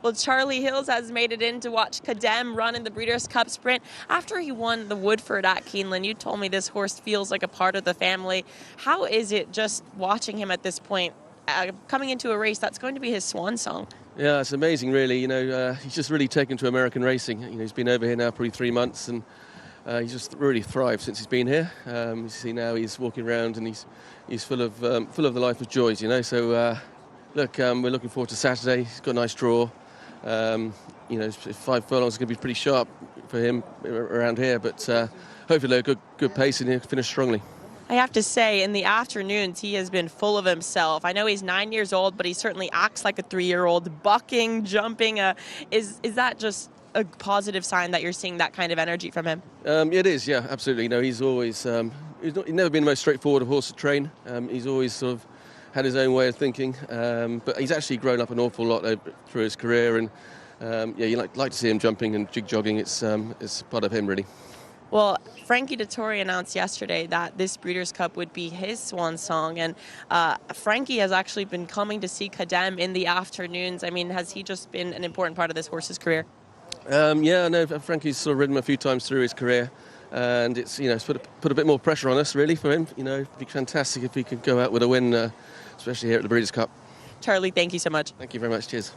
Well, Charlie Hills has made it in to watch Kadm run in the Breeders' Cup Sprint after he won the Woodford at Keeneland. You told me this horse feels like a part of the family. How is it just watching him at this point, coming into a race that's going to be his swan song? Yeah, it's amazing, really. You know, he's just really taken to American racing. You know, he's been over here now probably 3 months, and he's just really thrived since he's been here. You see now he's walking around and he's full of the life of joys. You know, so look, we're looking forward to Saturday. He's got a nice draw. You know, 5 furlongs is going to be pretty sharp for him around here, but hopefully a good pace and he'll finish strongly. I have to say, in the afternoons, he has been full of himself. I know he's 9 years old, but he certainly acts like a 3-year-old, bucking, jumping. Is that just a positive sign that you're seeing that kind of energy from him? It is, yeah, absolutely. You know, he's always he's never been the most straightforward horse to train. He's always sort of had his own way of thinking, but he's actually grown up an awful lot through his career, and yeah, you like to see him jumping and jig-jogging. It's part of him, really. Well, Frankie Dettori announced yesterday that this Breeders' Cup would be his swan song, and Frankie has actually been coming to see Kadm in the afternoons. I mean, has he just been an important part of this horse's career? Yeah, no, Frankie's sort of ridden him a few times through his career, and it's, you know, it's put a bit more pressure on us, really, for him. You know, it'd be fantastic if he could go out with a win, especially here at the Breeders' Cup. Charlie, thank you so much. Thank you very much. Cheers.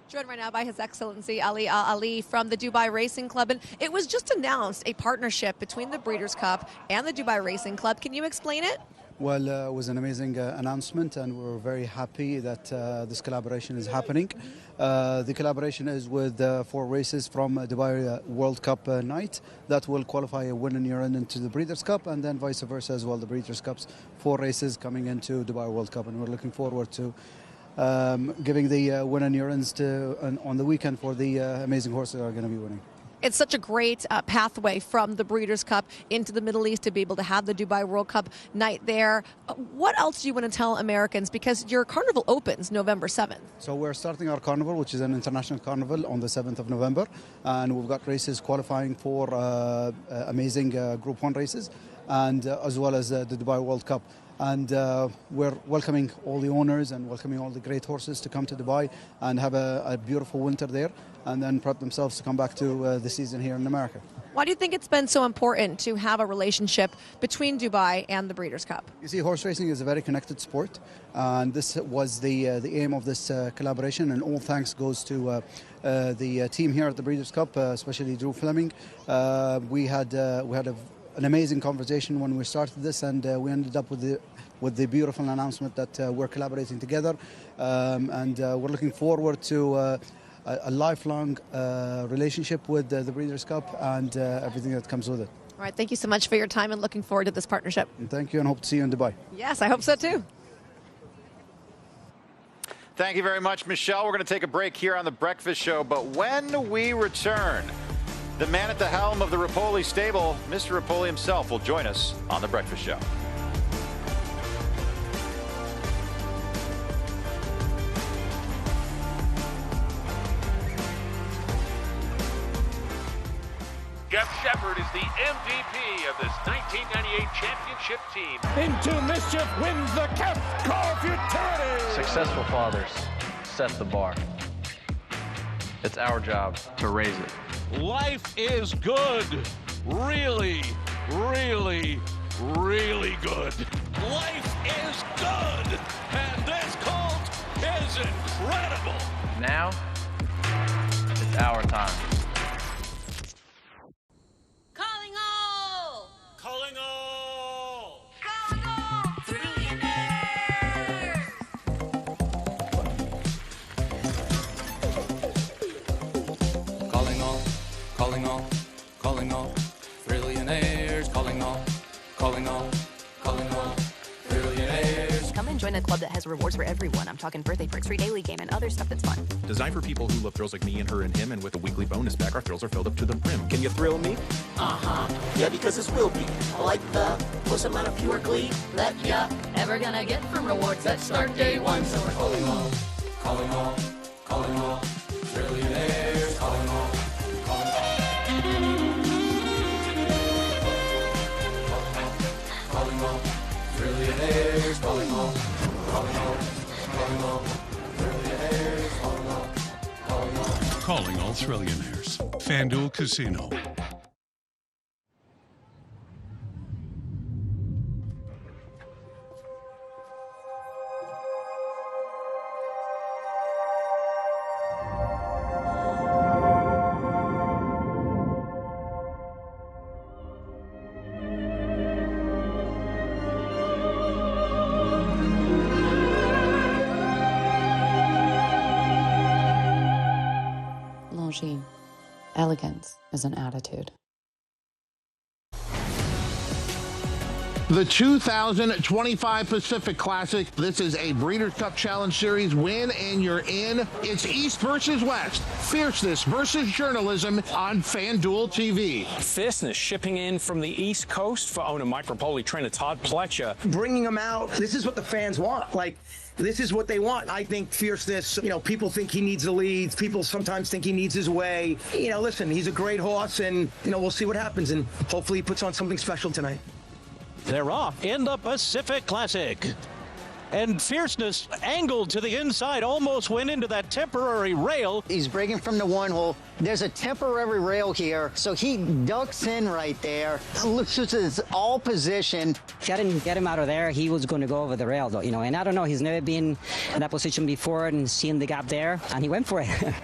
Joined right now by His Excellency Ali from the Dubai Racing Club. And it was just announced a partnership between the Breeders' Cup and the Dubai Racing Club. Can you explain it? Well, it was an amazing announcement, and we're very happy that this collaboration is happening. The collaboration is with 4 races from Dubai World Cup night that will qualify a winner year into the Breeders' Cup, and then vice versa as well. The Breeders' Cup's 4 races coming into Dubai World Cup, and we're looking forward to giving the winner near-ins on the weekend for the amazing horses that are going to be winning. It's such a great pathway from the Breeders' Cup into the Middle East to be able to have the Dubai World Cup night there. What else do you want to tell Americans? Because your carnival opens November 7th. So we're starting our carnival, which is an international carnival, on the 7th of November. And we've got races qualifying for amazing Group 1 races, and as well as the Dubai World Cup. And we're welcoming all the owners and welcoming all the great horses to come to Dubai and have a beautiful winter there, and then prep themselves to come back to the season here in America. Why do you think it's been so important to have a relationship between Dubai and the Breeders' Cup? You see, horse racing is a very connected sport, and this was the aim of this collaboration, and all thanks goes to the team here at the Breeders' Cup, especially Drew Fleming. We had an amazing conversation when we started this, and we ended up with the beautiful announcement that we're collaborating together, and we're looking forward to a lifelong relationship with the Breeders' Cup and everything that comes with it. All right, thank you so much for your time, and looking forward to this partnership. And thank you, and hope to see you in Dubai. Yes, I hope so too. Thank you very much, Michelle. We're going to take a break here on The Breakfast Show, but when we return, the man at the helm of the Repole stable, Mr. Repole himself, will join us on The Breakfast Show. Jeff Shepard is the MVP of this 1998 championship team. Into mischief wins the Cup. Call futility. Successful fathers set the bar. It's our job to raise it. Life is good. Really, really, really good. Life is good. And this colt is incredible. Now, it's our time. Calling all! Calling all! Calling all! Trillionaires! Calling all, calling all, calling all, trillionaires, calling all, calling all, calling all, trillionaires. Come and join a club that has rewards for everyone. I'm talking birthday perks, free daily game, and other stuff that's fun. Designed for people who love thrills like me and her and him, and with a weekly bonus pack, our thrills are filled up to the brim. Can you thrill me? Yeah, because it's will be like the most amount of pure glee that ya Ever gonna get from rewards that start day one. So we're calling all, calling all, calling all, trillionaires, calling all, calling all, calling all, trillionaires, calling all, calling all, calling all, trillionaires, calling all, calling all. Calling all trillionaires. FanDuel Casino. Longines. Elegance is an attitude. The 2025 Pacific Classic. This is a Breeders' Cup Challenge Series win, and you're in. It's East versus West. Fierceness versus journalism on FanDuel TV. Fierceness shipping in from the East Coast for owner Mike Repole, trainer Todd Pletcher. Bringing them out. This is what the fans want. This is what they want. I think Fierceness, people think he needs the leads. People sometimes think he needs his way. Listen, he's a great horse, and, we'll see what happens, and hopefully he puts on something special tonight. They're off in the Pacific Classic. and Fierceness angled to the inside, almost went into that temporary rail. He's breaking from the one hole. There's a temporary rail here, so he ducks in right there, loses all position. Get him out of there. He was going to go over the rail, though, and I don't know. He's never been in that position before and seen the gap there, and he went for it.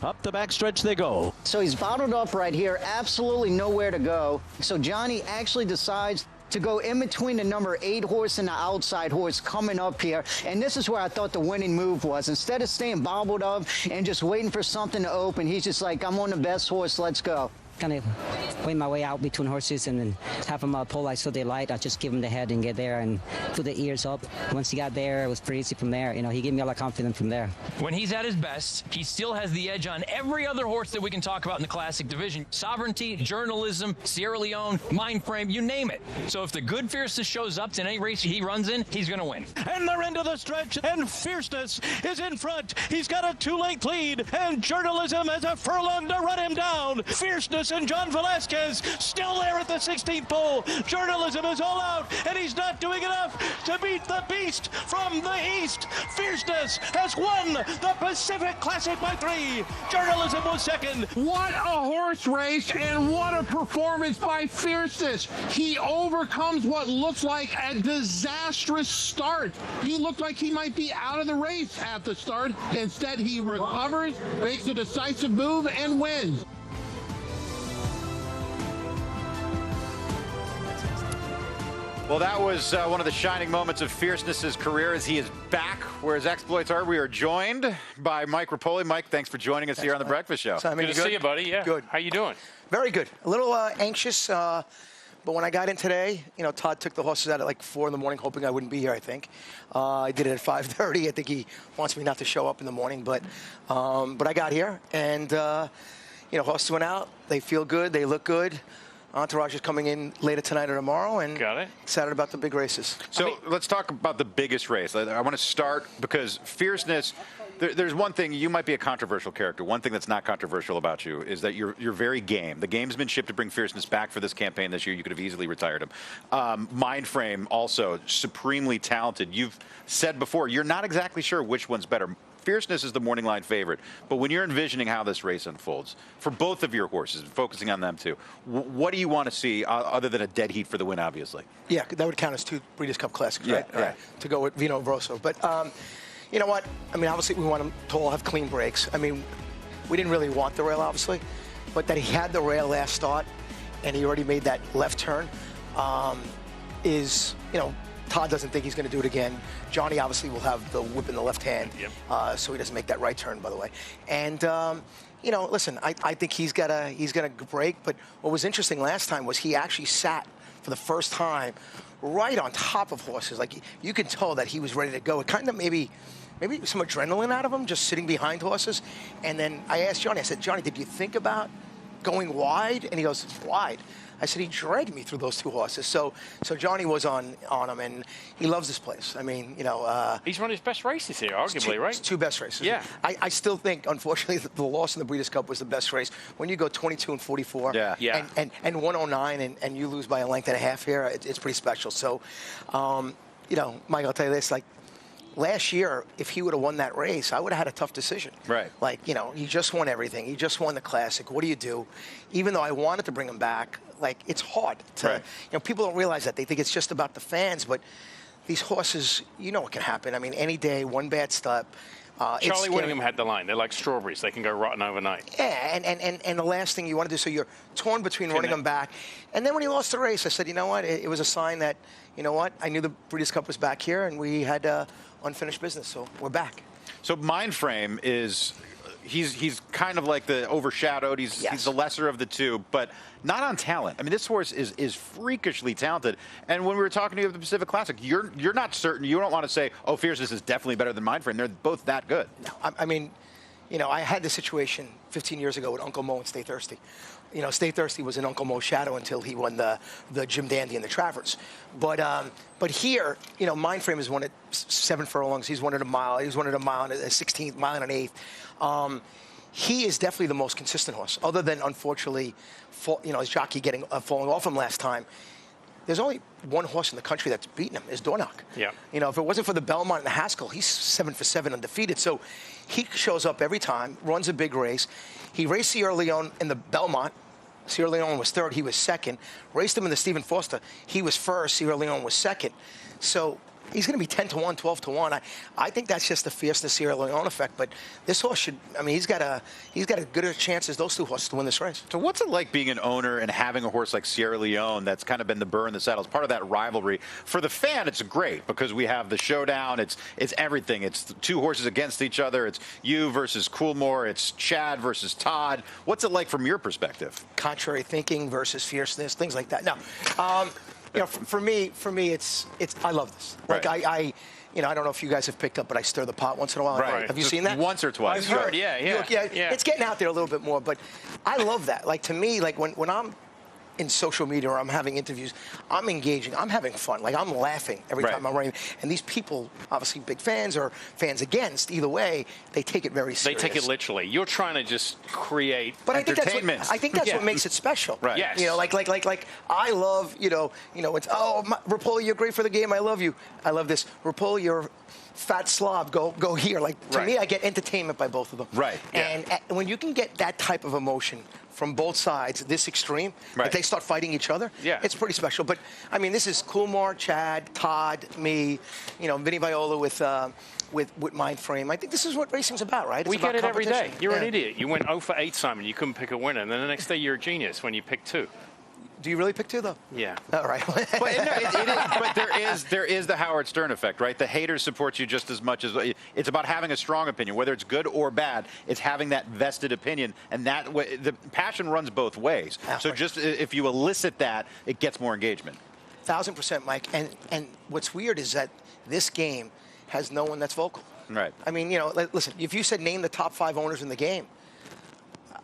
Up the backstretch they go. So he's bottled up right here, absolutely nowhere to go. So Johnny actually decides to go in between the number 8 horse and the outside horse coming up here. And this is where I thought the winning move was. Instead of staying bobbled up and just waiting for something to open, he's just like, I'm on the best horse, let's go. Kind of win my way out between horses and then have them pull like so they light. I just give him the head and get there and put the ears up. Once he got there, it was pretty easy from there. He gave me a lot of confidence from there. When he's at his best, he still has the edge on every other horse that we can talk about in the Classic division. Sovereignty, journalism, Sierra Leone, mind frame, you name it. So if the good Fierceness shows up to any race he runs in, he's going to win. And they're into the stretch, and Fierceness is in front. He's got a 2-length lead, and Journalism has a furlong to run him down. Fierceness and John Velasquez still there at the 16th pole. Journalism is all out, and he's not doing enough to beat the beast from the east. Fierceness has won the Pacific Classic by 3. Journalism was second. What a horse race and what a performance by Fierceness. He overcomes what looks like a disastrous start. He looked like he might be out of the race at the start. Instead, he recovers, makes a decisive move, and wins. Well, that was one of the shining moments of Fierceness's career as he is back where his exploits are. We are joined by Mike Repole. Mike, thanks for joining us here on The Breakfast Show. Good to see you, buddy. Yeah. Good. How you doing? Very good. A little anxious, but when I got in today, Todd took the horses out at like 4 in the morning, hoping I wouldn't be here, I think. I did it at 5:30. I think he wants me not to show up in the morning, but I got here, and, horses went out. They feel good. They look good. Entourage is coming in later tonight or tomorrow, and excited about the big races. So let's talk about the biggest race. I want to start because Fierceness, there's one thing, you might be a controversial character. One thing that's not controversial about you is that you're very game. The game's been shipped to bring Fierceness back for this campaign this year. You could have easily retired him. Mindframe also supremely talented. You've said before, you're not exactly sure which one's better. Fierceness is the morning line favorite, but when you're envisioning how this race unfolds, for both of your horses, focusing on them too, what do you want to see other than a dead heat for the win, obviously? Yeah, that would count as 2 Breeders' Cup Classics, right? Yeah. To go with Vino Rosso. But you know what? I mean, obviously we want them to all have clean breaks. I mean, we didn't really want the rail, obviously, but that he had the rail last start and he already made that left turn is, Todd doesn't think he's going to do it again. Johnny obviously will have the whip in the left hand, so he doesn't make that right turn, by the way. And listen, I think he's got a break. But what was interesting last time was he actually sat for the first time right on top of horses. Like you could tell that he was ready to go. It kind of maybe some adrenaline out of him, just sitting behind horses. And then I asked Johnny. I said, Johnny, did you think about going wide? And he goes, wide. I said, he dragged me through those 2 horses. So Johnny was on him, and he loves this place. I mean, he's run his best races here, arguably, right? 2 best races. Yeah. I still think, unfortunately, the loss in the Breeders' Cup was the best race. When you go 22 and 44 and 109 and you lose by a length and a half here, it's pretty special. So, Mike, I'll tell you this, last year, if he would have won that race, I would have had a tough decision. Right. He just won everything. He just won the Classic. What do you do? Even though I wanted to bring him back, it's hard to, people don't realize that. They think it's just about the fans, but these horses, what can happen. I mean, any day, one bad step. Charlie Whittingham had the line. They're like strawberries. They can go rotten overnight. Yeah, and the last thing you want to do, so you're torn between running them back. And then when he lost the race, I said, you know what? It was a sign that, I knew the Breeders' Cup was back here, and we had unfinished business, so we're back. So Mindframe is, he's kind of like the overshadowed. He's the lesser of the 2, but not on talent. I mean, this horse is freakishly talented. And when we were talking to you at the Pacific Classic, you're not certain. You don't want to say, oh, Fierceness is definitely better than Mindframe. They're both that good. No, I mean, I had this situation 15 years ago with Uncle Mo and Stay Thirsty. Stay Thirsty was in Uncle Mo's shadow until he won the Jim Dandy and the Travers. But here, Mindframe has won it 7 furlongs. He's won it a mile. He's won it a mile and a 16th, mile and an 8th. He is definitely the most consistent horse, other than, unfortunately, his jockey falling off him last time. there's only one horse in the country that's beaten him, is Dornoch. Yeah. You know, if it wasn't for the Belmont and the Haskell, he's 7 for 7 undefeated. So he shows up every time, runs a big race. He raced Sierra Leone in the Belmont. Sierra Leone was third, he was second. Raced him in the Stephen Foster, he was first, Sierra Leone was second. So he's going to be 10-1, 12-1. I think that's just the fierceness Sierra Leone effect. But this horse should, I mean, he's got a good chance as those two horses to win this race. So what's it like being an owner and having a horse like Sierra Leone that's kind of been the burr in the saddle? It's part of that rivalry. For the fan, it's great because we have the showdown. It's everything. It's the two horses against each other. It's you versus Coolmore. It's Chad versus Todd. What's it like from your perspective? Contrary thinking versus fierceness, things like that. No. You know, for me, it's I love this. Like right. You know, I don't know if you guys have picked up, but I stir the pot once in a while. Right. Have you seen that? Once or twice. I've heard, yeah. It's getting out there a little bit more, but I love that. Like, to me, like when I'm in social media or I'm having interviews, I'm engaging, I'm having fun. Like, I'm laughing every time I'm running. And these people, obviously big fans or fans against, either way, they take it very serious. They take it literally. You're trying to just create entertainment. I think that's what makes it special. Right. Yes. You know, like I love, you know, it's, Repole, you're great for the game. I love you. I love this. Repole, you're fat slob. Go here. Like, to me, I get entertainment by both of them. Right. And when you can get that type of emotion from both sides, this extreme, if they start fighting each other, it's pretty special. But, I mean, this is Coolmore, Chad, Todd, me, you know, Vinny Viola with Mindframe. I think this is what racing's about, right? It's we about get it every day. You're an Yeah. idiot. You went 0 for 8, Simon. You couldn't pick a winner. And then the next day you're a genius when you pick 2. Do you really pick 2, though? Yeah. All right. But, no, but there is the Howard Stern effect, right? The haters support you just as much as it's about having a strong opinion, whether it's good or bad. It's having that vested opinion, and that way, the passion runs both ways. So just if you elicit that, it gets more engagement. 1,000%, Mike. And what's weird is that this game has no one that's vocal. Right. I mean, you know, listen, if you said name the top 5 owners in the game,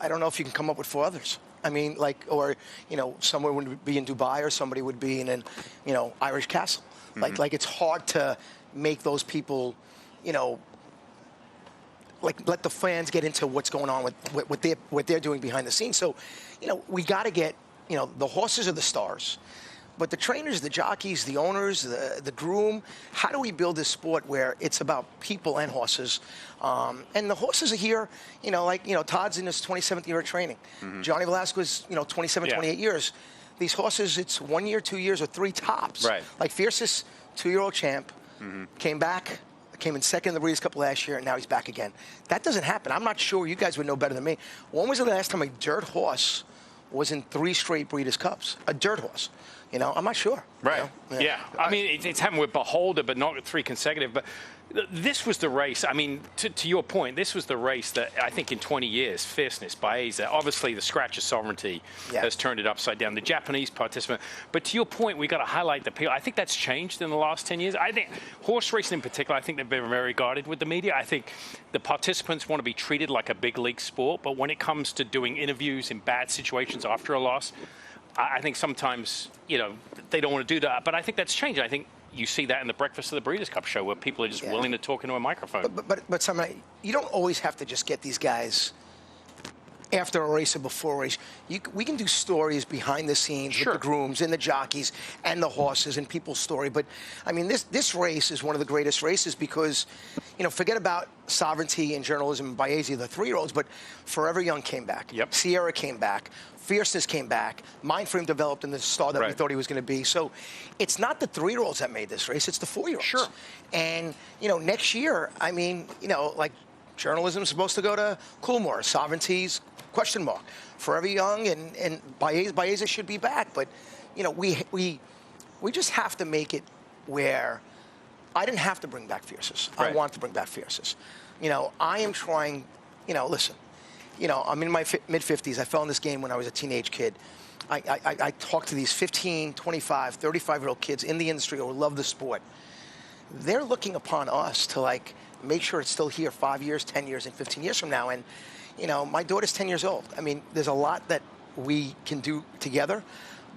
I don't know if you can come up with 4 others. I mean, like, or, you know, somewhere would be in Dubai or somebody would be in an, you know, Irish castle. Like it's hard to make those people, you know, like let the fans get into what's going on with what they're doing behind the scenes. So, you know, we got to get, you know, the horses are the stars. But the trainers, the jockeys, the owners, the groom, how do we build this sport where it's about people and horses? And the horses are here, you know, like, you know, Todd's in his 27th year of training. Johnny Velasquez, you know, 27, 28 years. These horses, it's 1 year, 2 years, or 3 tops. Right. Like Fiercest, 2-year-old champ, came back, came in second in the Breeders' Cup last year, and now he's back again. That doesn't happen. I'm not sure. You guys would know better than me. When was the last time a dirt horse was in 3 straight Breeders' Cups? A dirt horse. You know, I'm not sure. Right. You know? Yeah. I mean, it's happened with Beholder, but not 3 consecutive. But this was the race. I mean, to your point, this was the race that I think in 20 years, fierceness, Baeza, obviously the scratch of sovereignty has turned it upside down. The Japanese participant. But to your point, we got to highlight the people. I think that's changed in the last 10 years. I think horse racing in particular, I think they've been very guarded with the media. I think the participants want to be treated like a big league sport. But when it comes to doing interviews in bad situations after a loss, I think sometimes, you know, they don't want to do that. But I think that's changed. I think you see that in the Breakfast of the Breeders' Cup show where people are just willing to talk into a microphone. But Simon, you don't always have to just get these guys after a race or before a race. We can do stories behind the scenes with the grooms and the jockeys and the horses and people's story. But, I mean, this race is one of the greatest races because, you know, forget about sovereignty and journalism and Baeza, the 3-year-olds, but Forever Young came back. Sierra came back. Fierceness came back. Mindframe developed in the star that we thought he was going to be. So it's not the 3-year-olds that made this race. It's the 4-year-olds. Sure. And, you know, next year, I mean, you know, like journalism's supposed to go to Coolmore. Sovereignty's question mark. Forever Young and Baeza should be back. But, you know, we just have to make it where I didn't have to bring back Fierceness. I want to bring back Fierceness. You know, I am trying, you know, listen. You know, I'm in my mid-50s. I fell in this game when I was a teenage kid. I talk to these 15, 25, 35-year-old kids in the industry who love the sport. They're looking upon us to, like, make sure it's still here 5 years, 10 years, and 15 years from now. And, you know, my daughter's 10 years old. I mean, there's a lot that we can do together,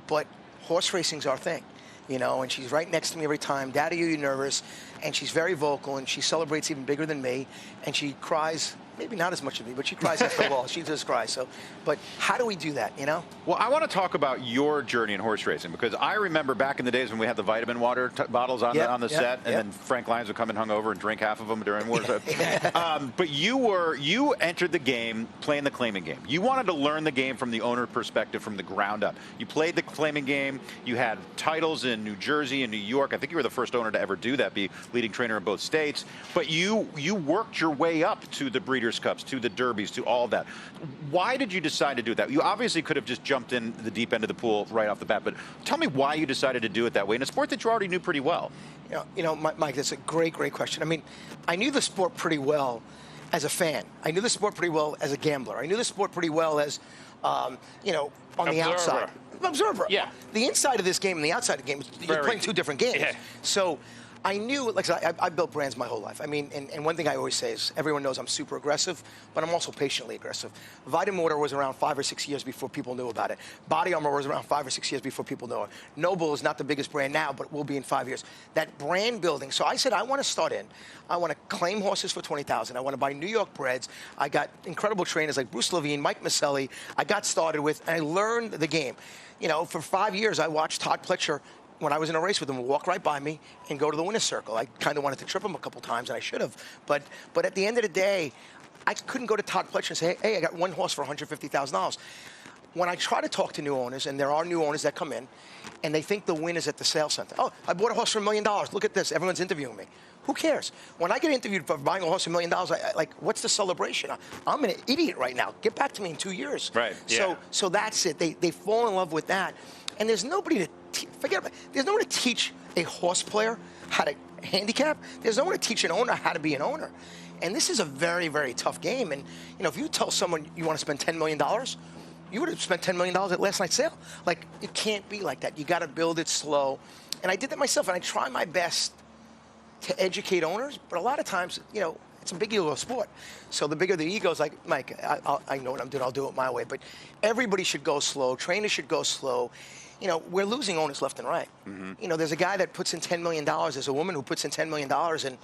but horse racing's our thing. You know, and she's right next to me every time. Daddy, are you nervous? And she's very vocal, and she celebrates even bigger than me, and she cries maybe not as much of me, but she cries after a loss. She does cry. So, but how do we do that, you know? Well, I want to talk about your journey in horse racing, because I remember back in the days when we had the vitamin water bottles on the set, and then Frank Lyons would come and hungover and drink half of them during war. But you entered the game playing the claiming game. You wanted to learn the game from the owner perspective, from the ground up. You played the claiming game. You had titles in New Jersey and New York. I think you were the first owner to ever do that, be leading trainer in both states. But you worked your way up to the Breeders' Cups, to the Derbies, to all of that. Why did you decide to do that? You obviously could have just jumped in the deep end of the pool right off the bat, but tell me why you decided to do it that way in a sport that you already knew pretty well. You know, Mike, that's a great question. I mean, I knew the sport pretty well as a fan. I knew the sport pretty well as a gambler. I knew the sport pretty well as, you know, on the outside. Observer. Yeah. The inside of this game and the outside of the game, you're playing two different games. Yeah. So I knew, like I built brands my whole life. I mean, and one thing I always say is everyone knows I'm super aggressive, but I'm also patiently aggressive. Vitamin Water was around 5 or 6 years before people knew about it. Body Armor was around 5 or 6 years before people knew it. Noble is not the biggest brand now, but will be in 5 years. That brand building. So I said, I want to start in. I want to claim horses for $20,000. I want to buy New York breds. I got incredible trainers like Bruce Levine, Mike Maselli. I got started with, and I learned the game. You know, for 5 years, I watched Todd Pletcher, when I was in a race with him, walk right by me and go to the winner's circle. I kind of wanted to trip him a couple times, and I should have. But at the end of the day, I couldn't go to Todd Pletcher and say, hey, I got one horse for $150,000. When I try to talk to new owners, and there are new owners that come in, and they think the win is at the sales center. Oh, I bought a horse for $1 million. Look at this. Everyone's interviewing me. Who cares? When I get interviewed for buying a horse for $1 million, like, what's the celebration? I'm an idiot right now. Get back to me in 2 years. Right. Yeah. So that's it. They fall in love with that. And there's nobody to forget about it. There's no one to teach a horse player how to handicap. There's no one to teach an owner how to be an owner. And this is a very, very tough game. And, you know, if you tell someone you want to spend $10 million, you would have spent $10 million at last night's sale. Like, it can't be like that. You got to build it slow. And I did that myself, and I try my best to educate owners. But a lot of times, you know, it's a big ego sport. So the bigger the ego is, like, Mike, I know what I'm doing. I'll do it my way. But everybody should go slow. Trainers should go slow. You know, we're losing owners left and right. Mm-hmm. You know, there's a guy that puts in $10 million. There's a woman who puts in $10 million, and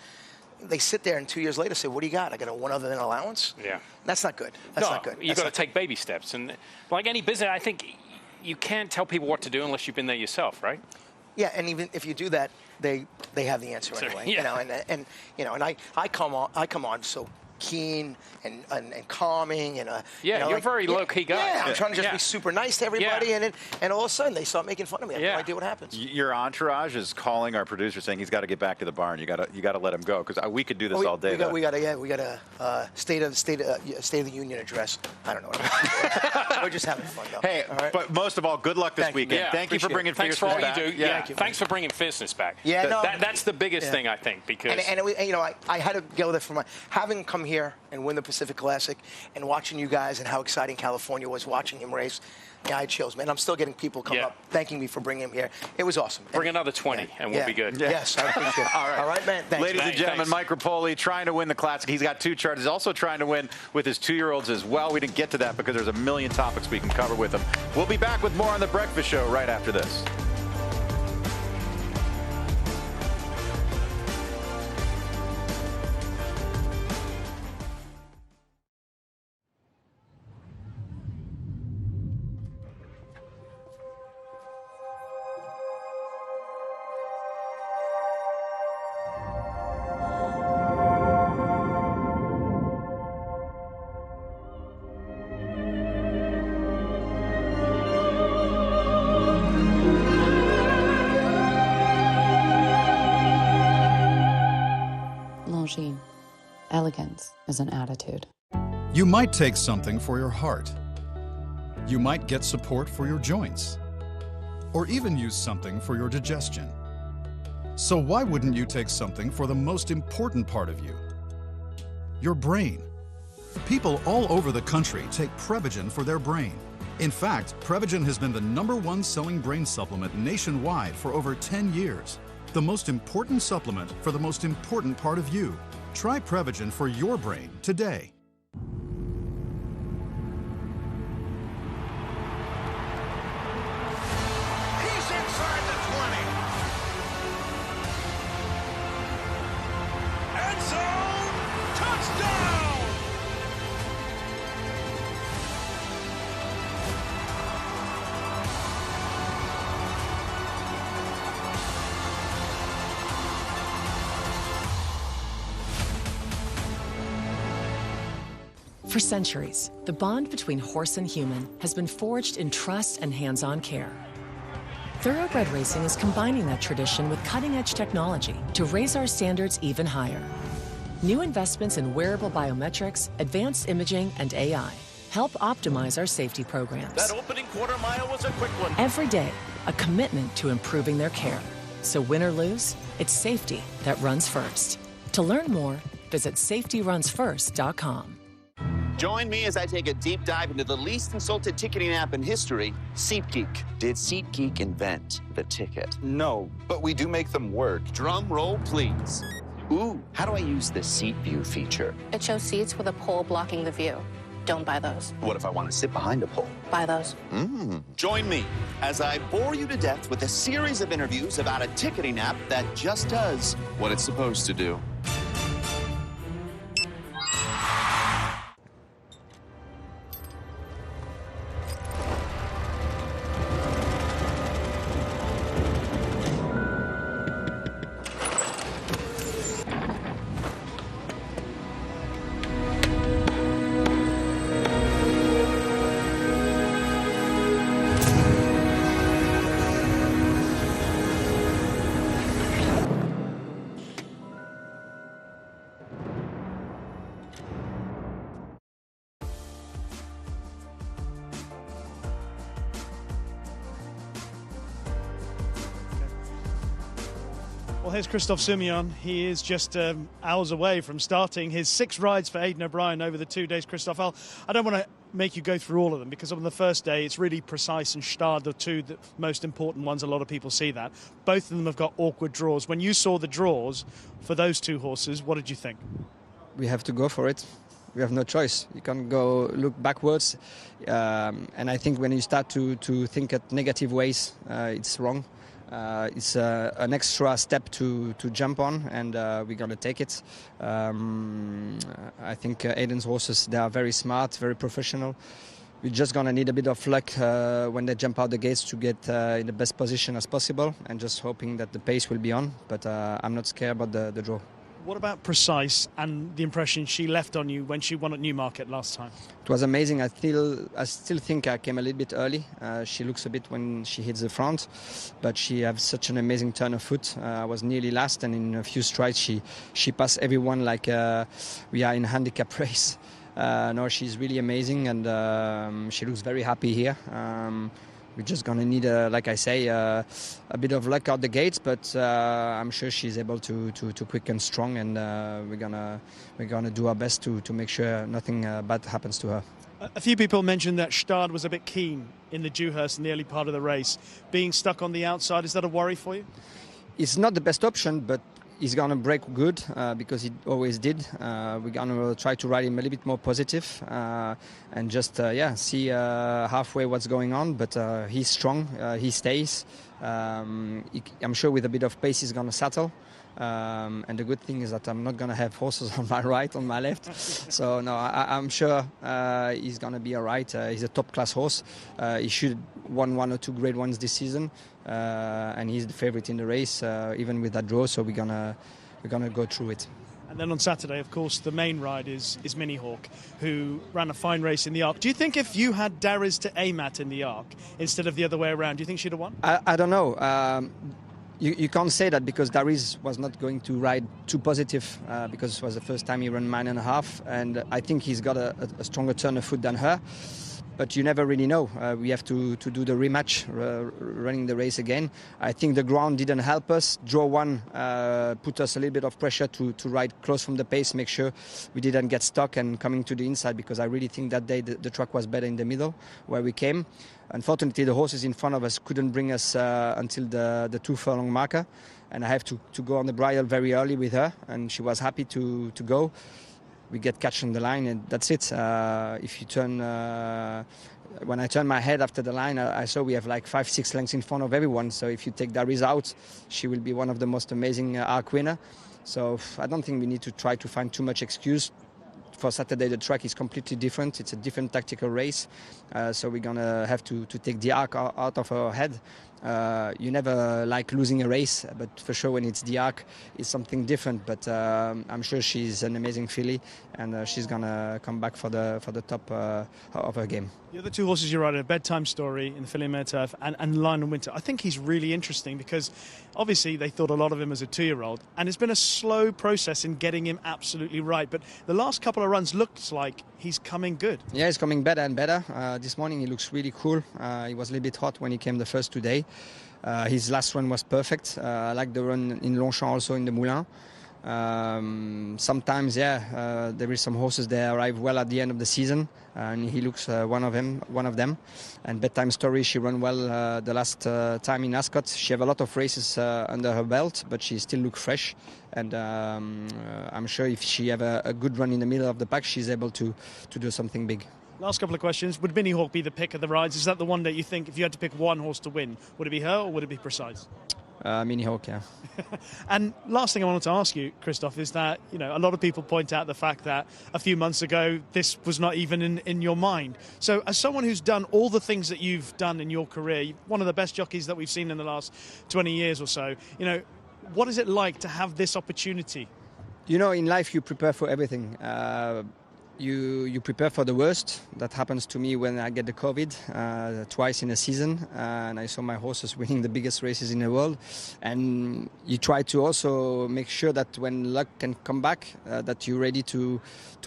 they sit there and 2 years later say, what do you got? I got a one other than allowance? Yeah. That's not good. That's not good. You've got to take baby steps. And like any business, I think you can't tell people what to do unless you've been there yourself, right? Yeah, and even if you do that, they have the answer anyway. Yeah. You know, and you know, and I come on so keen and calming and yeah, you know, you're like, a very low key guy. Yeah, I'm trying to just be super nice to everybody, and all of a sudden they start making fun of me. I have no idea what happens. Your entourage is calling our producer saying he's got to get back to the barn. You got to let him go, because we could do this all day. We got a State of the Union address. I don't know. We're just having fun though. Hey, right? But most of all, good luck this weekend. Yeah, thank you for bringing Thanks for all back. you do. Yeah, thanks for bringing fierceness back. Yeah, that's the biggest thing, I think, because and you know, I had to go there for having come here and win the Pacific Classic and watching you guys and how exciting California was, watching him race. Yeah, I had chills, man. I'm still getting people come up thanking me for bringing him here. It was awesome. Bring another 20 and we'll be good. Yes, I appreciate it. All right, man. Thanks. Ladies and gentlemen, Mike Repole trying to win the Classic. He's got 2 charts. He's also trying to win with his 2-year-olds as well. We didn't get to that because there's a million topics we can cover with him. We'll be back with more on The Breakfast Show right after this. Elegance is an attitude. You might take something for your heart. You might get support for your joints. Or even use something for your digestion. So why wouldn't you take something for the most important part of you? Your brain. People all over the country take Prevagen for their brain. In fact, Prevagen has been the #1 selling brain supplement nationwide for over 10 years. The most important supplement for the most important part of you. Try Prevagen for your brain today. He's inside the 20. End zone, touchdown! For centuries, the bond between horse and human has been forged in trust and hands-on care. Thoroughbred racing is combining that tradition with cutting-edge technology to raise our standards even higher. New investments in wearable biometrics, advanced imaging, and AI help optimize our safety programs. That opening quarter mile was a quick one. Every day, a commitment to improving their care. So win or lose, it's safety that runs first. To learn more, visit safetyrunsfirst.com. Join me as I take a deep dive into the least insulted ticketing app in history, SeatGeek. Did SeatGeek invent the ticket? No, but we do make them work. Drum roll, please. Ooh, how do I use the seat view feature? It shows seats with a pole blocking the view. Don't buy those. What if I want to sit behind a pole? Buy those. Join me as I bore you to death with a series of interviews about a ticketing app that just does what it's supposed to do. Well, here's Kristoff Sumion. He is just hours away from starting his 6 rides for Aidan O'Brien over the 2 days. Kristoff, I don't want to make you go through all of them because on the first day it's really Precise and Stade, the two most important ones. A lot of people see that. Both of them have got awkward draws. When you saw the draws for those 2 horses, what did you think? We have to go for it. We have no choice. You can't go look backwards. And I think when you start to think at negative ways, it's wrong. It's an extra step to jump on, and we're going to take it. I think Aidan's horses, they are very smart, very professional. We're just going to need a bit of luck when they jump out the gates to get in the best position as possible, and just hoping that the pace will be on. But I'm not scared about the draw. What about Precise and the impression she left on you when she won at Newmarket last time? It was amazing. I still think I came a little bit early. She looks a bit when she hits the front, but she has such an amazing turn of foot. I was nearly last, and in a few strides she passed everyone like we are in a handicap race. No, she's really amazing, and she looks very happy here. We're just going to need, like I say, a bit of luck out the gates, but I'm sure she's able to quick and strong, and we're gonna do our best to make sure nothing bad happens to her. A few people mentioned that Stade was a bit keen in the Dewhurst in the early part of the race. Being stuck on the outside, is that a worry for you? It's not the best option, but he's going to break good because he always did. We're going to try to ride him a little bit more positive and just, see halfway what's going on. But he's strong. He stays. I'm sure with a bit of pace he's going to settle. And the good thing is that I'm not going to have horses on my right, on my left. So, no, I'm sure he's going to be all right. He's a top-class horse. He should won 1 or 2 grade ones this season. And he's the favorite in the race, even with that draw. So we're gonna go through it. And then on Saturday, of course, the main ride is Mini Hawk, who ran a fine race in the Arc. Do you think if you had Dariz to aim at in the Arc instead of the other way around, do you think she'd have won? I don't know. You can't say that because Dariz was not going to ride too positive because it was the first time he ran 9.5, and I think he's got a stronger turn of foot than her. But you never really know. We have to do the rematch, running the race again. I think the ground didn't help us. Draw 1 put us a little bit of pressure to ride close from the pace, make sure we didn't get stuck and coming to the inside, because I really think that day the track was better in the middle where we came. Unfortunately, the horses in front of us couldn't bring us until the 2 furlong marker, and I have to go on the bridle very early with her, and she was happy to go. We get catch on the line, and that's it. If you turn, when I turned my head after the line, I saw we have like 5-6 lengths in front of everyone. So if you take Dariz out, she will be one of the most amazing Arc winner. So I don't think we need to try to find too much excuse. For Saturday, the track is completely different. It's a different tactical race. So we're going to have to take the Arc out of our head You never like losing a race, but for sure when it's the Arc, it's something different. But I'm sure she's an amazing filly, and she's gonna come back for the top of her game. The other two horses you're riding, A Bedtime Story in the Filly Mare Turf and Lionel Winter. I think he's really interesting because obviously they thought a lot of him as a 2-year-old, and it's been a slow process in getting him absolutely right. But the last couple of runs looks like he's coming good. Yeah, he's coming better and better. This morning he looks really cool. He was a little bit hot when he came the first 2 days. His last run was perfect. I like the run in Longchamp also in the Moulin. Sometimes, there is some horses that arrive well at the end of the season, and he looks one of them. And Bedtime Story, she ran well the last time in Ascot. She have a lot of races under her belt, but she still looks fresh. And I'm sure if she have a good run in the middle of the pack, she's able to do something big. Last couple of questions. Would Minnie Hawk be the pick of the rides? Is that the one that you think, if you had to pick one horse to win, would it be her or would it be Precise? Minnie Hawk, yeah. And last thing I wanted to ask you, Kristoff, is that, you know, a lot of people point out the fact that a few months ago this was not even in your mind. So as someone who's done all the things that you've done in your career, one of the best jockeys that we've seen in the last 20 years or so, you know, what is it like to have this opportunity? You know, in life you prepare for everything. You prepare for the worst. That happens to me when I get the COVID twice in a season, and I saw my horses winning the biggest races in the world. And you try to also make sure that when luck can come back, that you're ready to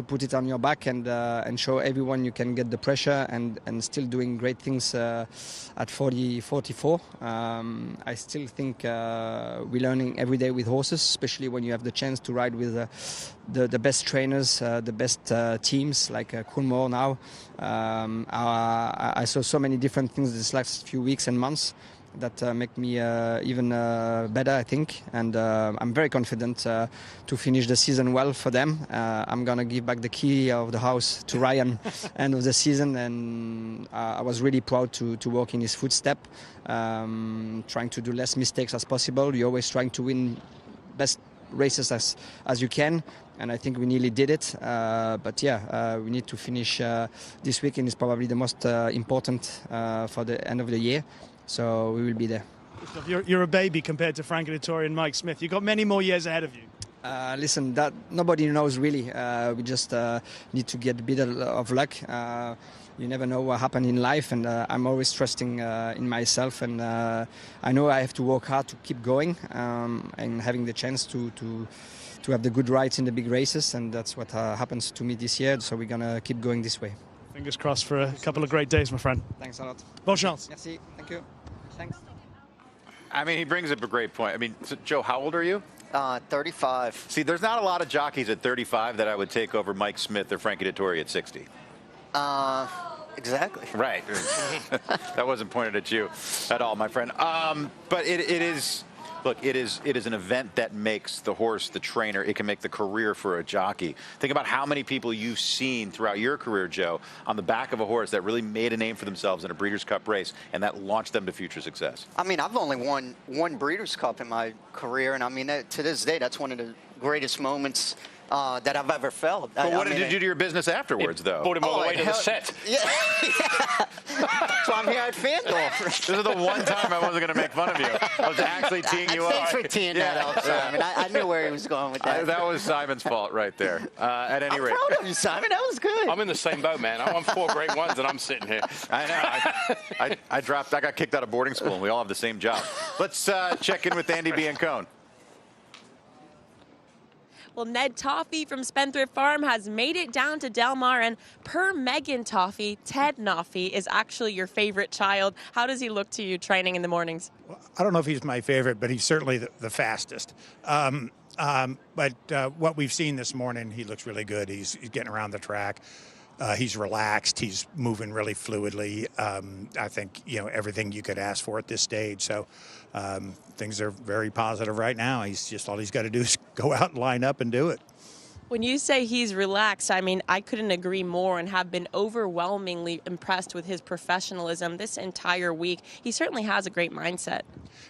put it on your back and show everyone you can get the pressure and still doing great things at 44. I still think we're learning every day with horses, especially when you have the chance to ride with the best trainers, the best teams like Coolmore now. I saw so many different things this last few weeks and months that make me even better, I think. And I'm very confident to finish the season well for them. I'm going to give back the key of the house to Ryan end of the season. And I was really proud to walk in his footstep, trying to do less mistakes as possible. You're always trying to win best races as you can. And I think we nearly did it. But yeah, we need to finish this weekend. Is probably the most important for the end of the year. So we will be there. You're a baby compared to Frank Dettori and Mike Smith. You've got many more years ahead of you. Listen, that nobody knows really. We just need to get a bit of luck. You never know what happens in life, and I'm always trusting in myself. And I know I have to work hard to keep going and having the chance to have the good rides in the big races, and that's what happens to me this year. So we're gonna keep going this way. Fingers crossed for a couple of great days, my friend. Thanks a lot. Bonne chance. Merci. Thank you. Thanks. I mean, he brings up a great point. I mean, so Joe, how old are you? 35. See, there's not a lot of jockeys at 35 that I would take over Mike Smith or Frankie Dettori at 60. Exactly. Right. That wasn't pointed at you at all, my friend. But it is, look, it is an event that makes the horse, the trainer, it can make the career for a jockey. Think about how many people you've seen throughout your career, Joe, on the back of a horse that really made a name for themselves in a Breeders' Cup race, and that launched them to future success. I mean, I've only won one Breeders' Cup in my career, and I mean, to this day, that's one of the greatest moments that I've ever felt. But what did you do to your business afterwards, though? Brought him all the way to the set. Yeah. So I'm here at FanDuel. This is the one time I wasn't going to make fun of you. I was actually teeing you up. Thanks for teeing that out, Simon. I knew where he was going with that. That was Simon's fault right there. At any rate. I'm proud of you, Simon. That was good. I'm in the same boat, man. I won 4 great ones, and I'm sitting here. I know. I got kicked out of boarding school, and we all have the same job. Let's check in with Andy Biancone. Well, Ned Toffee from Spendthrift Farm has made it down to Del Mar, and per Megan Toffee, Ted Nafi is actually your favorite child. How does he look to you training in the mornings? Well, I don't know if he's my favorite, but he's certainly the fastest. But what we've seen this morning, he looks really good. He's getting around the track. He's relaxed. He's moving really fluidly. I think, you know, everything you could ask for at this stage. So things are very positive right now. All he's got to do is go out and line up and do it. When you say he's relaxed, I mean, I couldn't agree more and have been overwhelmingly impressed with his professionalism this entire week. He certainly has a great mindset.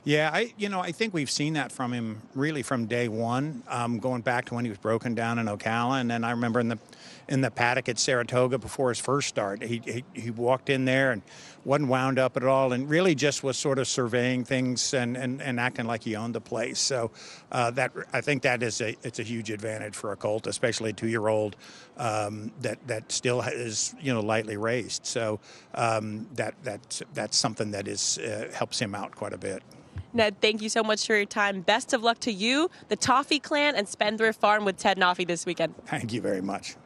Yeah, I think we've seen that from him really from day one, going back to when he was broken down in Ocala, and then I remember in the paddock at Saratoga before his first start, he walked in there and wasn't wound up at all, and really just was sort of surveying things and acting like he owned the place. So that I think that is it's a huge advantage for a colt, especially a 2-year-old that still is lightly raced. So that's something that is helps him out quite a bit. Ned, thank you so much for your time. Best of luck to you, the Toffee clan, and Spendthrift Farm with Ted Nafi this weekend. Thank you very much.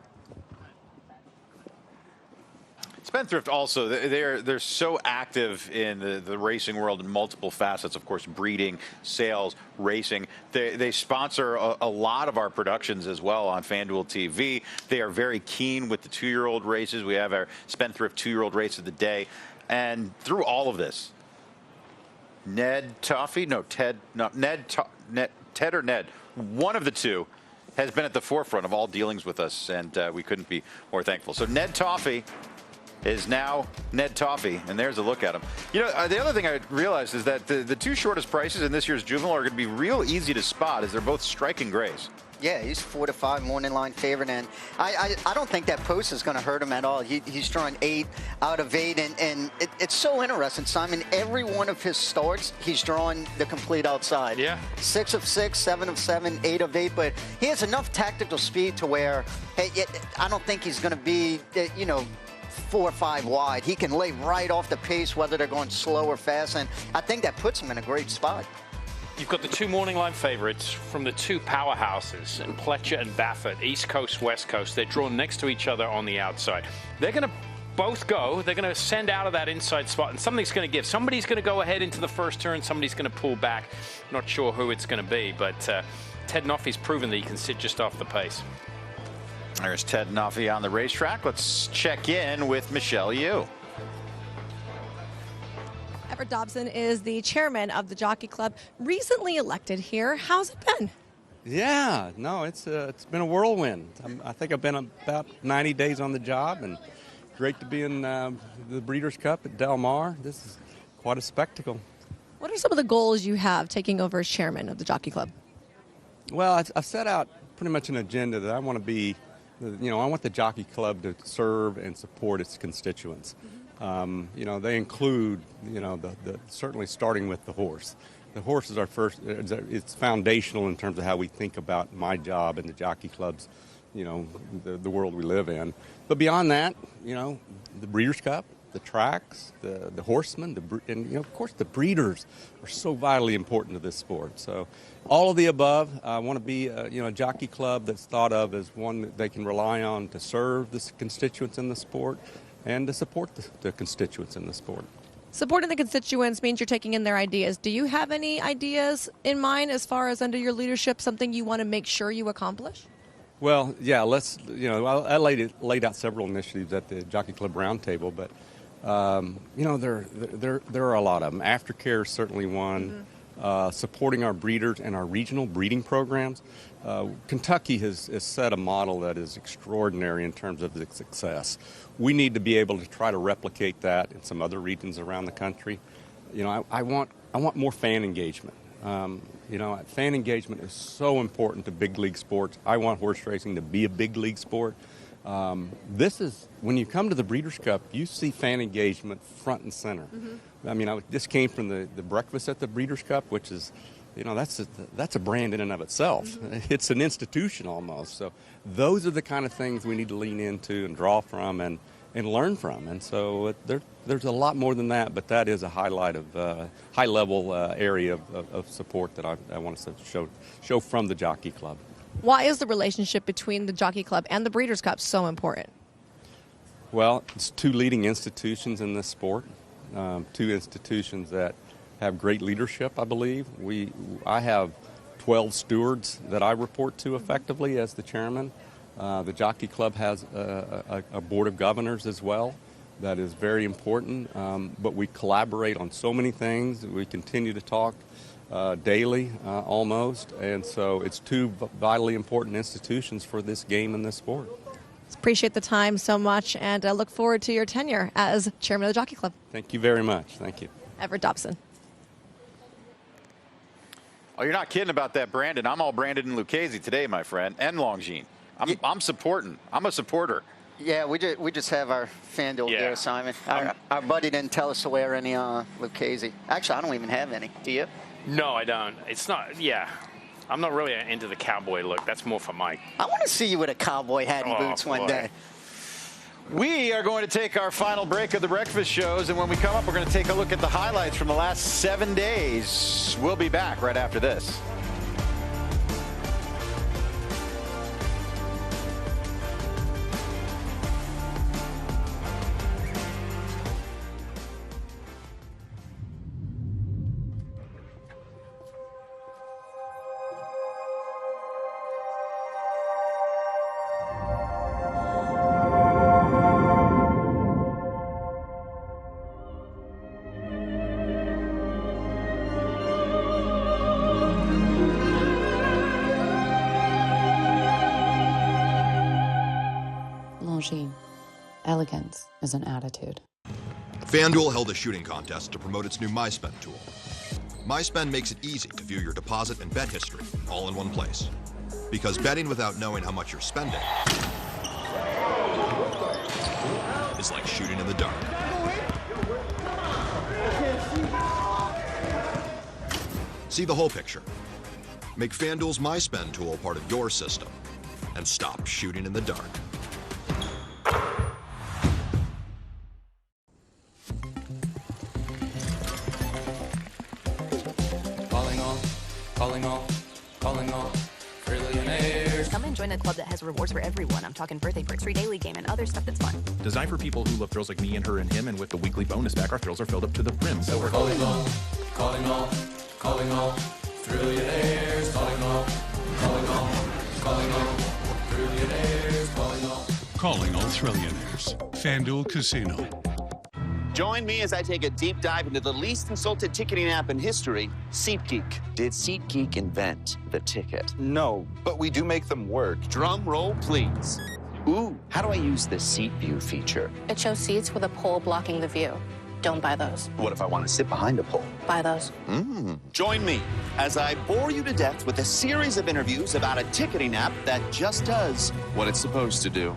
Spendthrift also, they're so active in the racing world in multiple facets, of course, breeding, sales, racing. They sponsor a lot of our productions as well on FanDuel TV. They are very keen with the 2-year-old races. We have our Spendthrift 2-year-old race of the day. And through all of this, Ted or Ned, one of the two has been at the forefront of all dealings with us, and we couldn't be more thankful. So Ned Toffee is now Ned Toffee, and there's a look at him. The other thing I realized is that the two shortest prices in this year's juvenile are going to be real easy to spot, as they're both striking grays. Yeah, he's 4-5 morning line favorite, and I don't think that post is going to hurt him at all. He's drawing 8 out of 8, and it's so interesting, Simon. Every one of his starts, he's drawing the complete outside. Yeah. 6 of 6, 7 of 7, 8 of 8, but he has enough tactical speed to where, hey, I don't think he's going to be, 4 or 5 wide. He can lay right off the pace, whether they're going slow or fast, and I think that puts him in a great spot. You've got the two morning line favorites from the two powerhouses, and Pletcher and Baffert, East Coast, West Coast. They're drawn next to each other on the outside. They're going to both go. They're going to send out of that inside spot, and something's going to give. Somebody's going to go ahead into the first turn. Somebody's going to pull back. Not sure who it's going to be, but Ted Nafi's proven that he can sit just off the pace. There's Ted Nafi on the racetrack. Let's check in with Michelle Yu. Everett Dobson is the chairman of the Jockey Club, recently elected here. How's it been? Yeah, no, it's been a whirlwind. I think I've been about 90 days on the job, and great to be in the Breeders' Cup at Del Mar. This is quite a spectacle. What are some of the goals you have taking over as chairman of the Jockey Club? Well, I've set out pretty much an agenda that I want to be, I want the Jockey Club to serve and support its constituents. They include, certainly starting with the horse. The horse is our first, it's foundational in terms of how we think about my job and the Jockey Club's, the world we live in. But beyond that, the Breeders' Cup, the tracks, the horsemen, and of course the breeders are so vitally important to this sport. So all of the above, I want to be a Jockey Club that's thought of as one that they can rely on to serve the constituents in the sport and to support the constituents in the sport. Supporting the constituents means you're taking in their ideas. Do you have any ideas in mind as far as under your leadership, something you want to make sure you accomplish? Well, yeah, I laid out several initiatives at the Jockey Club Roundtable, but there are a lot of them. Aftercare is certainly one. Supporting our breeders and our regional breeding programs. Kentucky has set a model that is extraordinary in terms of its success. We need to be able to try to replicate that in some other regions around the country. I want more fan engagement. Fan engagement is so important to big league sports. I want horse racing to be a big league sport. This is, when you come to the Breeders' Cup, you see fan engagement front and center. I mean, I just came from the breakfast at the Breeders' Cup, which is, that's a brand in and of itself. It's an institution almost. So those are the kind of things we need to lean into and draw from and learn from. And so there's a lot more than that, but that is a highlight of high-level area of support that I want to show from the Jockey Club. Why is the relationship between the Jockey Club and the Breeders' Cup so important? Well, it's two leading institutions in this sport, two institutions that have great leadership, I believe. I have 12 stewards that I report to effectively as the chairman. The Jockey Club has a board of governors as well. That is very important, but we collaborate on so many things. We continue to talk daily almost, and so it's two vitally important institutions for this game and this sport. Appreciate the time so much, and I look forward to your tenure as chairman of the Jockey Club. Thank you very much. Thank you. Everett Dobson. Oh, you're not kidding about that, Brandon. I'm all Brandon and Lucchese today, my friend, and Longines. I'm supporting. I'm a supporter. Yeah, we just have our FanDuel here, Simon. Our buddy didn't tell us to wear any Lucchese. Actually, I don't even have any. Do you? No, I don't. It's not, I'm not really into the cowboy look. That's more for Mike. I want to see you with a cowboy hat and boots one day. We are going to take our final break of the breakfast shows, and when we come up, we're going to take a look at the highlights from the last 7 days. We'll be back right after this. Elegance is an attitude. FanDuel held a shooting contest to promote its new MySpend tool. MySpend makes it easy to view your deposit and bet history all in one place. Because betting without knowing how much you're spending is like shooting in the dark. See the whole picture. Make FanDuel's MySpend tool part of your system and stop shooting in the dark. Calling all trillionaires. Come and join a club that has rewards for everyone. I'm talking birthday perks, free daily game, and other stuff that's fun. Designed for people who love thrills like me and her and him, and with the weekly bonus back, our thrills are filled up to the brim. So we're calling all trillionaires. Calling all trillionaires. FanDuel Casino. Join me as I take a deep dive into the least insulted ticketing app in history, SeatGeek. Did SeatGeek invent the ticket? No, but we do make them work. Drum roll, please. Ooh, how do I use the seat view feature? It shows seats with a pole blocking the view. Don't buy those. What if I want to sit behind a pole? Buy those. Join me as I bore you to death with a series of interviews about a ticketing app that just does what it's supposed to do.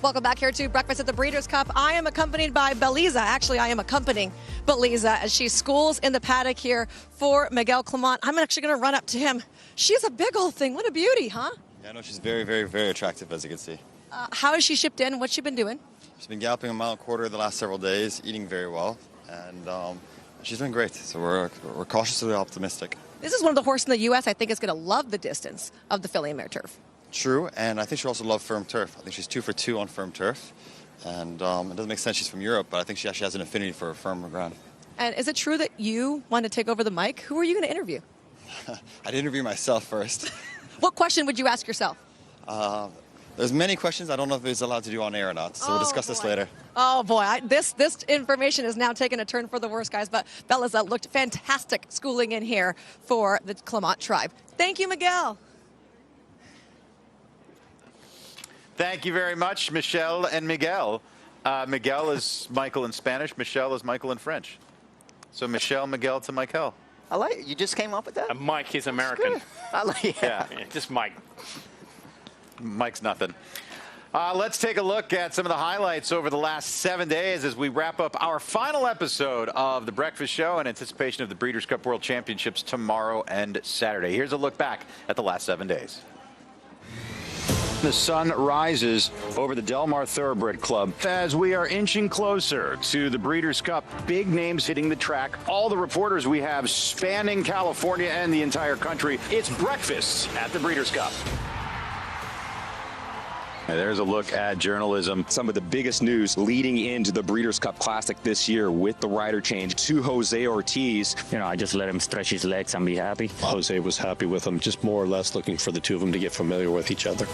Welcome back here to Breakfast at the Breeders' Cup. I am accompanied by Beliza. Actually, I am accompanying Beliza as she schools in the paddock here for Miguel Clement. I'm actually going to run up to him. She's a big old thing. What a beauty, huh? Yeah, no, she's very, very, very attractive, as you can see. How has she shipped in? What's she been doing? She's been galloping a mile and a quarter the last several days, eating very well, and she's doing great. So we're cautiously optimistic. This is one of the horses in the U.S. I think is going to love the distance of the filly and mare turf. True, and I think she'll also love firm turf. I think she's 2 for 2 on firm turf, and it doesn't make sense she's from Europe, but I think she actually has an affinity for firm ground. And is it true that you want to take over the mic? Who are you going to interview? I'd interview myself first. What question would you ask yourself? There's many questions I don't know if it's allowed to do on air or not, so we'll discuss this later. Oh, boy. This information is now taking a turn for the worse, guys, but Beliza looked fantastic schooling in here for the Clement tribe. Thank you, Miguel. Thank you very much, Michelle and Miguel. Miguel is Michael in Spanish. Michelle is Michael in French. So Michelle, Miguel to Michael. I like it. You just came up with that? Mike is American. I like it. Yeah. Just Mike. Mike's nothing. Let's take a look at some of the highlights over the last 7 days as we wrap up our final episode of The Breakfast Show in anticipation of the Breeders' Cup World Championships tomorrow and Saturday. Here's a look back at the last 7 days. The sun rises over the Del Mar Thoroughbred Club as we are inching closer to the Breeders' Cup. Big names hitting the track. All the reporters we have spanning California and the entire country. It's breakfast at the Breeders' Cup. There's a look at journalism. Some of the biggest news leading into the Breeders' Cup Classic this year with the rider change to Jose Ortiz. You know, I just let him stretch his legs and be happy. Jose was happy with him, just more or less looking for the two of them to get familiar with each other.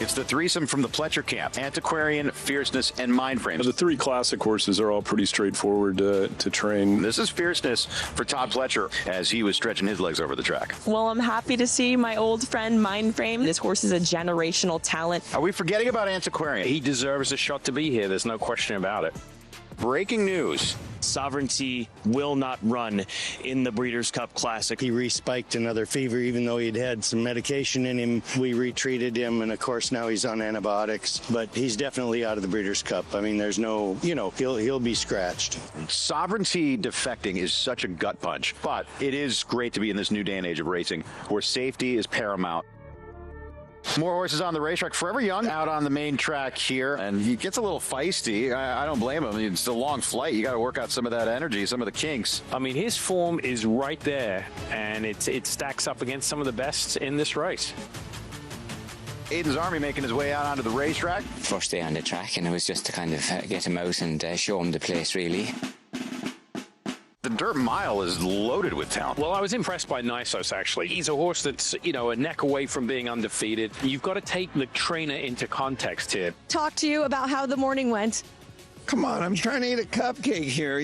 It's the threesome from the Pletcher camp: Antiquarian, Fierceness, and Mindframe. The 3 classic horses are all pretty straightforward to train. This is Fierceness for Todd Pletcher as he was stretching his legs over the track. Well, I'm happy to see my old friend Mindframe. This horse is a generational talent. Are we forgetting about Antiquarian? He deserves a shot to be here. There's no question about it. Breaking news. Sovereignty will not run in the Breeders' Cup Classic. He respiked another fever, even though he'd had some medication in him. We retreated him, and of course now he's on antibiotics. But he's definitely out of the Breeders' Cup. I mean, there's no, he'll be scratched. Sovereignty defecting is such a gut punch, but it is great to be in this new day and age of racing where safety is paramount. More horses on the racetrack. Forever Young out on the main track here, and he gets a little feisty. I don't blame him. It's a long flight. You got to work out some of that energy, some of the kinks. I mean, his form is right there, and it stacks up against some of the best in this race. Aiden's Army making his way out onto the racetrack. First day on the track, and it was just to kind of get him out and show him the place, really. The dirt mile is loaded with talent. Well, I was impressed by Nysos, actually. He's a horse that's, a neck away from being undefeated. You've got to take the trainer into context here. Talk to you about how the morning went. Come on, I'm trying to eat a cupcake here,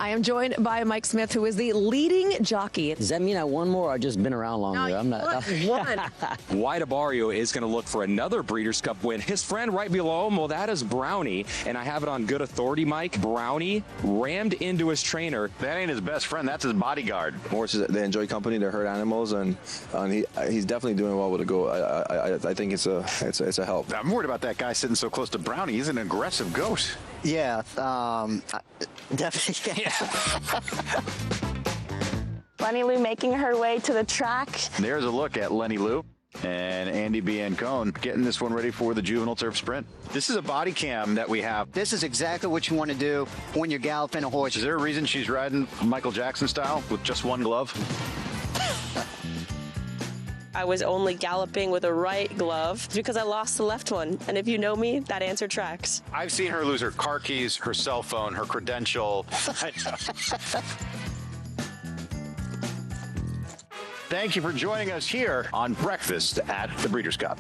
I am joined by Mike Smith, who is the leading jockey. Does that mean I won more or I've just been around longer? I'm not. White Abario is going to look for another Breeders' Cup win. His friend right below him, well, that is Brownie. And I have it on good authority, Mike. Brownie rammed into his trainer. That ain't his best friend. That's his bodyguard. Horses, they enjoy company. They're herd animals. And he's definitely doing well with a go. I think it's a help. I'm worried about that guy sitting so close to Brownie. He's an aggressive goat. Yeah, definitely. Yeah. Lenny Lou making her way to the track. There's a look at Lenny Lou and Andy Biancone getting this one ready for the juvenile turf sprint. This is a body cam that we have. This is exactly what you want to do when you're galloping a horse. Is there a reason she's riding Michael Jackson style with just one glove? I was only galloping with a right glove because I lost the left one. And if you know me, that answer tracks. I've seen her lose her car keys, her cell phone, her credential. Thank you for joining us here on Breakfast at the Breeders' Cup.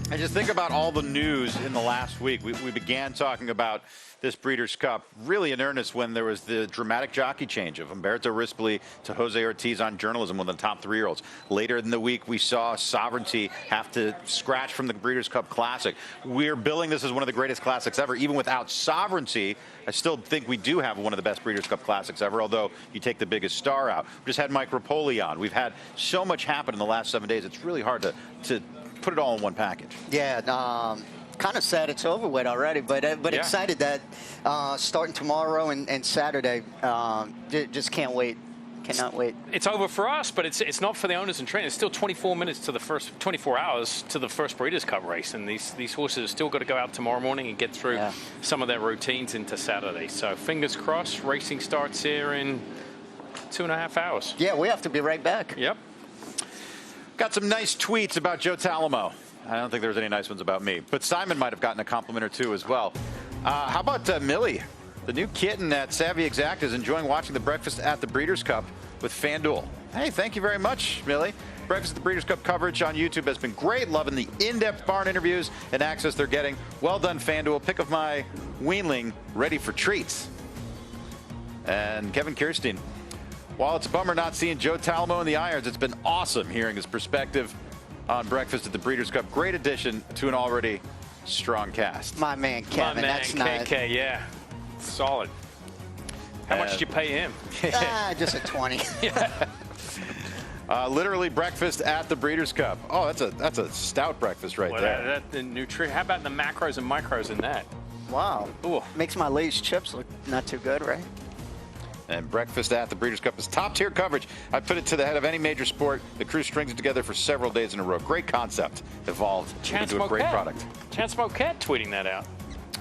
I just think about all the news in the last week. We began talking about this Breeders' Cup really in earnest when there was the dramatic jockey change of Humberto Rispoli to Jose Ortiz on journalism, one of the top 3-year-olds. Later in the week, we saw Sovereignty have to scratch from the Breeders' Cup Classic. We're billing this as one of the greatest classics ever. Even without Sovereignty, I still think we do have one of the best Breeders' Cup Classics ever, although you take the biggest star out. We just had Mike Repole on. We've had so much happen in the last 7 days. It's really hard to put it all in one package. Yeah, kind of sad it's over with already, but yeah. Excited that starting tomorrow and Saturday, just can't wait. Cannot wait. It's over for us, but it's not for the owners and trainers. It's still 24 hours to the first Breeders' Cup race, and these horses have still got to go out tomorrow morning and get through some of their routines into Saturday. So fingers crossed, racing starts here in 2.5 hours. Yeah, we have to be right back. Yep. Got some nice tweets about Joe Talamo. I don't think there's any nice ones about me, but Simon might have gotten a compliment or two as well. How about Millie? The new kitten at Savvy Exact is enjoying watching the Breakfast at the Breeders' Cup with FanDuel. Hey, thank you very much, Millie. Breakfast at the Breeders' Cup coverage on YouTube has been great. Loving the in-depth barn interviews and access they're getting. Well done, FanDuel. Pick of my weanling ready for treats. And Kevin Kirstein. While it's a bummer not seeing Joe Talamo in the irons, it's been awesome hearing his perspective on Breakfast at the Breeders' Cup. Great addition to an already strong cast. My man, Kevin. That's KK, yeah. Solid. How much did you pay him? Just a 20. Literally Breakfast at the Breeders' Cup. Oh, that's a stout breakfast right there. How about the macros and micros in that? Wow. Ooh. Makes my Lay's chips look not too good, right? And Breakfast at the Breeders' Cup is top-tier coverage. I put it to the head of any major sport. The crew strings it together for several days in a row. Great concept. Evolved into a great product. Chance Moquette tweeting that out.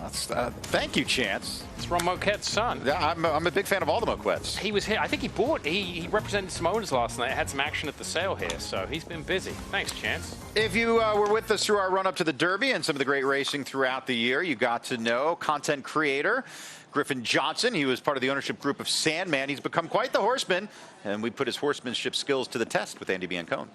Thank you, Chance. It's Ron Moquette's son. Yeah, I'm a big fan of all the Moquettes. He was here. I think he represented some owners last night. Had some action at the sale here, so he's been busy. Thanks, Chance. If you were with us through our run-up to the Derby and some of the great racing throughout the year, you got to know content creator Griffin Johnson. He was part of the ownership group of Sandman. He's become quite the horseman, and we put his horsemanship skills to the test with Andy Biancone.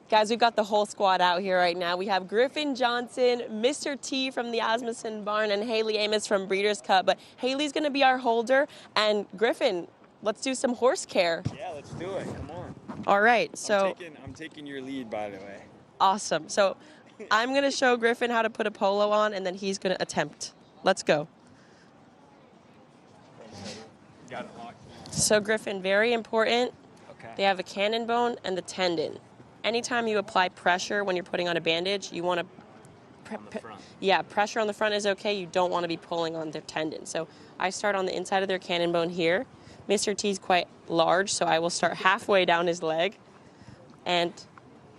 Guys, we've got the whole squad out here right now. We have Griffin Johnson, Mr. T from the Asmussen Barn, and Haley Amos from Breeders' Cup. But Haley's going to be our holder. And Griffin, let's do some horse care. Yeah, let's do it. Come on. All right. So I'm taking your lead, by the way. Awesome. So I'm going to show Griffin how to put a polo on, and then he's going to attempt. Let's go. Got it locked. So Griffin, very important. Okay. They have a cannon bone and the tendon. Anytime you apply pressure when you're putting on a bandage, you want to pressure on the front is okay. You don't want to be pulling on their tendon. So I start on the inside of their cannon bone here. Mr. T is quite large, so I will start halfway down his leg. And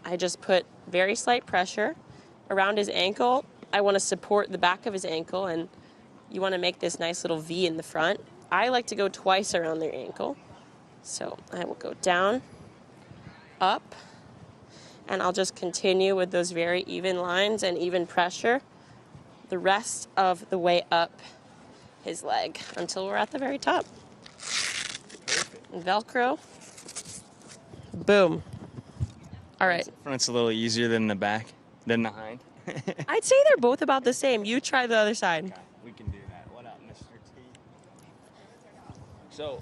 I just put very slight pressure around his ankle. I want to support the back of his ankle, and you want to make this nice little V in the front. I like to go twice around their ankle. So I will go down, up, and I'll just continue with those very even lines and even pressure the rest of the way up his leg until we're at the very top. Velcro. Boom. All right. Front's a little easier than the back, than the hind. I'd say they're both about the same. You try the other side. Okay, we can do that. What up, Mr. T? So,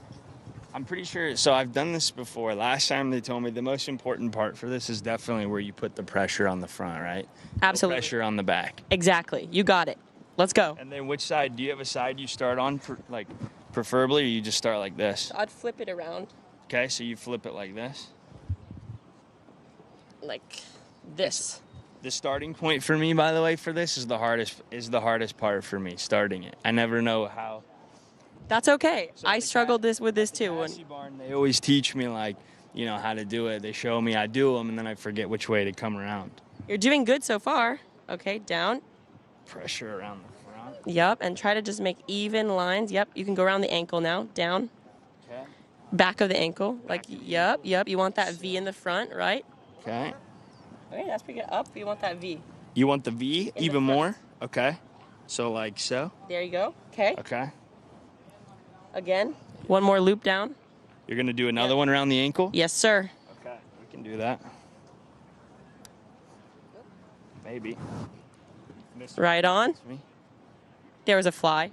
I'm pretty sure, so I've done this before. Last time they told me the most important part for this is definitely where you put the pressure on the front, right? Absolutely. No pressure on the back. Exactly. You got it. Let's go. And then which side? Do you have a side you start on, preferably, or you just start like this? I'd flip it around. Okay, so you flip it like this? Like this. The starting point for me, by the way, for this is the hardest part for me, starting it. I never know how. That's okay. I struggled with this too. Barn, they always teach me, like, you know, how to do it. They show me, I do them, and then I forget which way to come around. You're doing good so far. Okay, down. Pressure around the front. Yep, and try to just make even lines. Yep, you can go around the ankle now. Down. Okay. Back of the ankle. Yep. You want that V in the front, right? Okay. Okay, that's pretty good. Up, you want that V. You want the V even more? Okay. So like so? There you go. Okay. Okay. Again. One more loop down. You're going to do another one around the ankle? Yes, sir. Okay, we can do that. Maybe. Right on. There was a fly.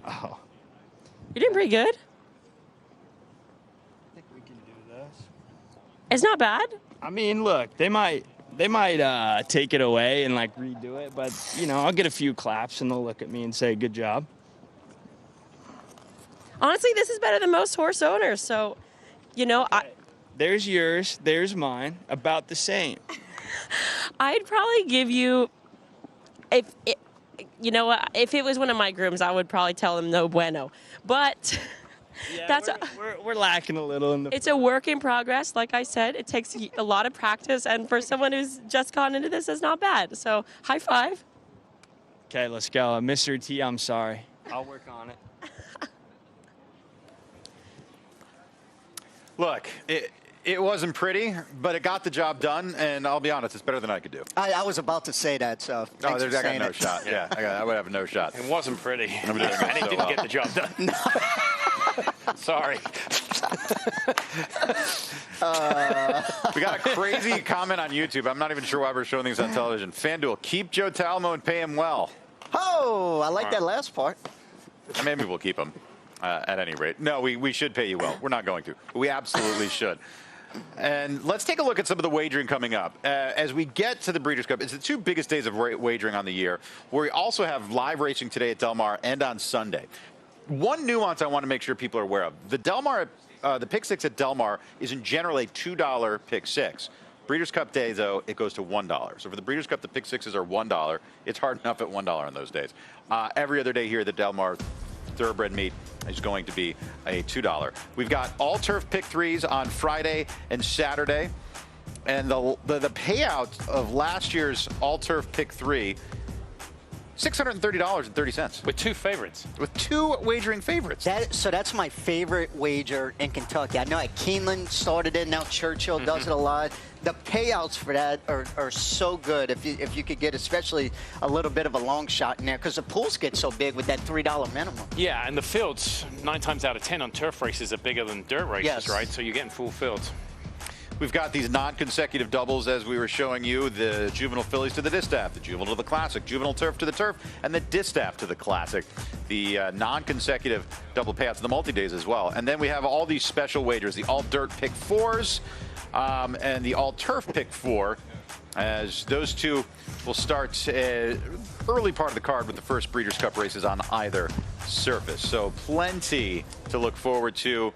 Oh. You're doing pretty good. I think we can do this. It's not bad. I mean, look, they might take it away and like redo it, but you know, I'll get a few claps and they'll look at me and say, "Good job." Honestly, this is better than most horse owners. So, you know, there's yours, there's mine, about the same. I'd probably give you, if it was one of my grooms, I would probably tell him no bueno. But yeah, we're lacking a little in the. It's a work in progress. Like I said, it takes a lot of practice, and for someone who's just gone into this, it's not bad. So, high five. Okay, let's go, Mr. T. I'm sorry. I'll work on it. Look, it wasn't pretty, but it got the job done, and I'll be honest, it's better than I could do. I was about to say that, so thanks for I got saying no it. shot. Yeah, I would have no shot. It wasn't pretty. And it didn't get the job done. Sorry. We got a crazy comment on YouTube. I'm not even sure why we're showing these on television. FanDuel, keep Joe Talamo and pay him well. Oh, I like that last part. Maybe we'll keep him at any rate. No, we should pay you well. We're not going to. We absolutely should. And let's take a look at some of the wagering coming up. As we get to the Breeders' Cup, it's the two biggest days of wagering on the year, where we also have live racing today at Del Mar and on Sunday. One nuance I want to make sure people are aware of. The pick six at Del Mar is in general a $2 pick six. Breeders' Cup Day, though, it goes to $1. So for the Breeders' Cup, the pick sixes are $1. It's hard enough at $1 on those days. Every other day here at the Del Mar thoroughbred meet is going to be a $2. We've got all turf pick threes on Friday and Saturday. And the payout of last year's all turf pick three $630.30. With 2 favorites. With 2 wagering favorites. So that's my favorite wager in Kentucky. I know at Keeneland started it. Now Churchill does it a lot. The payouts for that are so good if you could get especially a little bit of a long shot in there, because the pools get so big with that $3 minimum. Yeah, and the fields, 9 times out of 10 on turf races are bigger than dirt races, Yes. right? So you're getting full fields. We've got these non-consecutive doubles, as we were showing you, the juvenile fillies to the distaff, the juvenile to the classic, juvenile turf to the turf, and the distaff to the classic. The non-consecutive double payouts, the multi-days as well. And then we have all these special wagers, the all-dirt pick 4s and the all-turf pick 4, as those two will start early part of the card with the first Breeders' Cup races on either surface. So plenty to look forward to.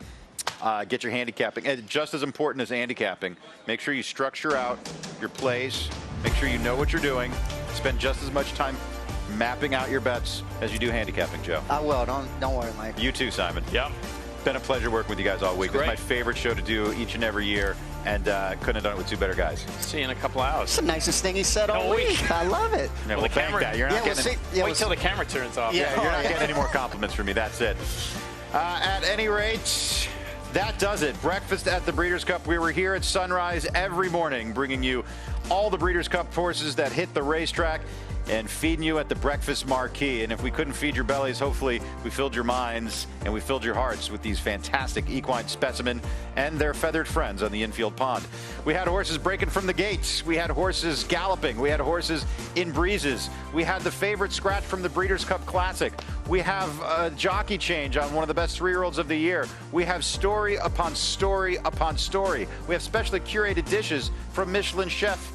Get your handicapping. And just as important as handicapping, make sure you structure out your plays. Make sure you know what you're doing. Spend just as much time mapping out your bets as you do handicapping, Joe. I will. Don't worry, Mike. You too, Simon. Yep. Been a pleasure working with you guys all week. It's my favorite show to do each and every year, and couldn't have done it with 2 better guys. See you in a couple hours. It's the nicest thing he said all week. I love it. Yeah, well, thank that. You're not getting wait till the camera turns off. Yeah, you're not getting any more compliments from me. That's it. At any rate, that does it. Breakfast at the Breeders' Cup. We were here at sunrise every morning, bringing you all the Breeders' Cup horses that hit the racetrack and feeding you at the breakfast marquee. And if we couldn't feed your bellies, hopefully we filled your minds and we filled your hearts with these fantastic equine specimen and their feathered friends on the infield pond. We had horses breaking from the gates. We had horses galloping. We had horses in breezes. We had the favorite scratch from the Breeders' Cup Classic. We have a jockey change on one of the best 3-year-olds of the year. We have story upon story upon story. We have specially curated dishes from Michelin chef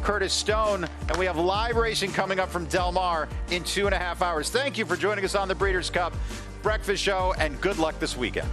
Curtis Stone, and we have live racing coming up from Del Mar in 2.5 hours. Thank you for joining us on the Breeders' Cup Breakfast Show, and good luck this weekend.